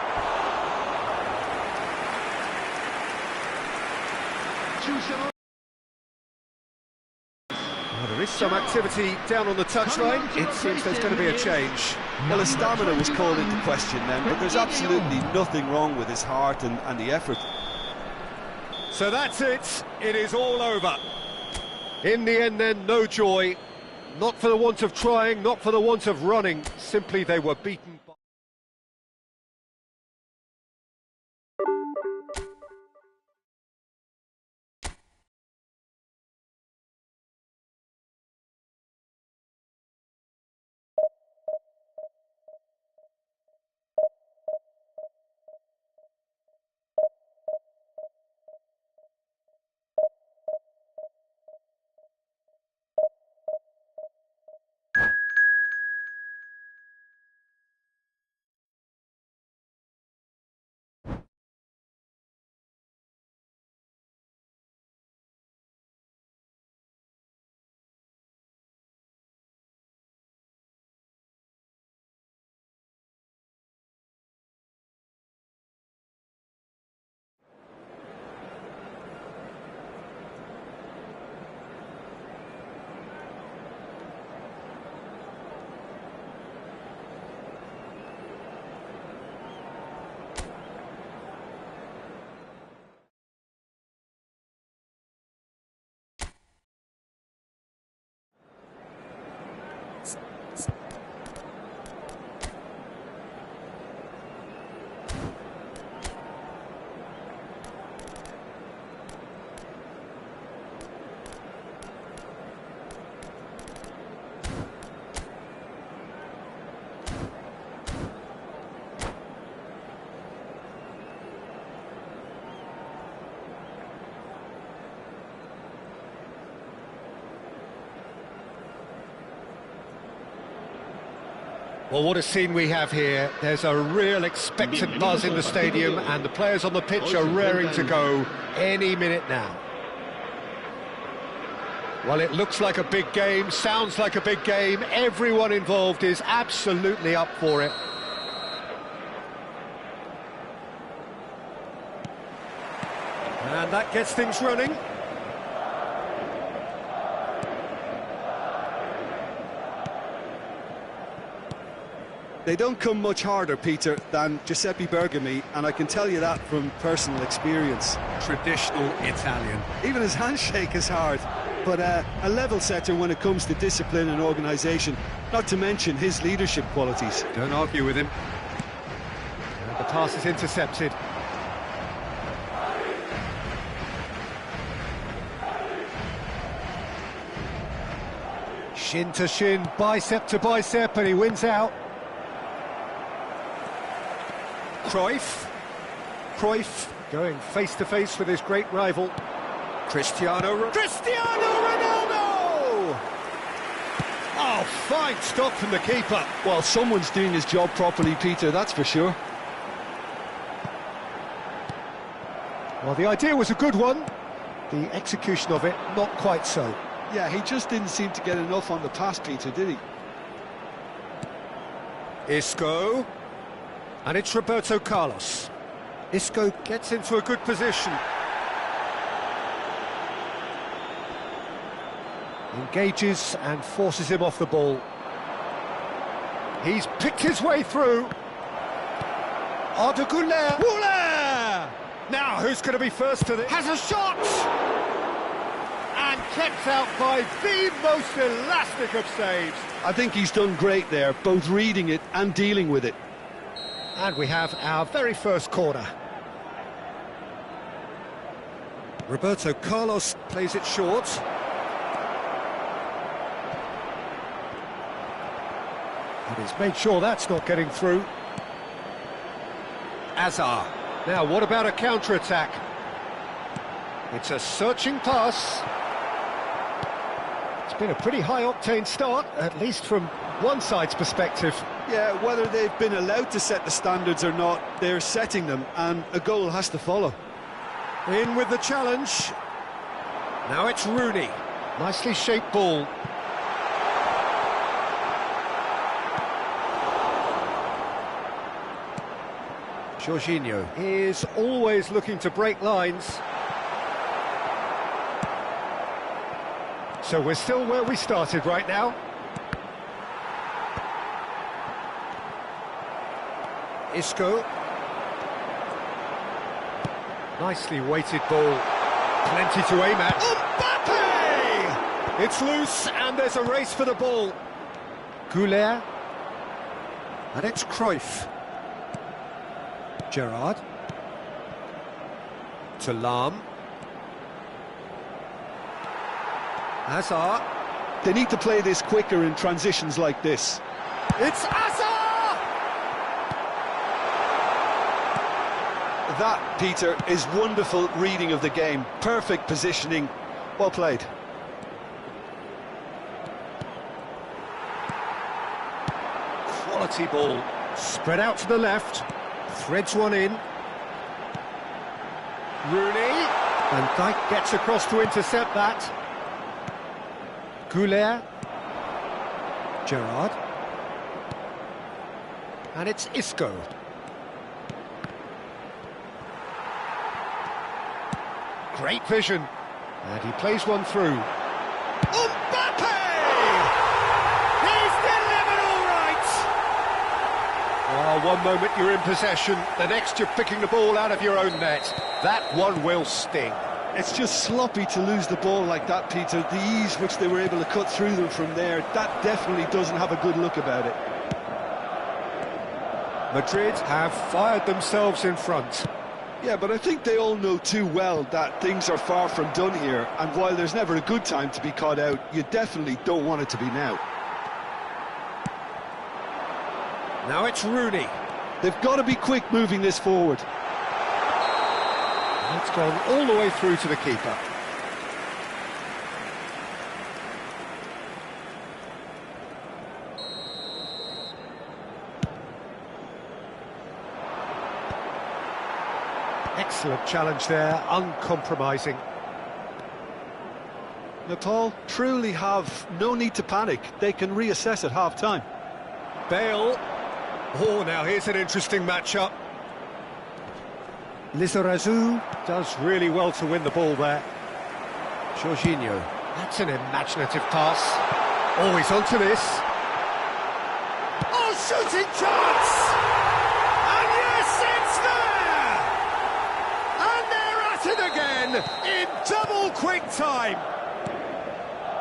Well, there is some activity down on the touchline. It seems there's going to be a change. Well, his stamina was called into question then, but there's absolutely nothing wrong with his heart and the effort. So that's it. It is all over. In the end then, no joy. Not for the want of trying, not for the want of running. Simply they were beaten. Well, what a scene we have here. There's a real expectant buzz in the stadium, and the players on the pitch are raring to go any minute now. Well, it looks like a big game, sounds like a big game. Everyone involved is absolutely up for it. And that gets things running. They don't come much harder, Peter, than Giuseppe Bergomi, and I can tell you that from personal experience. Traditional Italian. Even his handshake is hard, but a level setter when it comes to discipline and organisation, not to mention his leadership qualities. Don't argue with him. And the pass is intercepted. Shin to shin, bicep to bicep, and he wins out. Cruyff going face-to-face with his great rival. Cristiano Ronaldo! Oh, fine stop from the keeper. Well, someone's doing his job properly, Peter, that's for sure. Well, the idea was a good one. The execution of it, not quite so. Yeah, he just didn't seem to get enough on the pass, Peter, did he? Isco. And it's Roberto Carlos. Isco gets into a good position. Engages and forces him off the ball. He's picked his way through. Arda Güler. Now, who's going to be first to this? Has a shot! And kept out by the most elastic of saves. I think he's done great there, both reading it and dealing with it. And we have our very first corner. Roberto Carlos plays it short. And he's made sure that's not getting through. Azar. Now, what about a counter-attack? It's a searching pass. It's been a pretty high-octane start, at least from one side's perspective. Yeah, whether they've been allowed to set the standards or not, they're setting them, and a goal has to follow. In with the challenge. Now it's Rooney. Nicely shaped ball. Jorginho is always looking to break lines. So we're still where we started right now. Isco. Nicely weighted ball. Plenty to aim at. Mbappe! It's loose and there's a race for the ball. Goulet. And it's Cruyff. Gerrard. To Lahm. Hazard. They need to play this quicker in transitions like this. It's Hazard! That, Peter, is wonderful reading of the game. Perfect positioning. Well played. Quality ball. Spread out to the left. Threads one in. Rooney. And Dijk gets across to intercept that. Goulet. Gerrard. And it's Isco. Great vision. And he plays one through. Mbappe! He's delivered all right! Well, one moment you're in possession, the next you're picking the ball out of your own net. That one will sting. It's just sloppy to lose the ball like that, Peter. The ease which they were able to cut through them from there, that definitely doesn't have a good look about it. Madrid have fired themselves in front. Yeah, but I think they all know too well that things are far from done here, and while there's never a good time to be caught out, you definitely don't want it to be now. Now it's Rooney. They've got to be quick moving this forward. It's gone all the way through to the keeper. Excellent challenge there, uncompromising. Nepal truly have no need to panic. They can reassess at half-time. Bale. Oh, now here's an interesting matchup. Lizarazu does really well to win the ball there. Jorginho. That's an imaginative pass. Oh, he's onto this. Oh, shooting chance! And yes, it's there! And they're at it again in double quick time.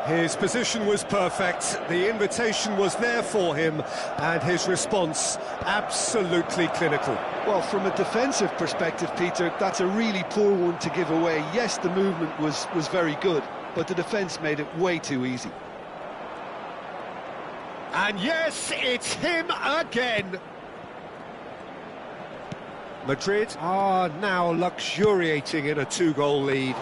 His position was perfect, the invitation was there for him, and his response absolutely clinical. Well, from a defensive perspective, Peter, that's a really poor one to give away. Yes, the movement was very good, but the defence made it way too easy. And yes, it's him again. Madrid are now luxuriating in a two-goal lead.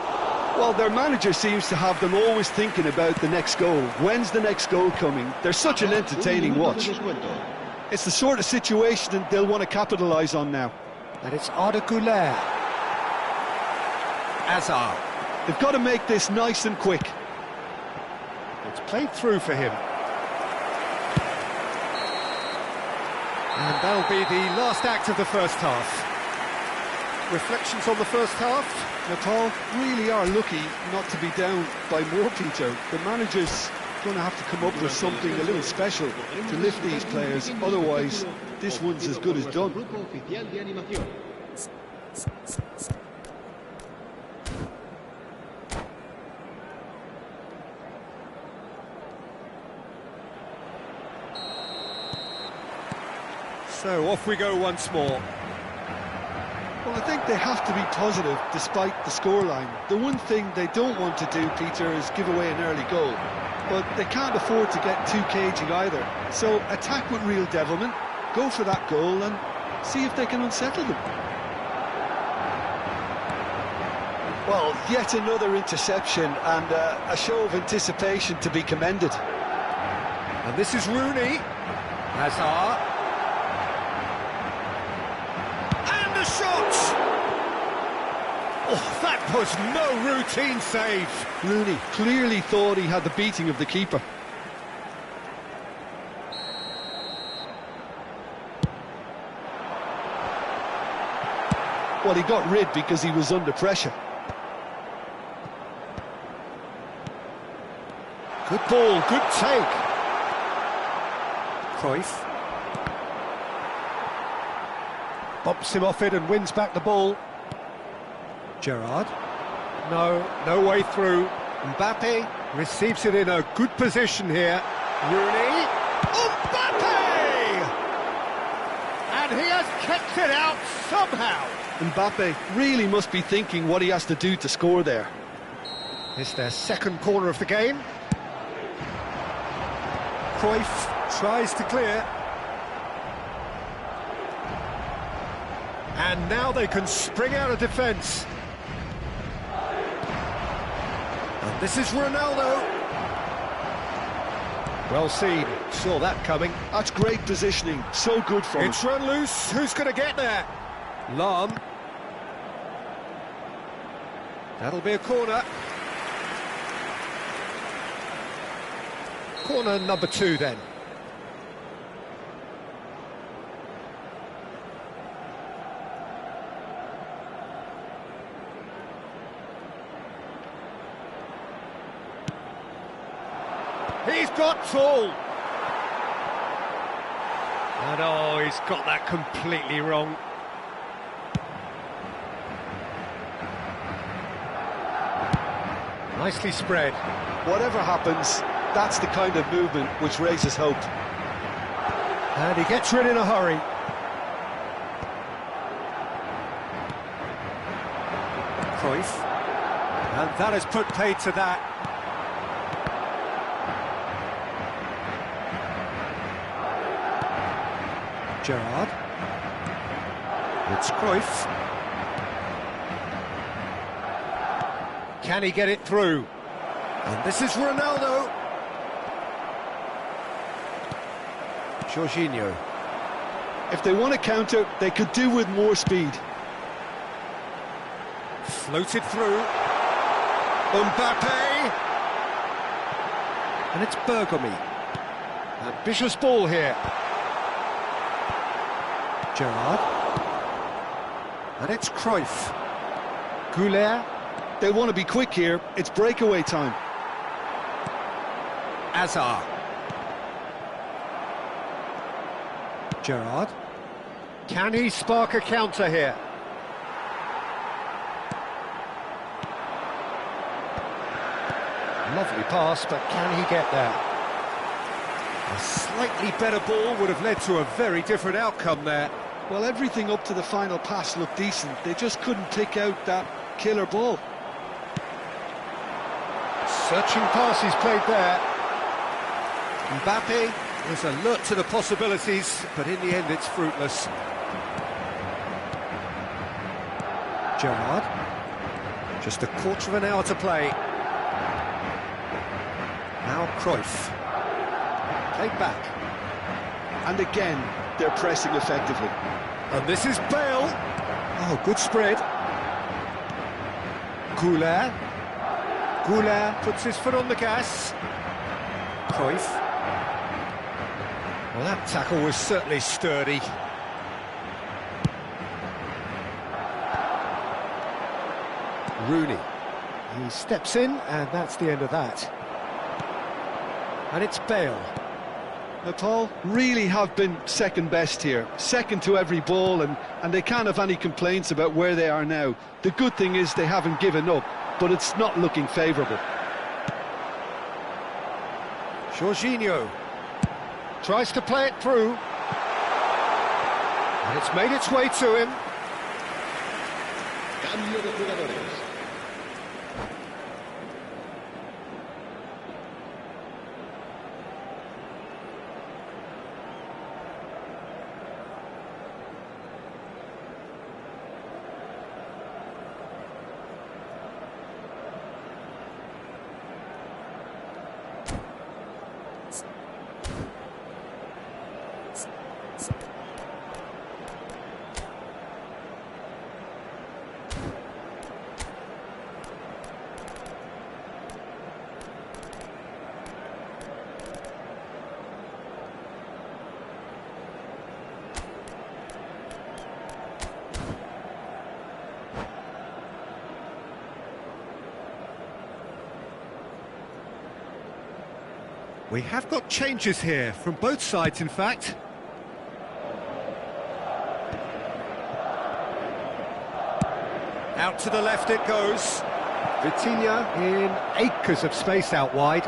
Well, their manager seems to have them always thinking about the next goal. When's the next goal coming? They're such an entertaining watch. It's the sort of situation that they'll want to capitalise on now. And it's Arda Güler. Hazard. They've got to make this nice and quick. It's played through for him. And that'll be the last act of the first half. Reflections on the first half? Nepal really are lucky not to be down by more, Peter. The manager's going to have to come up with something a little special to lift these players. Otherwise, this one's as good as done. So off we go once more. Well, I think they have to be positive despite the scoreline. The one thing they don't want to do, Peter, is give away an early goal. But they can't afford to get too cagey either. So attack with real devilment, go for that goal and see if they can unsettle them. Well, yet another interception and a show of anticipation to be commended. And this is Rooney. Hazard. Shot! Oh, that was no routine save. Rooney clearly thought he had the beating of the keeper. Well, he got rid because he was under pressure. Good ball, good take. Cruyff. Bumps him off it and wins back the ball. Gerrard. No way through. Mbappe receives it in a good position here. Rooney. Mbappe! And he has kept it out somehow. Mbappe really must be thinking what he has to do to score there. It's their second corner of the game. Cruyff tries to clear. And now they can spring out of defence. And this is Ronaldo. Well seen, saw that coming. That's great positioning, so good from him. It's run loose, who's going to get there? Lahm. That'll be a corner. Corner number 2 then. He's got tall. And oh, he's got that completely wrong. Nicely spread. Whatever happens, that's the kind of movement which raises hope. And he gets rid in a hurry. Cruyff. And that has put paid to that. Gerrard. It's Cruyff. Can he get it through? And this is Ronaldo. Jorginho. If they want to counter, they could do with more speed. Floated through. Mbappe. And it's Bergomi. Ambitious ball here. Gerrard. And it's Cruyff. Goulet. They want to be quick here, it's breakaway time. Hazard. Gerrard. Can he spark a counter here? Lovely pass, but can he get there? A slightly better ball would have led to a very different outcome there. Well, everything up to the final pass looked decent. They just couldn't pick out that killer ball. Searching pass he's played there. Mbappe was alert to the possibilities, but in the end it's fruitless. Gerrard. Just a quarter of an hour to play. Now Cruyff. Played back. And again, they're pressing effectively. And this is Bale. Oh, good spread. Goulet. Goulet puts his foot on the gas. Cruyff. Well, that tackle was certainly sturdy. Rooney. He steps in, and that's the end of that. And it's Bale. Nepal really have been second best here, second to every ball, and they can't have any complaints about where they are now. The good thing is they haven't given up, but it's not looking favourable. Jorginho tries to play it through, and it's made its way to him. Cambio de jugadores. We have got changes here, from both sides in fact. Out to the left it goes. Vitinha in acres of space out wide.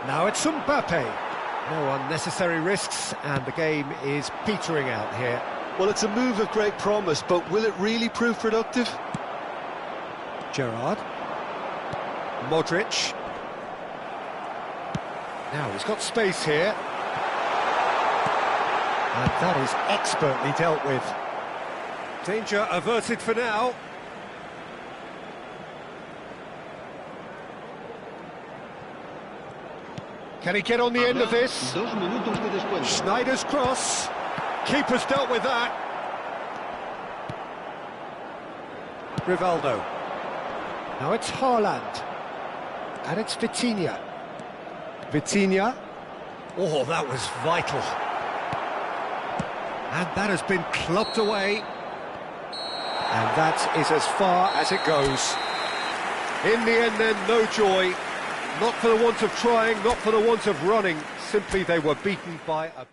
Now it's Mbappe. No unnecessary risks, and the game is petering out here. Well, it's a move of great promise, but will it really prove productive? Gerrard. Modric. Now he's got space here. And that is expertly dealt with. Danger averted for now. Can he get on the end of this? 2 minutos de descuento. Schneider's cross. Keeper's dealt with that. Rivaldo. Now it's Haaland. And it's Vitinha. Vitinha. Oh, that was vital. And that has been clubbed away. And that is as far as it goes. In the end then, no joy. Not for the want of trying, not for the want of running. Simply they were beaten by a...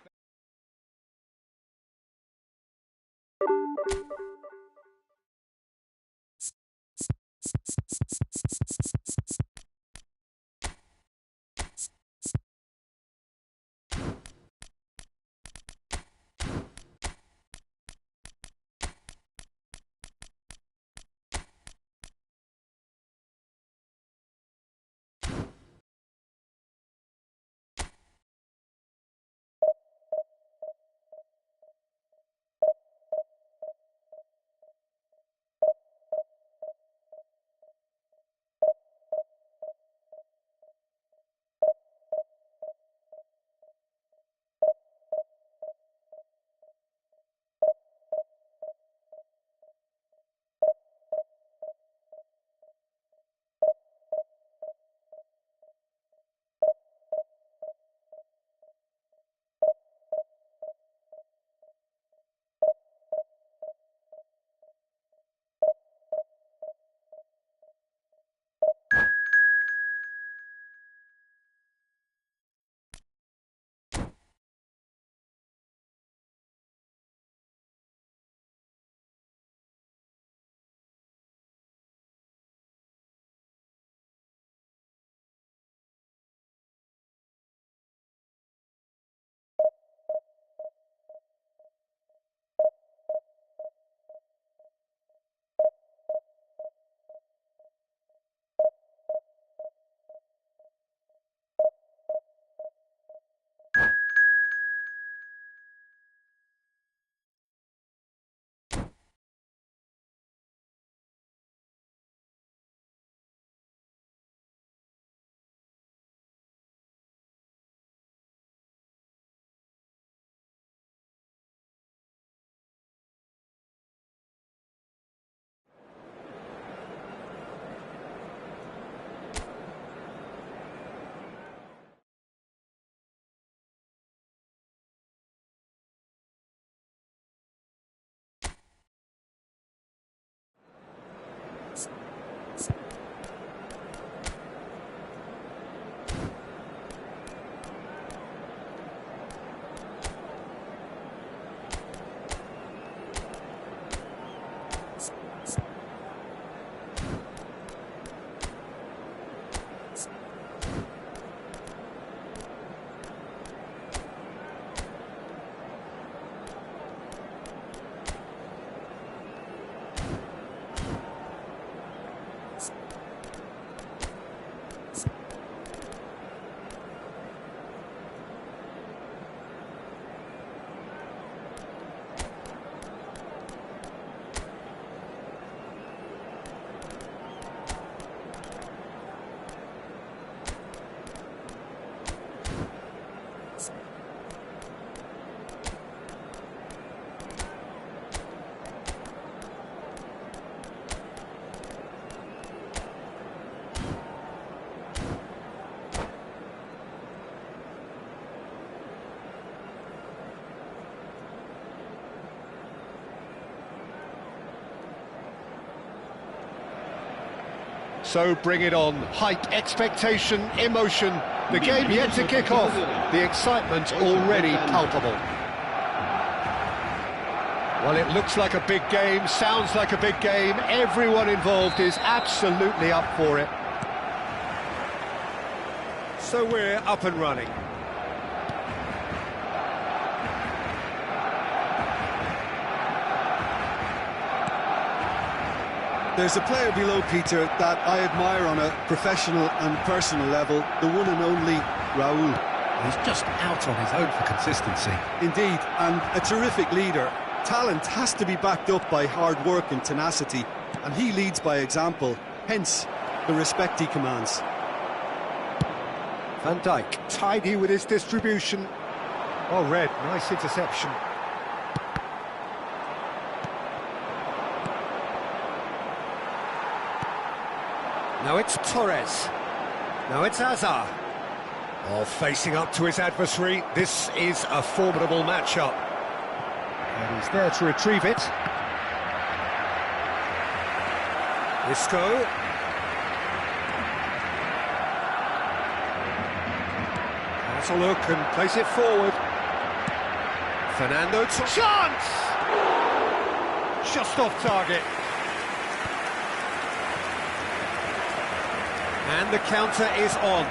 So bring it on. Hype, expectation, emotion. The game yet to kick off. The excitement already palpable. Well, it looks like a big game, sounds like a big game. Everyone involved is absolutely up for it. So we're up and running. There's a player below, Peter, that I admire on a professional and personal level, the one and only Raul. He's just out on his own for consistency. Indeed, and a terrific leader. Talent has to be backed up by hard work and tenacity, and he leads by example, hence the respect he commands. Van Dijk, tidy with his distribution. Oh, Red, nice interception. Now it's Torres. Now it's Hazard. Oh, facing up to his adversary. This is a formidable matchup. And he's there to retrieve it. Isco. Has a look and place it forward. Fernando. Chance! Just off target. And the counter is on.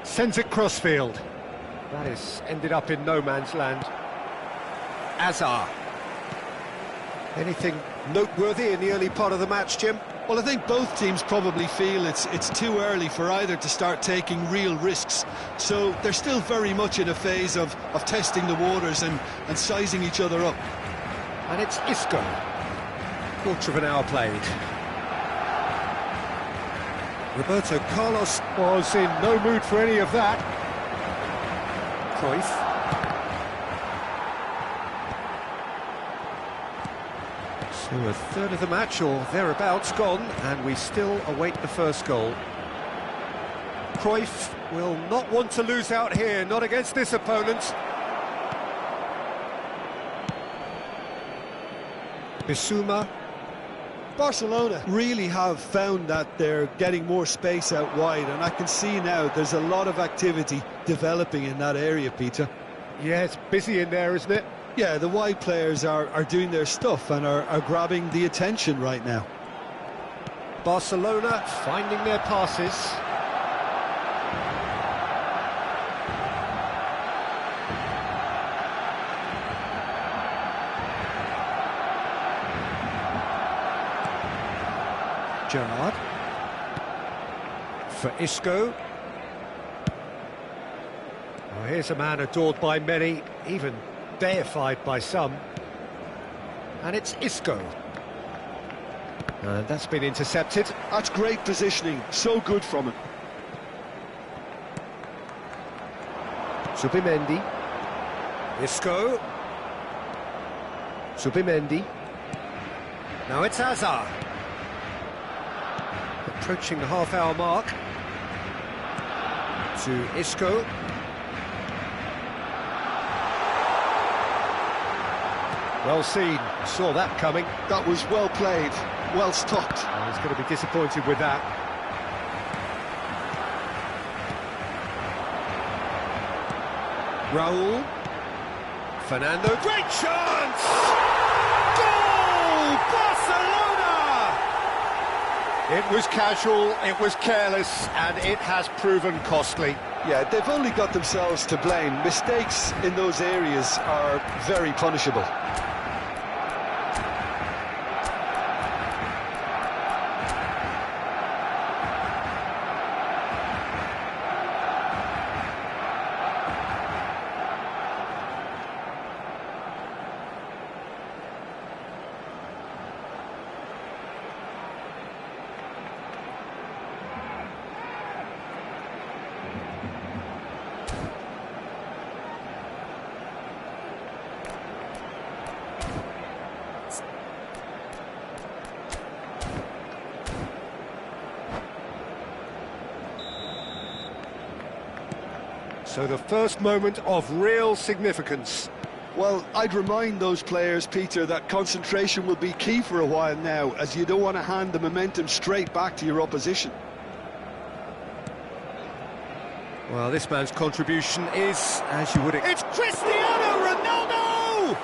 Sends it crossfield. That is ended up in no man's land. Hazard. Anything noteworthy in the early part of the match, Jim? Well, I think both teams probably feel it's too early for either to start taking real risks. So they're still very much in a phase of testing the waters and sizing each other up. And it's Isco. Quarter of an hour played. Roberto Carlos was in no mood for any of that. Cruyff. So a third of the match, or thereabouts, gone, and we still await the first goal. Cruyff will not want to lose out here, not against this opponent. Bissouma. Barcelona really have found that they're getting more space out wide, and I can see now there's a lot of activity developing in that area, Peter. Yeah, it's busy in there, isn't it? Yeah, the wide players are doing their stuff and are grabbing the attention right now. Barcelona finding their passes. Gerrard. For Isco. Oh, here's a man adored by many, even deified by some. And it's Isco. And that's been intercepted. That's great positioning, so good from him. Zubimendi. Isco. Zubimendi. Now it's Hazard. Approaching the half-hour mark. To Isco. Well seen, saw that coming. That was well played, well stopped. Oh, he's going to be disappointed with that. Raul. Fernando. Great chance! Goal! Barcelona! It was casual, it was careless, and it has proven costly. Yeah, they've only got themselves to blame. Mistakes in those areas are very punishable. So the first moment of real significance. Well, I'd remind those players, Peter, that concentration will be key for a while now, as you don't want to hand the momentum straight back to your opposition. Well, this man's contribution is, as you would expect. It's Cristiano Ronaldo!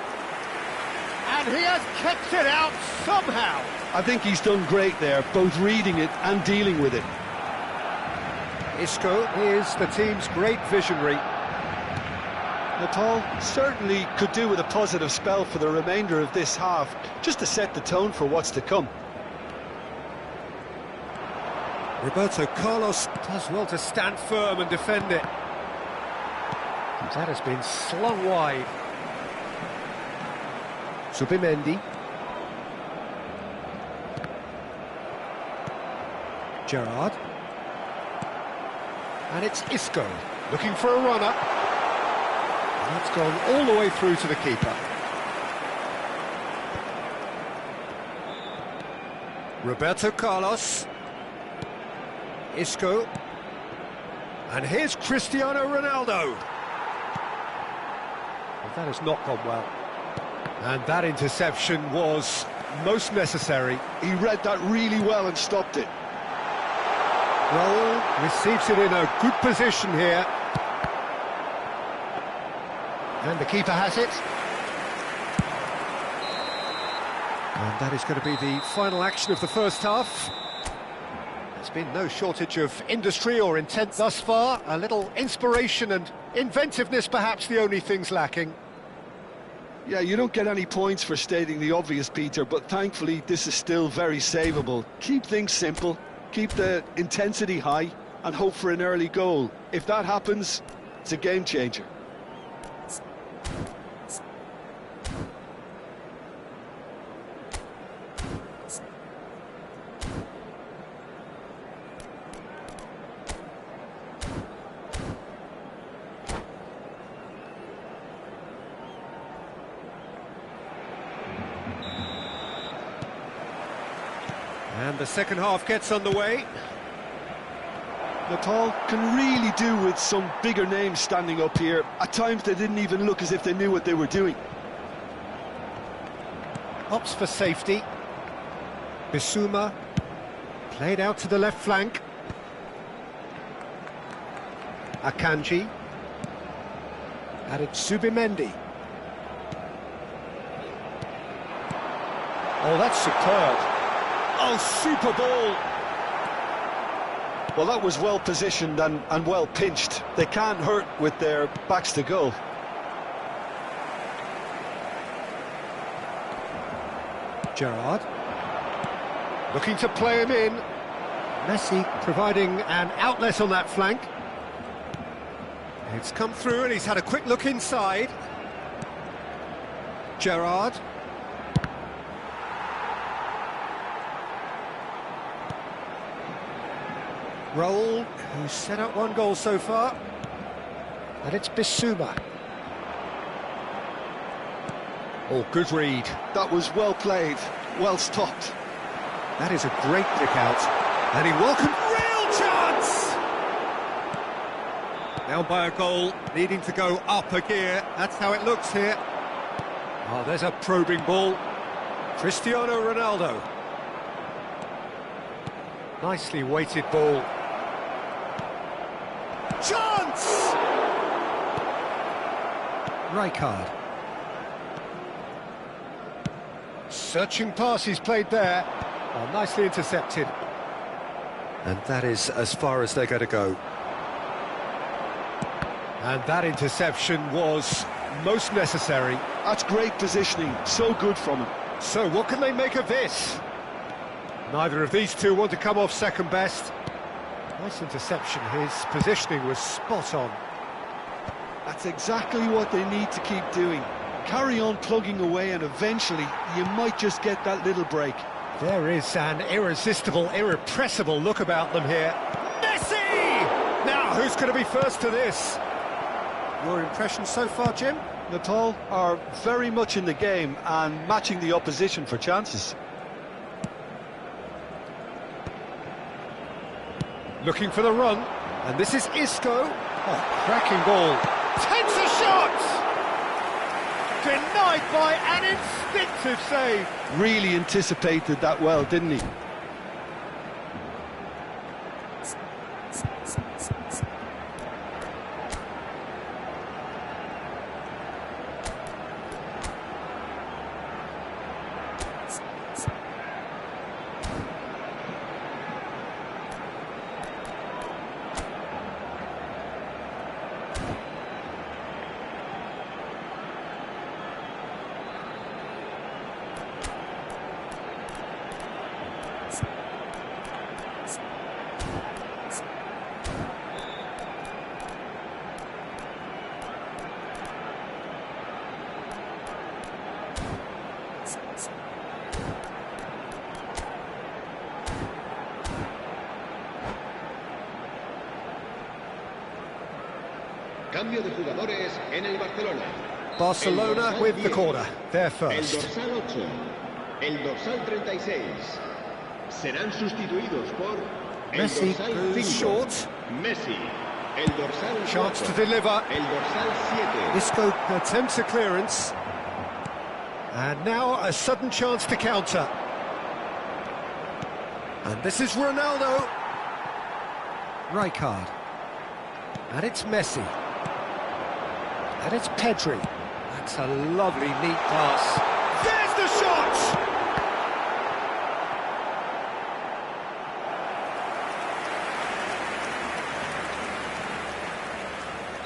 And he has kept it out somehow. I think he's done great there, both reading it and dealing with it. Isco is the team's great visionary. Natal certainly could do with a positive spell for the remainder of this half, just to set the tone for what's to come. Roberto Carlos does well to stand firm and defend it. That has been slung wide. Zubimendi. Gerrard. And it's Isco, looking for a runner. And that's gone all the way through to the keeper. Roberto Carlos. Isco. And here's Cristiano Ronaldo. Well, that has not gone well. And that interception was most necessary. He read that really well and stopped it. Raul receives it in a good position here. And the keeper has it. And that is going to be the final action of the first half. There's been no shortage of industry or intent thus far. A little inspiration and inventiveness, perhaps the only things lacking. Yeah, you don't get any points for stating the obvious, Peter, but thankfully this is still very savable. Keep things simple, keep the intensity high, and hope for an early goal. If that happens, it's a game changer. And the second half gets underway. Natal can really do with some bigger names standing up here. At times they didn't even look as if they knew what they were doing. Opts for safety. Bissouma played out to the left flank. Akanji. And it's Zubimendi. Oh, that's superb. Oh, super ball. Well, that was well positioned and well pinched. They can't hurt with their backs to goal. Gerrard. Looking to play him in. Messi providing an outlet on that flank. It's come through and he's had a quick look inside. Gerrard. Raul, who's set up one goal so far. And it's Bissouma. Oh, good read. That was well played, well stopped. That is a great kick out. And he welcomed real chance! Down by a goal, needing to go up a gear. That's how it looks here. Oh, there's a probing ball. Cristiano Ronaldo. Nicely weighted ball. Chance! Rijkaard. Searching pass he's played there. Oh, nicely intercepted. And that is as far as they're going to go. And that interception was most necessary. That's great positioning, so good from him. So what can they make of this? Neither of these two want to come off second best. Nice interception, his positioning was spot on. That's exactly what they need to keep doing. Carry on plugging away and eventually you might just get that little break. There is an irresistible, irrepressible look about them here. Messi! Now, who's going to be first to this? Your impression so far, Jim? Natal are very much in the game and matching the opposition for chances. Looking for the run, and this is Isco. Oh, cracking ball. Takes a shot! Denied by an instinctive save. Really anticipated that well, didn't he? Cambio de jugadores en el Barcelona. Barcelona with the corner. They're El first. dorsal 8, el dorsal 36. Serán sustituidos por el Messi dorsal goes 5. short. Messi, el dorsal Chance 4, to deliver. el dorsal 7. Isco attempts a clearance. And now a sudden chance to counter. And this is Ronaldo. Rijkaard. And it's Messi. And it's Pedri. That's a lovely, neat pass. There's the shot!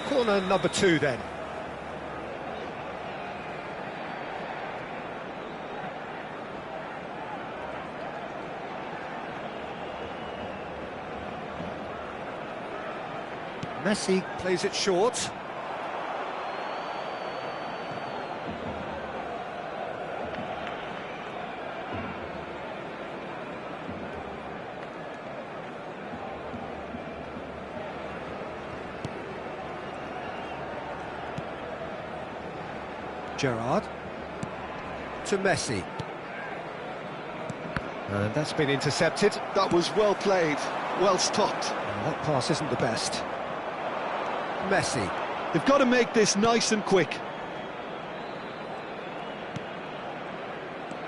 Corner number 2 then. Messi plays it short. Gerrard to Messi. And that's been intercepted. That was well played, well stopped. That pass isn't the best. Messi. They've got to make this nice and quick.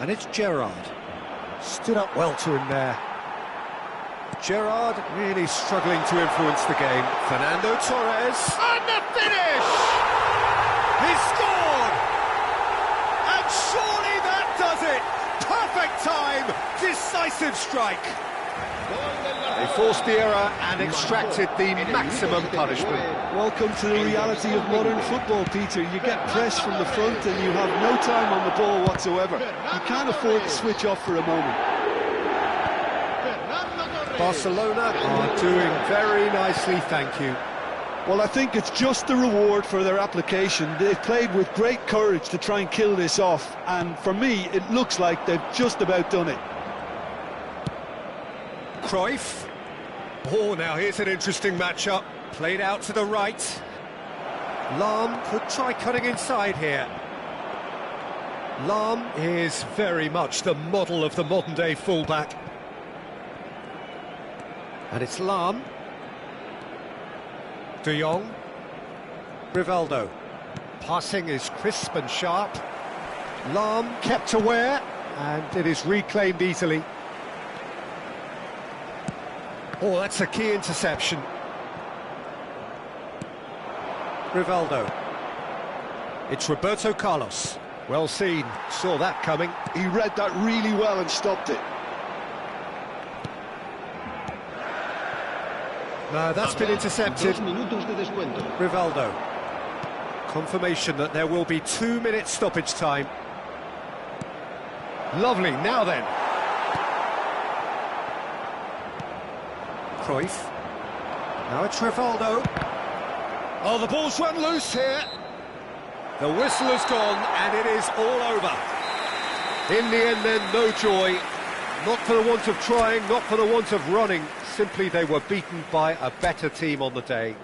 And it's Gerrard. Stood up well to him there. Gerrard really struggling to influence the game. Fernando Torres. And the finish! He scored! And surely that does it! Perfect time! Decisive strike! They forced the error and extracted the maximum punishment. Welcome to the reality of modern football, Peter. You get pressed from the front and you have no time on the ball whatsoever. You can't afford to switch off for a moment. Barcelona are doing very nicely, thank you. Well, I think it's just the reward for their application. They've played with great courage to try and kill this off, and for me, it looks like they've just about done it. Cruyff. Oh, now here's an interesting matchup. Played out to the right. Lahm could try cutting inside here. Lahm is very much the model of the modern-day fullback. And it's Lahm. De Jong. Rivaldo. Passing is crisp and sharp. Lahm kept aware, and it is reclaimed easily. Oh, that's a key interception. Rivaldo. It's Roberto Carlos. Well seen, saw that coming. He read that really well and stopped it. No, that's been intercepted. 2 minutos de descuento. Rivaldo. Confirmation that there will be 2 minutes stoppage time. Lovely, now then. Cruyff. Now it's Rivaldo. Oh, the ball's run loose here. The whistle has gone and it is all over. In the end then, no joy. Not for the want of trying, not for the want of running. Simply they were beaten by a better team on the day.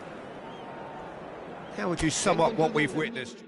How would you sum up what we've witnessed?